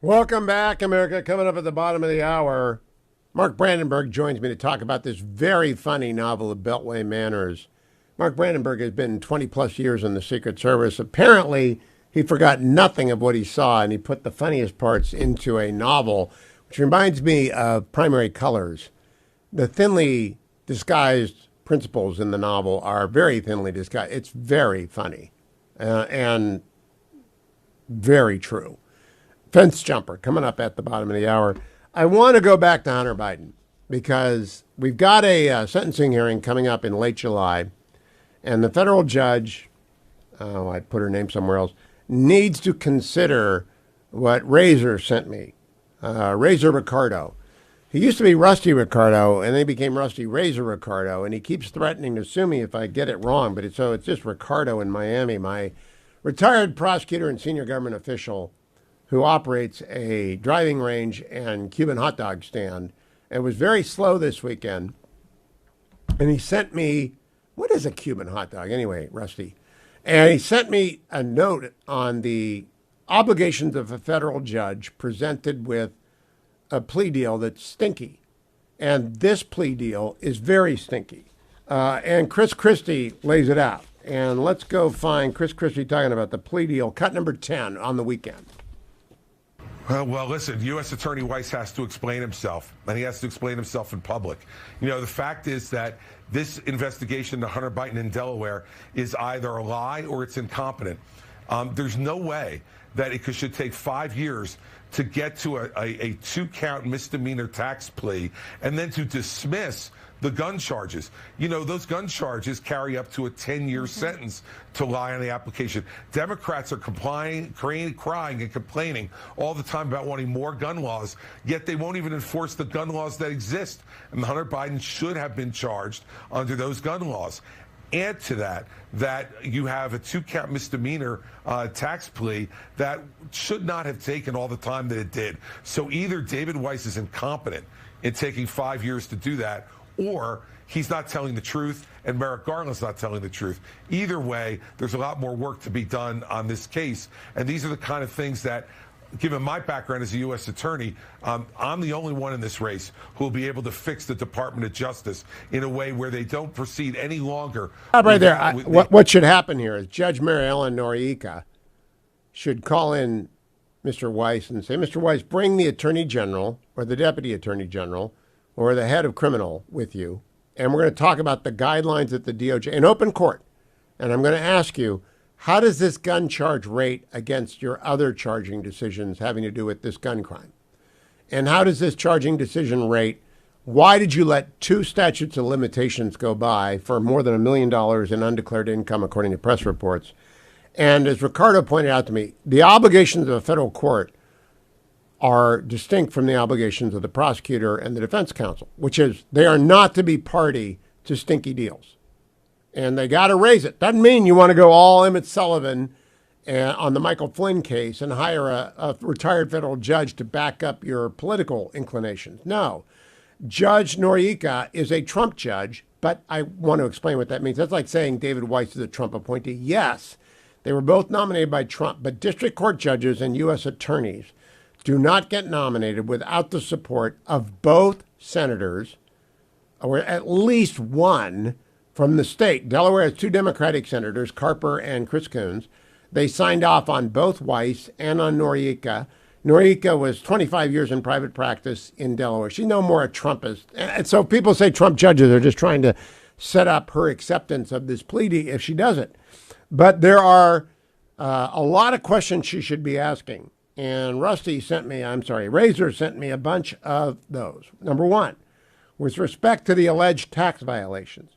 Welcome back, America. Coming up at the bottom of the hour, Mark Brandenburg joins me to talk about this very funny novel of Beltway Manors. Mark Brandenburg has been 20-plus years in the Secret Service. Apparently, he forgot nothing of what he saw, and he put the funniest parts into a novel, which reminds me of Primary Colors. The thinly disguised principles in the novel are very thinly disguised. It's very funny and very true. Fence Jumper, coming up at the bottom of the hour. I want to go back to Hunter Biden because we've got a sentencing hearing coming up in late July, and the federal judge, I put her name somewhere else, needs to consider what Razor sent me. Razor Ricardo. He used to be Rusty Ricardo, and then he became Rusty Razor Ricardo, and he keeps threatening to sue me if I get it wrong, but it's just Ricardo in Miami, my retired prosecutor and senior government official who operates a driving range and Cuban hot dog stand, and was very slow this weekend. And he sent me, what is a Cuban hot dog anyway, Rusty? And he sent me a note on the obligations of a federal judge presented with a plea deal that's stinky. And this plea deal is very stinky. And Chris Christie lays it out. And let's go find Chris Christie talking about the plea deal, cut number 10 on the weekend. Well, listen, U.S. Attorney Weiss has to explain himself, and he has to explain himself in public. You know, the fact is that this investigation into Hunter Biden in Delaware is either a lie or it's incompetent. There's no way that it should take 5 years to get to a two-count misdemeanor tax plea and then to dismiss the gun charges. You know, those gun charges carry up to a 10-year sentence to lie on the application. Democrats are crying and complaining all the time about wanting more gun laws, yet they won't even enforce the gun laws that exist. And Hunter Biden should have been charged under those gun laws. Add to that you have a two-count misdemeanor tax plea that should not have taken all the time that it did. So either David Weiss is incompetent in taking 5 years to do that, or he's not telling the truth and Merrick Garland's not telling the truth. Either way, there's a lot more work to be done on this case. And these are the kind of things that, given my background as a U.S. attorney, I'm the only one in this race who will be able to fix the Department of Justice in a way where they don't proceed any longer. Right there. What should happen here is Judge Mary Ellen Noriega should call in Mr. Weiss and say, Mr. Weiss, bring the Attorney General or the Deputy Attorney General or the head of criminal with you, and we're going to talk about the guidelines at the DOJ in open court. And I'm going to ask you, how does this gun charge rate against your other charging decisions having to do with this gun crime? And how does this charging decision rate? Why did you let 2 statutes of limitations go by for more than $1 million in undeclared income, according to press reports? And as Ricardo pointed out to me, the obligations of a federal court are distinct from the obligations of the prosecutor and the defense counsel, which is they are not to be party to stinky deals. And they got to raise it. Doesn't mean you want to go all Emmett Sullivan on the Michael Flynn case and hire a retired federal judge to back up your political inclinations. No. Judge Noriega is a Trump judge, but I want to explain what that means. That's like saying David Weiss is a Trump appointee. Yes, they were both nominated by Trump, but district court judges and U.S. attorneys do not get nominated without the support of both senators, or at least one from the state. Delaware has 2 Democratic senators, Carper and Chris Coons. They signed off on both Weiss and on Noriega. Noriega was 25 years in private practice in Delaware. She's no more a Trumpist. And so people say Trump judges are just trying to set up her acceptance of this plea deal if she does it. But there are a lot of questions she should be asking. And Razor sent me a bunch of those. Number 1, with respect to the alleged tax violations,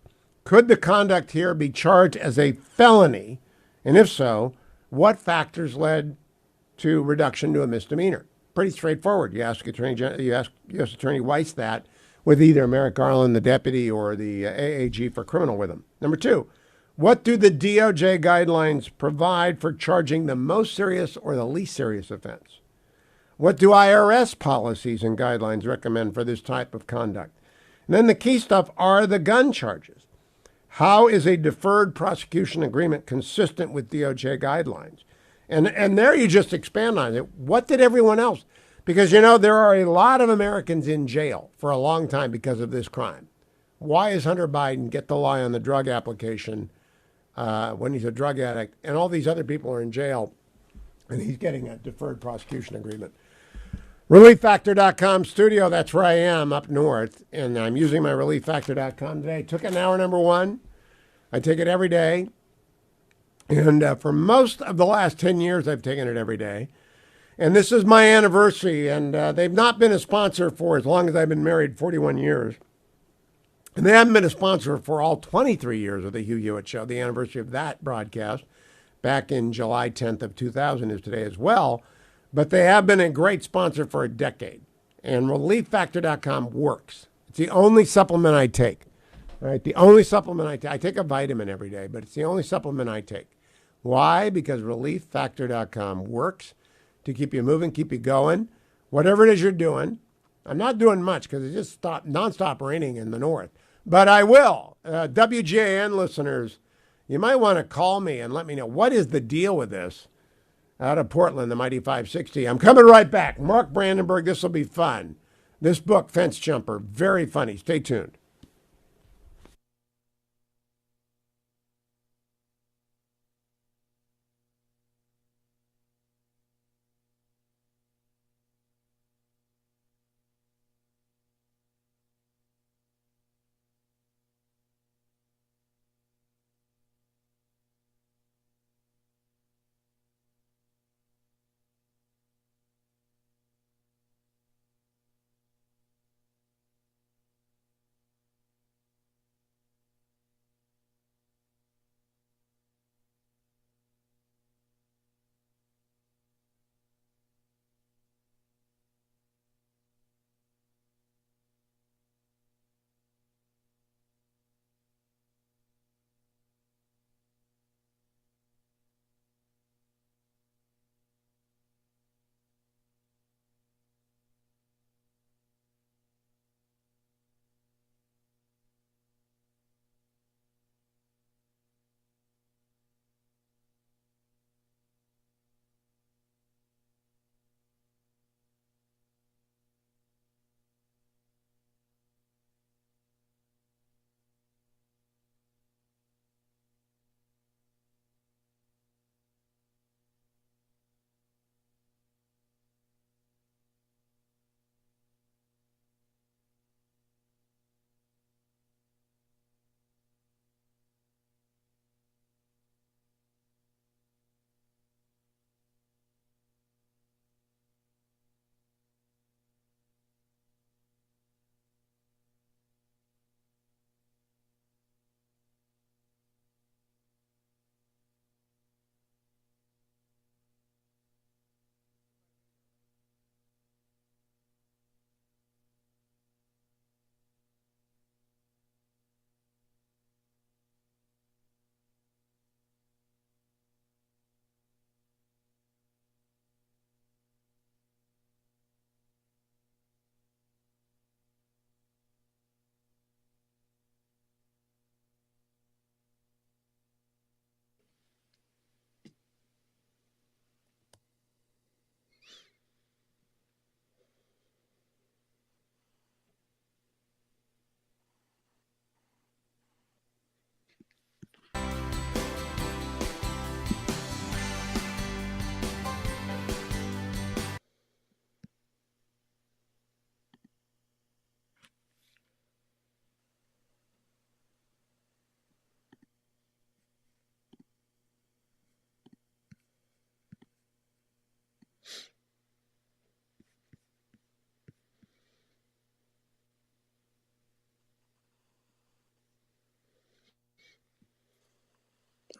could the conduct here be charged as a felony? And if so, what factors led to reduction to a misdemeanor? Pretty straightforward. You ask U.S. Attorney Weiss that with either Merrick Garland, the deputy, or the AAG for criminal with him. Number 2, what do the DOJ guidelines provide for charging the most serious or the least serious offense? What do IRS policies and guidelines recommend for this type of conduct? And then the key stuff are the gun charges. How is a deferred prosecution agreement consistent with DOJ guidelines? And there you just expand on it. What did everyone else? Because, there are a lot of Americans in jail for a long time because of this crime. Why is Hunter Biden get the lie on the drug application when he's a drug addict, and all these other people are in jail, and he's getting a deferred prosecution agreement? ReliefFactor.com studio, that's where I am up north, and I'm using my ReliefFactor.com today. Took it in hour number 1. I take it every day, and for most of the last 10 years, I've taken it every day. And this is my anniversary, and they've not been a sponsor for as long as I've been married, 41 years. And they haven't been a sponsor for all 23 years of the Hugh Hewitt Show. The anniversary of that broadcast back in July 10th of 2000 is today as well. But they have been a great sponsor for a decade. And ReliefFactor.com works. It's the only supplement I take. All right, the only supplement I take. I take a vitamin every day, but it's the only supplement I take. Why? Because ReliefFactor.com works to keep you moving, keep you going. Whatever it is you're doing. I'm not doing much because it just stopped nonstop raining in the north. But I will. WGAN listeners, you might want to call me and let me know what is the deal with this out of Portland, the Mighty 560. I'm coming right back. Mark Brandenburg, this will be fun. This book, Fence Jumper, very funny. Stay tuned.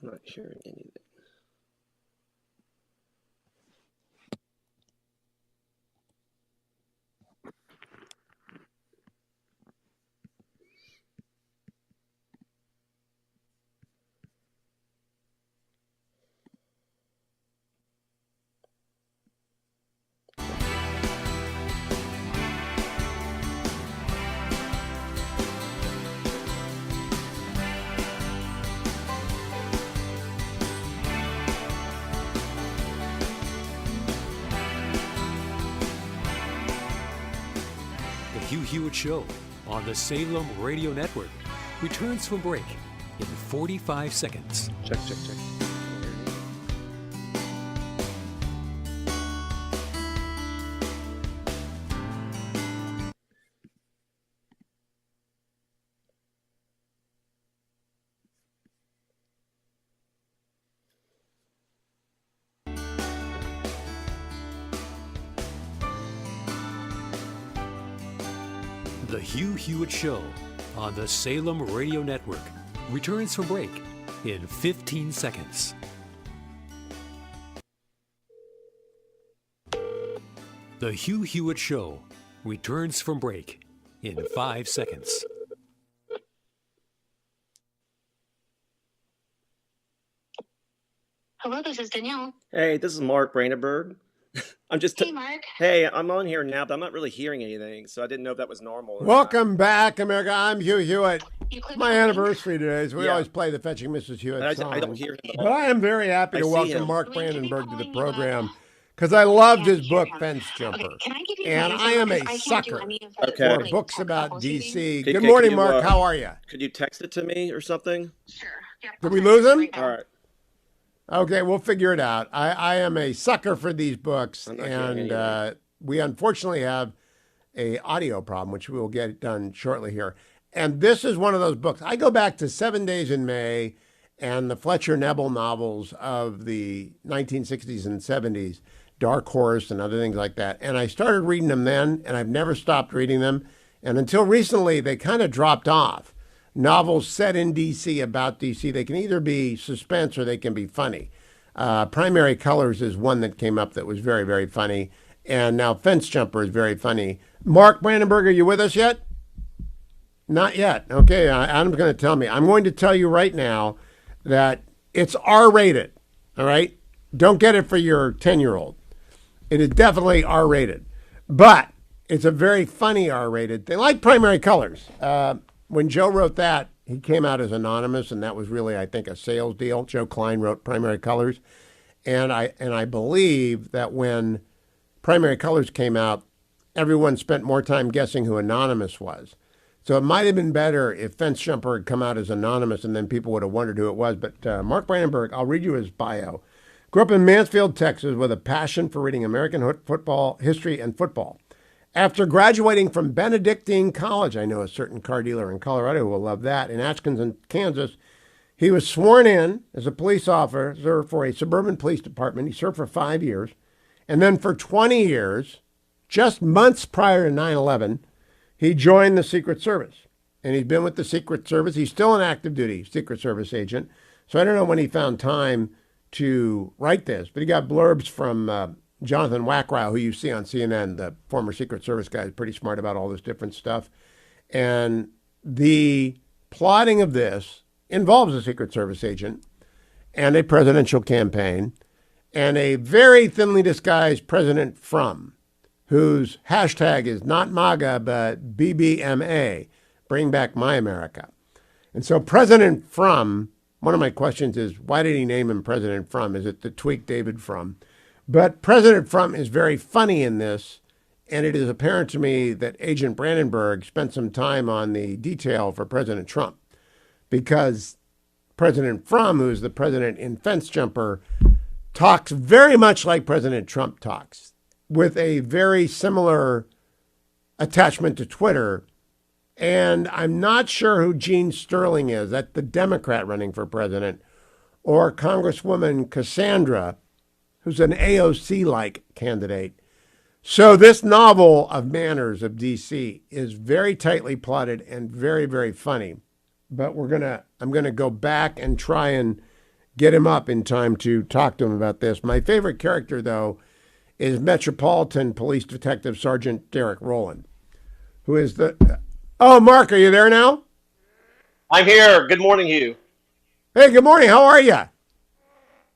I'm not hearing anything. Hewitt Show on the Salem Radio Network returns from break in 45 seconds. Check, check, check. The Hugh Hewitt Show on the Salem Radio Network returns from break in 15 seconds. The Hugh Hewitt Show returns from break in 5 seconds. Hello, this is Danielle. Hey, this is Mark Brandenburg. Hey, Mark. Hey, I'm on here now, but I'm not really hearing anything, so I didn't know if that was normal. Welcome back, America. I'm Hugh Hewitt. My anniversary today, so we Yeah. always play the Fetching Mrs. Hewitt song. I don't hear him. But I am very happy I to see welcome him. Mark Brandenburg to the program because I loved his book, Fence Jumper. And I am a sucker for books about D.C. Good morning, Mark. How are you? Could you text it to me or something? Did we lose him? All right. Okay, we'll figure it out. I am a sucker for these books, I'm not hearing and we unfortunately have a audio problem, which we will get done shortly here. And this is one of those books. I go back to 7 Days in May and the Fletcher Nebel novels of the 1960s and 70s, Dark Horse and other things like that. And I started reading them then, and I've never stopped reading them. And until recently, they kind of dropped off. Novels set in D.C. about D.C., they can either be suspense or they can be funny. Primary Colors is one that came up that was very, very funny. And now Fence Jumper is very funny. Mark Brandenburg, are you with us yet? Not yet. Okay, Adam's going to tell me. I'm going to tell you right now that it's R-rated, all right? Don't get it for your 10-year-old. It is definitely R-rated. But it's a very funny R-rated thing, like Primary Colors. When Joe wrote that, he came out as anonymous, and that was really, I think, a sales deal. Joe Klein wrote Primary Colors. And I believe that when Primary Colors came out, everyone spent more time guessing who Anonymous was. So it might have been better if Fence Jumper had come out as anonymous, and then people would have wondered who it was. But Mark Brandenburg, I'll read you his bio. Grew up in Mansfield, Texas, with a passion for reading American football, history, and football. After graduating from Benedictine College, I know a certain car dealer in Colorado who will love that, in Atkinson, Kansas, he was sworn in as a police officer for a suburban police department. He served for 5 years. And then for 20 years, just months prior to 9/11, he joined the Secret Service. And he's been with the Secret Service. He's still an active duty Secret Service agent. So I don't know when he found time to write this, but he got blurbs from Jonathan Wackrow, who you see on CNN, the former Secret Service guy, is pretty smart about all this different stuff. And the plotting of this involves a Secret Service agent and a presidential campaign and a very thinly disguised President From, whose hashtag is not MAGA, but BBMA, Bring Back My America. And so President From, one of my questions is, why did he name him President From? Is it to tweak David Frum? But President From is very funny in this, and it is apparent to me that Agent Brandenburg spent some time on the detail for President Trump, because President From, who is the president in Fence Jumper, talks very much like President Trump talks, with a very similar attachment to Twitter. And I'm not sure who Gene Sterling is. That's the Democrat running for president, or Congresswoman Cassandra, who's an AOC-like candidate. So this novel of Manners of D.C. is very tightly plotted and very, very funny. But I'm gonna go back and try and get him up in time to talk to him about this. My favorite character, though, is Metropolitan Police Detective Sergeant Derek Rowland, who is the... Oh, Mark, are you there now? I'm here. Good morning, Hugh. Hey, good morning. How are you?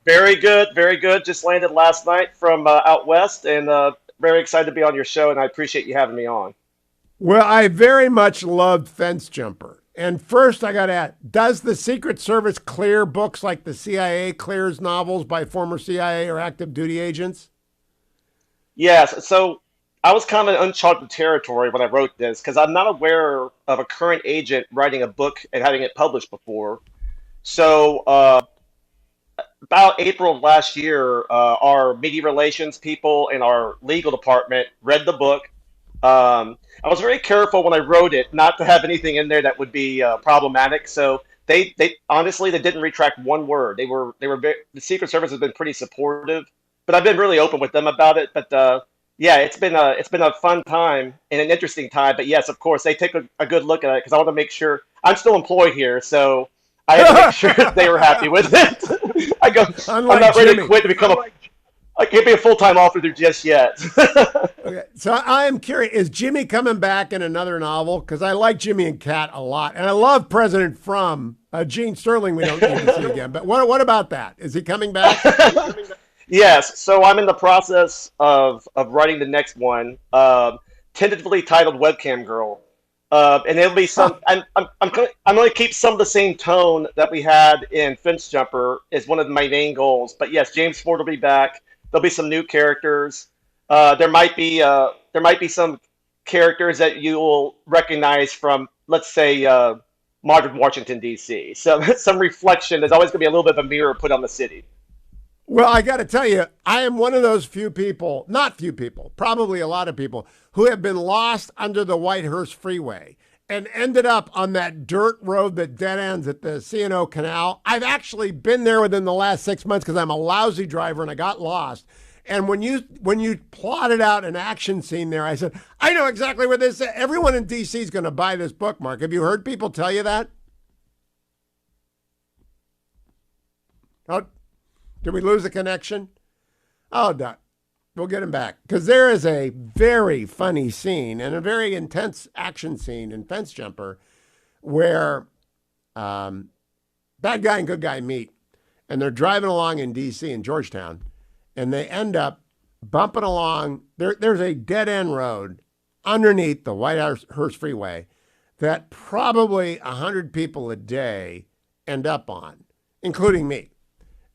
Very good, very good. Just landed last night from out west, and very excited to be on your show, and I appreciate you having me on. Well, I very much loved Fence Jumper. And first, I got to ask, does the Secret Service clear books like the CIA clears novels by former CIA or active duty agents? Yes. So I was kind of in uncharted territory when I wrote this because I'm not aware of a current agent writing a book and having it published before. So about April of last year, our media relations people in our legal department read the book. I was very careful when I wrote it not to have anything in there that would be problematic. So they honestly they didn't retract one word. The Secret Service has been pretty supportive, but I've been really open with them about it. But yeah, it's been a fun time and an interesting time. But yes, of course, they take a good look at it because I want to make sure I'm still employed here, so I had to make sure that they were happy with it. I'm not ready to quit to become I can't be a full-time author just yet. Okay, so I am curious, is Jimmy coming back in another novel? Because I like Jimmy and Kat a lot, and I love President From. Gene Sterling we don't need to see again, but what about that? Is he coming back? Yes, so I'm in the process of writing the next one, tentatively titled Webcam Girl. And it'll be some. I'm going to keep some of the same tone that we had in Fence Jumper is one of my main goals. But yes, James Ford will be back. There'll be some new characters. There might be some characters that you will recognize from, let's say, modern Washington D.C. So some reflection. There's always going to be a little bit of a mirror put on the city. Well, I got to tell you, I am one of those few people, not few people, probably a lot of people, who have been lost under the Whitehurst Freeway and ended up on that dirt road that dead ends at the C&O Canal. I've actually been there within the last 6 months because I'm a lousy driver and I got lost. And when you plotted out an action scene there, I said, I know exactly where this is. Everyone in D.C. is going to buy this book, Mark. Have you heard people tell you that? Oh, did we lose the connection? Oh, no. We'll get him back. Because there is a very funny scene and a very intense action scene in Fence Jumper where bad guy and good guy meet. And they're driving along in D.C. in Georgetown. And they end up bumping along. There's a dead-end road underneath the Whitehurst Freeway that probably 100 people a day end up on, including me.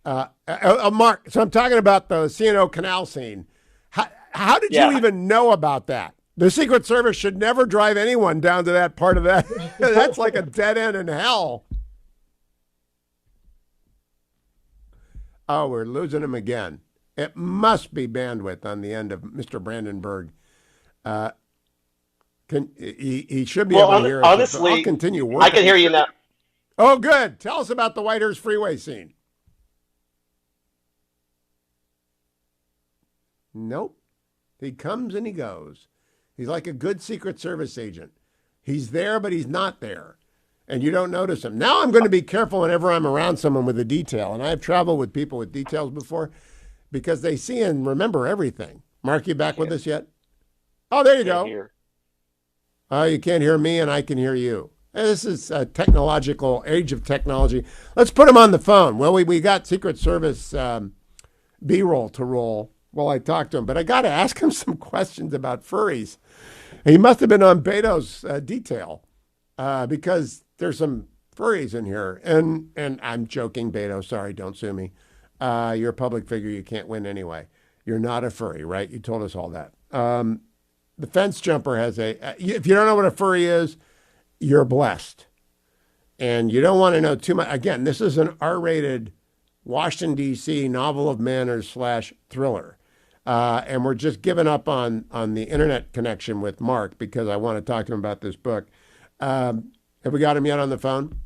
Mark, so I'm talking about the C&O Canal scene. How did you even know about that? The Secret Service should never drive anyone down to that part of that. That's like a dead end in hell. Oh, we're losing him again. It must be bandwidth on the end of Mr. Brandenburg. He should be able to hear us. Honestly, I'll continue working. I can hear you now. Oh, good. Tell us about the Whitehurst Freeway scene. Nope. He comes and he goes. He's like a good Secret Service agent. He's there, but he's not there. And you don't notice him. Now I'm going to be careful whenever I'm around someone with a detail. And I've traveled with people with details before because they see and remember everything. Mark, you back with us yet? Oh, there you go. Oh, you can't hear me and I can hear you. This is a technological age of technology. Let's put him on the phone. Well, we got Secret Service B-roll to roll while I talk to him, but I got to ask him some questions about furries. He must have been on Beto's detail because there's some furries in here. And I'm joking, Beto. Sorry, don't sue me. You're a public figure. You can't win anyway. You're not a furry, right? You told us all that. The Fence Jumper has if you don't know what a furry is, you're blessed. And you don't want to know too much. Again, this is an R-rated Washington, D.C. novel of manners / thriller. And we're just giving up on the internet connection with Mark because I want to talk to him about this book. Have we got him yet on the phone?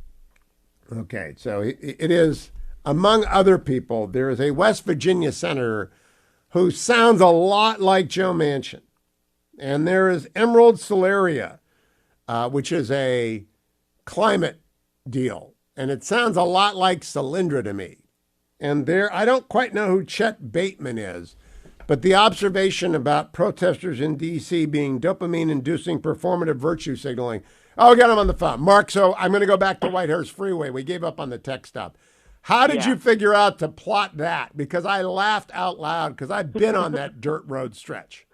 Okay, so it is, among other people, there is a West Virginia senator who sounds a lot like Joe Manchin. And there is Emerald Celeria, which is a climate deal. And it sounds a lot like Solyndra to me. And there, I don't quite know who Chet Bateman is, but the observation about protesters in D.C. being dopamine-inducing performative virtue signaling. Oh, we got him on the phone. Mark, so I'm going to go back to Whitehurst Freeway. We gave up on the tech stuff. How did you figure out to plot that? Because I laughed out loud because I've been on that dirt road stretch.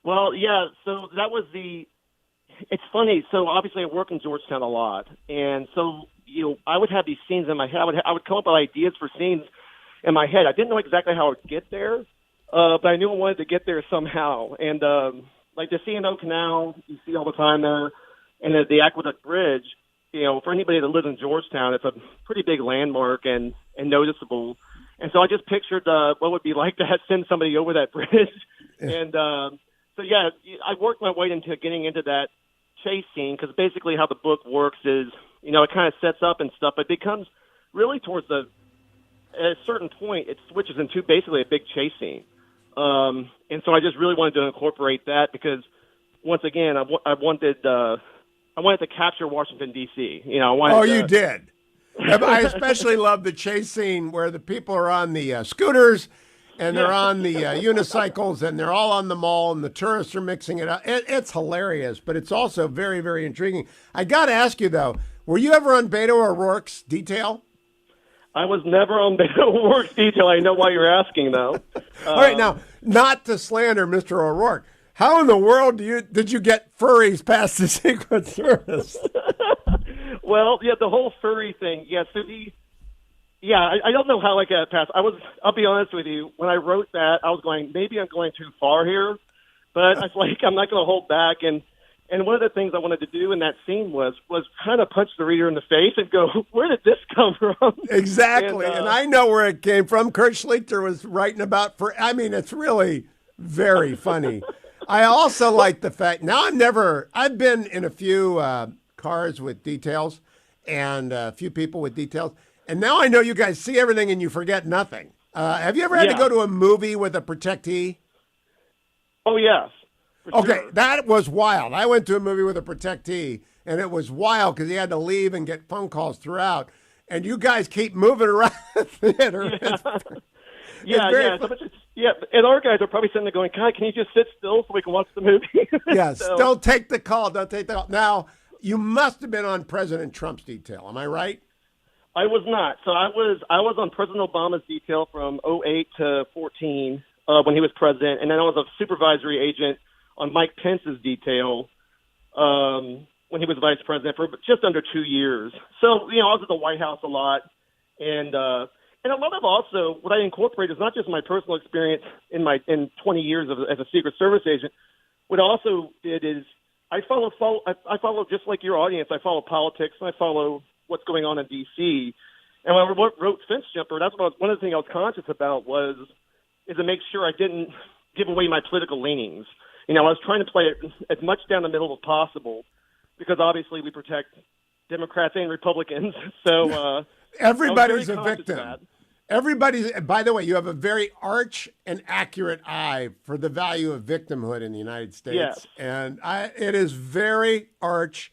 Well, yeah, so that was it's funny. So obviously I work in Georgetown a lot. And so, I would have these scenes in my head. I would come up with ideas for scenes in my head. I didn't know exactly how I would get there. but I knew I wanted to get there somehow. And like the C&O Canal, you see all the time there, and the Aqueduct Bridge. For anybody that lives in Georgetown, it's a pretty big landmark and noticeable. And so I just pictured what it would be like to send somebody over that bridge. And so, yeah, I worked my way into getting into that chase scene because basically how the book works is, it kind of sets up and stuff, but it becomes really towards at a certain point, it switches into basically a big chase scene. And so I just really wanted to incorporate that because, once again, I wanted to capture Washington, D.C. You did. I especially love the chase scene where the people are on the scooters and they're on the unicycles and they're all on the mall and the tourists are mixing it up. It's hilarious, but it's also very, very intriguing. I got to ask you, though, were you ever on Beto O'Rourke's detail? I was never on Beto O'Rourke's detail. I know why you're asking, though. All right, now, not to slander Mr. O'Rourke, how in the world did you get furries past the Secret Service? Well, yeah, the whole furry thing. Yeah, so I don't know how I got past. I'll be honest with you. When I wrote that, I was going, maybe I'm going too far here, but I was like, I'm not going to hold back. And one of the things I wanted to do in that scene was kind of punch the reader in the face and go, where did this come from? Exactly, and I know where it came from. Kurt Schlichter was writing about it's really very funny. I also like the fact, I've been in a few cars with details and a few people with details, and now I know you guys see everything and you forget nothing. Have you ever had to go to a movie with a protectee? Oh, yes. Okay, that was wild. I went to a movie with a protectee, and it was wild because he had to leave and get phone calls throughout, and you guys keep moving around the theater. Yeah, and our guys are probably sitting there going, God, can you just sit still so we can watch the movie? Yes, don't take the call. Don't take the call. Now, you must have been on President Trump's detail. Am I right? I was not. So I was on President Obama's detail from 2008 to 14 when he was president, and then I was a supervisory agent on Mike Pence's detail when he was vice president for just under 2 years. So, I was at the White House a lot, and a lot of also what I incorporate is not just my personal experience in 20 years as a Secret Service agent. What I also did is I follow just like your audience. I follow politics and I follow what's going on in D.C. And when I wrote Fence Jumper, that's one of the things I was conscious about is to make sure I didn't give away my political leanings. I was trying to play it as much down the middle as possible because obviously we protect Democrats and Republicans. So everybody's a victim. By the way, you have a very arch and accurate eye for the value of victimhood in the United States. Yes. And it is very arch,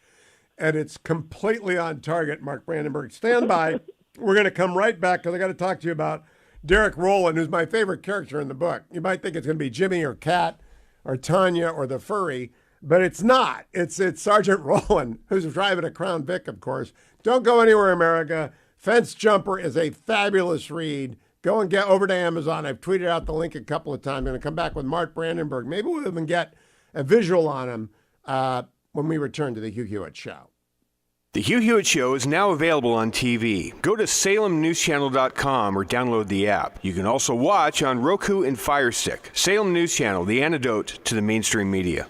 and it's completely on target, Mark Brandenburg. Stand by. We're going to come right back because I got to talk to you about Derek Rowland, who's my favorite character in the book. You might think it's going to be Jimmy or Kat or Tanya or the furry, but it's not. It's Sergeant Rowland, who's driving a Crown Vic, of course. Don't go anywhere, America. Fence Jumper is a fabulous read. Go and get over to Amazon. I've tweeted out the link a couple of times. I'm going to come back with Mark Brandenburg. Maybe we'll even get a visual on him when we return to the Hugh Hewitt Show. The Hugh Hewitt Show is now available on TV. Go to salemnewschannel.com or download the app. You can also watch on Roku and Fire Stick. Salem News Channel, the antidote to the mainstream media.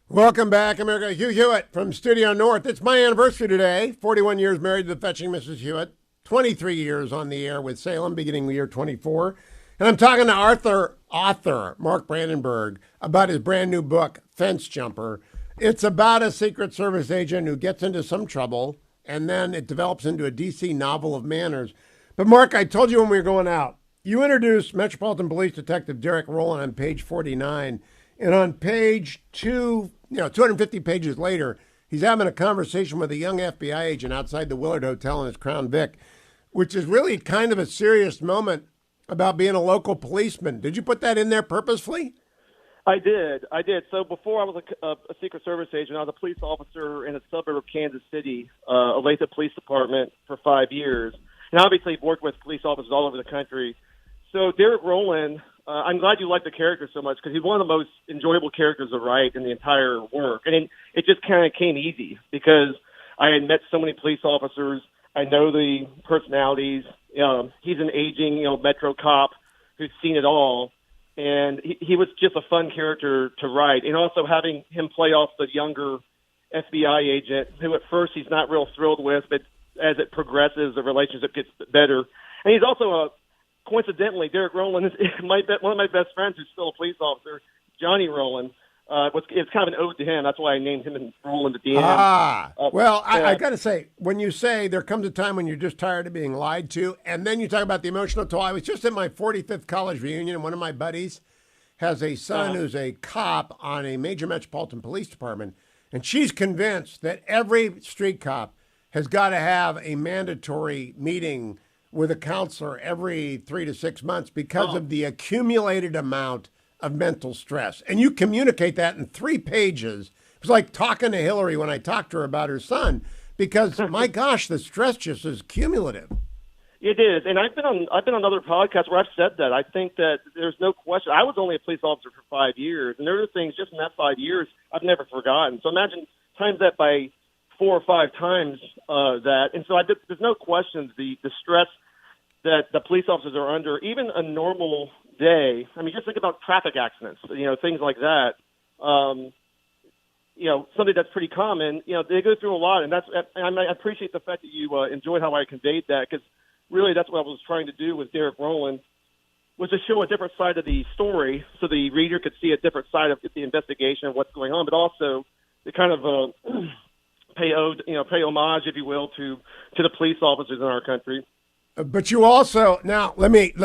Welcome back, America. Hugh Hewitt from Studio North. It's my anniversary today. 41 years married to the fetching Mrs. Hewitt. 23 years on the air with Salem, beginning the year 24. And I'm talking to author Mark Brandenburg about his brand new book, Fence Jumper. It's about a Secret Service agent who gets into some trouble, and then it develops into a D.C. novel of manners. But Mark, I told you when we were going out, you introduced Metropolitan Police Detective Derek Rowland on page 49. And on page 250 pages later, he's having a conversation with a young FBI agent outside the Willard Hotel in his Crown Vic, which is really kind of a serious moment about being a local policeman. Did you put that in there purposefully? I did. So before I was a Secret Service agent, I was a police officer in a suburb of Kansas City, Olathe Police Department for 5 years. And obviously worked with police officers all over the country. So Derek Rowland, I'm glad you like the character so much because he's one of the most enjoyable characters to write in the entire work. And it just kind of came easy because I had met so many police officers. I know the personalities. He's an aging, Metro cop who's seen it all. And he was just a fun character to write. And also having him play off the younger FBI agent who at first he's not real thrilled with, but as it progresses, the relationship gets better. And he's also coincidentally, Derek Rowland is one of my best friends who's still a police officer, Johnny Rowland. It's kind of an ode to him. That's why I named him and Rowland at the end. I got to say, when you say there comes a time when you're just tired of being lied to, and then you talk about the emotional toll. I was just at my 45th college reunion, and one of my buddies has a son who's a cop on a major metropolitan police department, and she's convinced that every street cop has got to have a mandatory meeting with a counselor every 3 to 6 months because of the accumulated amount of mental stress. And you communicate that in 3 pages. It was like talking to Hillary when I talked to her about her son, because my gosh, the stress just is cumulative. It is. And I've been on other podcasts where I've said that. I think that there's no question. I was only a police officer for 5 years, and there are things just in that 5 years I've never forgotten. So imagine times that by 4 or 5 times that. And so there's no question the stress that the police officers are under, even a normal day. I mean, just think about traffic accidents, things like that. Something that's pretty common. They go through a lot, and I appreciate the fact that you enjoyed how I conveyed that, because really that's what I was trying to do with Derek Rowland, was to show a different side of the story so the reader could see a different side of the investigation of what's going on, but also to kind of pay homage, if you will, to the police officers in our country. But you also,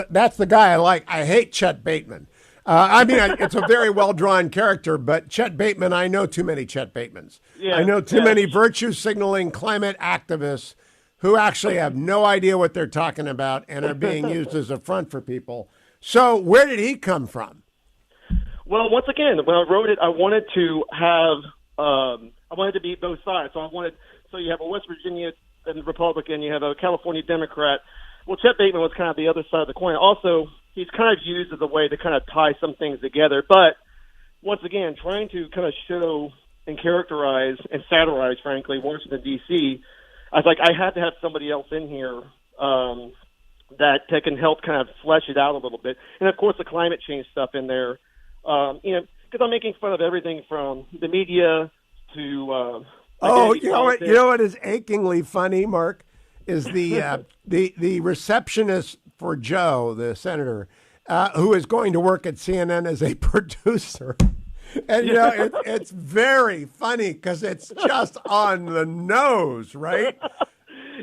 that's the guy I like. I hate Chet Bateman. It's a very well-drawn character, but Chet Bateman, I know too many Chet Batemans. Yeah, I know too many virtue-signaling climate activists who actually have no idea what they're talking about and are being used as a front for people. So where did he come from? Well, once again, when I wrote it, I wanted to be both sides. So you have a West Virginia Republican, you have a California Democrat. Well, Chet Bateman was kind of the other side of the coin. Also, he's kind of used as a way to kind of tie some things together. But once again, trying to kind of show and characterize and satirize, frankly, Washington, D.C., I was like, I had to have somebody else in here that can help kind of flesh it out a little bit. And, of course, the climate change stuff in there, because I'm making fun of everything from the media to you know what is achingly funny, Mark, is the receptionist for Joe, the senator, who is going to work at CNN as a producer. And, it's very funny because it's just on the nose, right?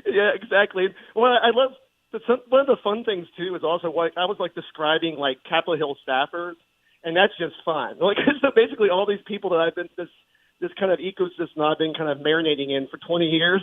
Yeah, exactly. Well, I love one of the fun things, too, is also I was describing Capitol Hill staffers, and that's just fun. So basically all these people that I've been this kind of ecosystem I've been kind of marinating in for 20 years.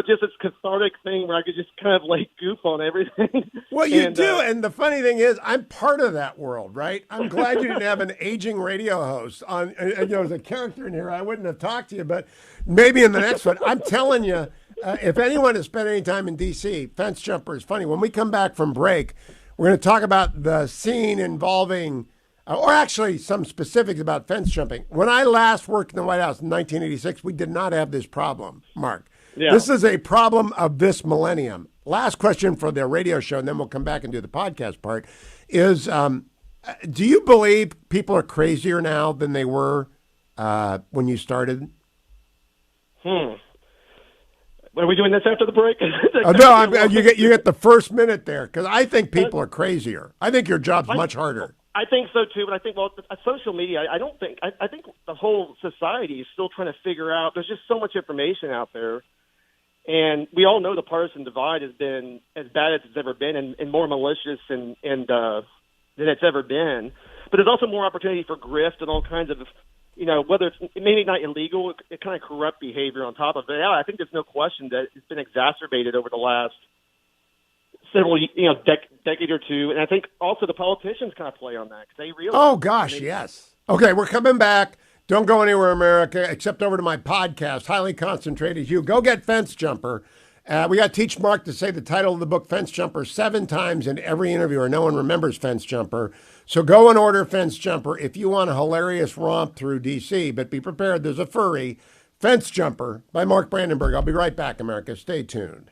Just this cathartic thing where I could just kind of goof on everything. Well, you do. And the funny thing is, I'm part of that world, right? I'm glad you didn't have an aging radio host on, as a character in here. I wouldn't have talked to you, but maybe in the next one. I'm telling you, if anyone has spent any time in D.C., Fence Jumper is funny. When we come back from break, we're going to talk about the scene involving or actually some specifics about fence jumping. When I last worked in the White House in 1986, we did not have this problem, Mark. Yeah. This is a problem of this millennium. Last question for the radio show, and then we'll come back and do the podcast part, is do you believe people are crazier now than they were when you started? Are we doing this after the break? You get the first minute there because I think people are crazier. I think your job's much harder. I think so too, but I think social media. I think the whole society is still trying to figure out. There's just so much information out there, and we all know the partisan divide has been as bad as it's ever been, and more malicious than it's ever been. But there's also more opportunity for grift and all kinds of. Whether it's maybe not illegal, it kind of corrupt behavior on top of it. Yeah, I think there's no question that it's been exacerbated over the last several, decade or two. And I think also the politicians kind of play on that because they realize. Oh, gosh, yes. Okay, we're coming back. Don't go anywhere, America, except over to my podcast, Highly Concentrated Hugh. Go get Fence Jumper. We got to teach Mark to say the title of the book, Fence Jumper, 7 times in every interview, or no one remembers Fence Jumper. So go and order Fence Jumper if you want a hilarious romp through D.C., but be prepared, there's a furry. Fence Jumper by Mark Brandenburg. I'll be right back, America. Stay tuned.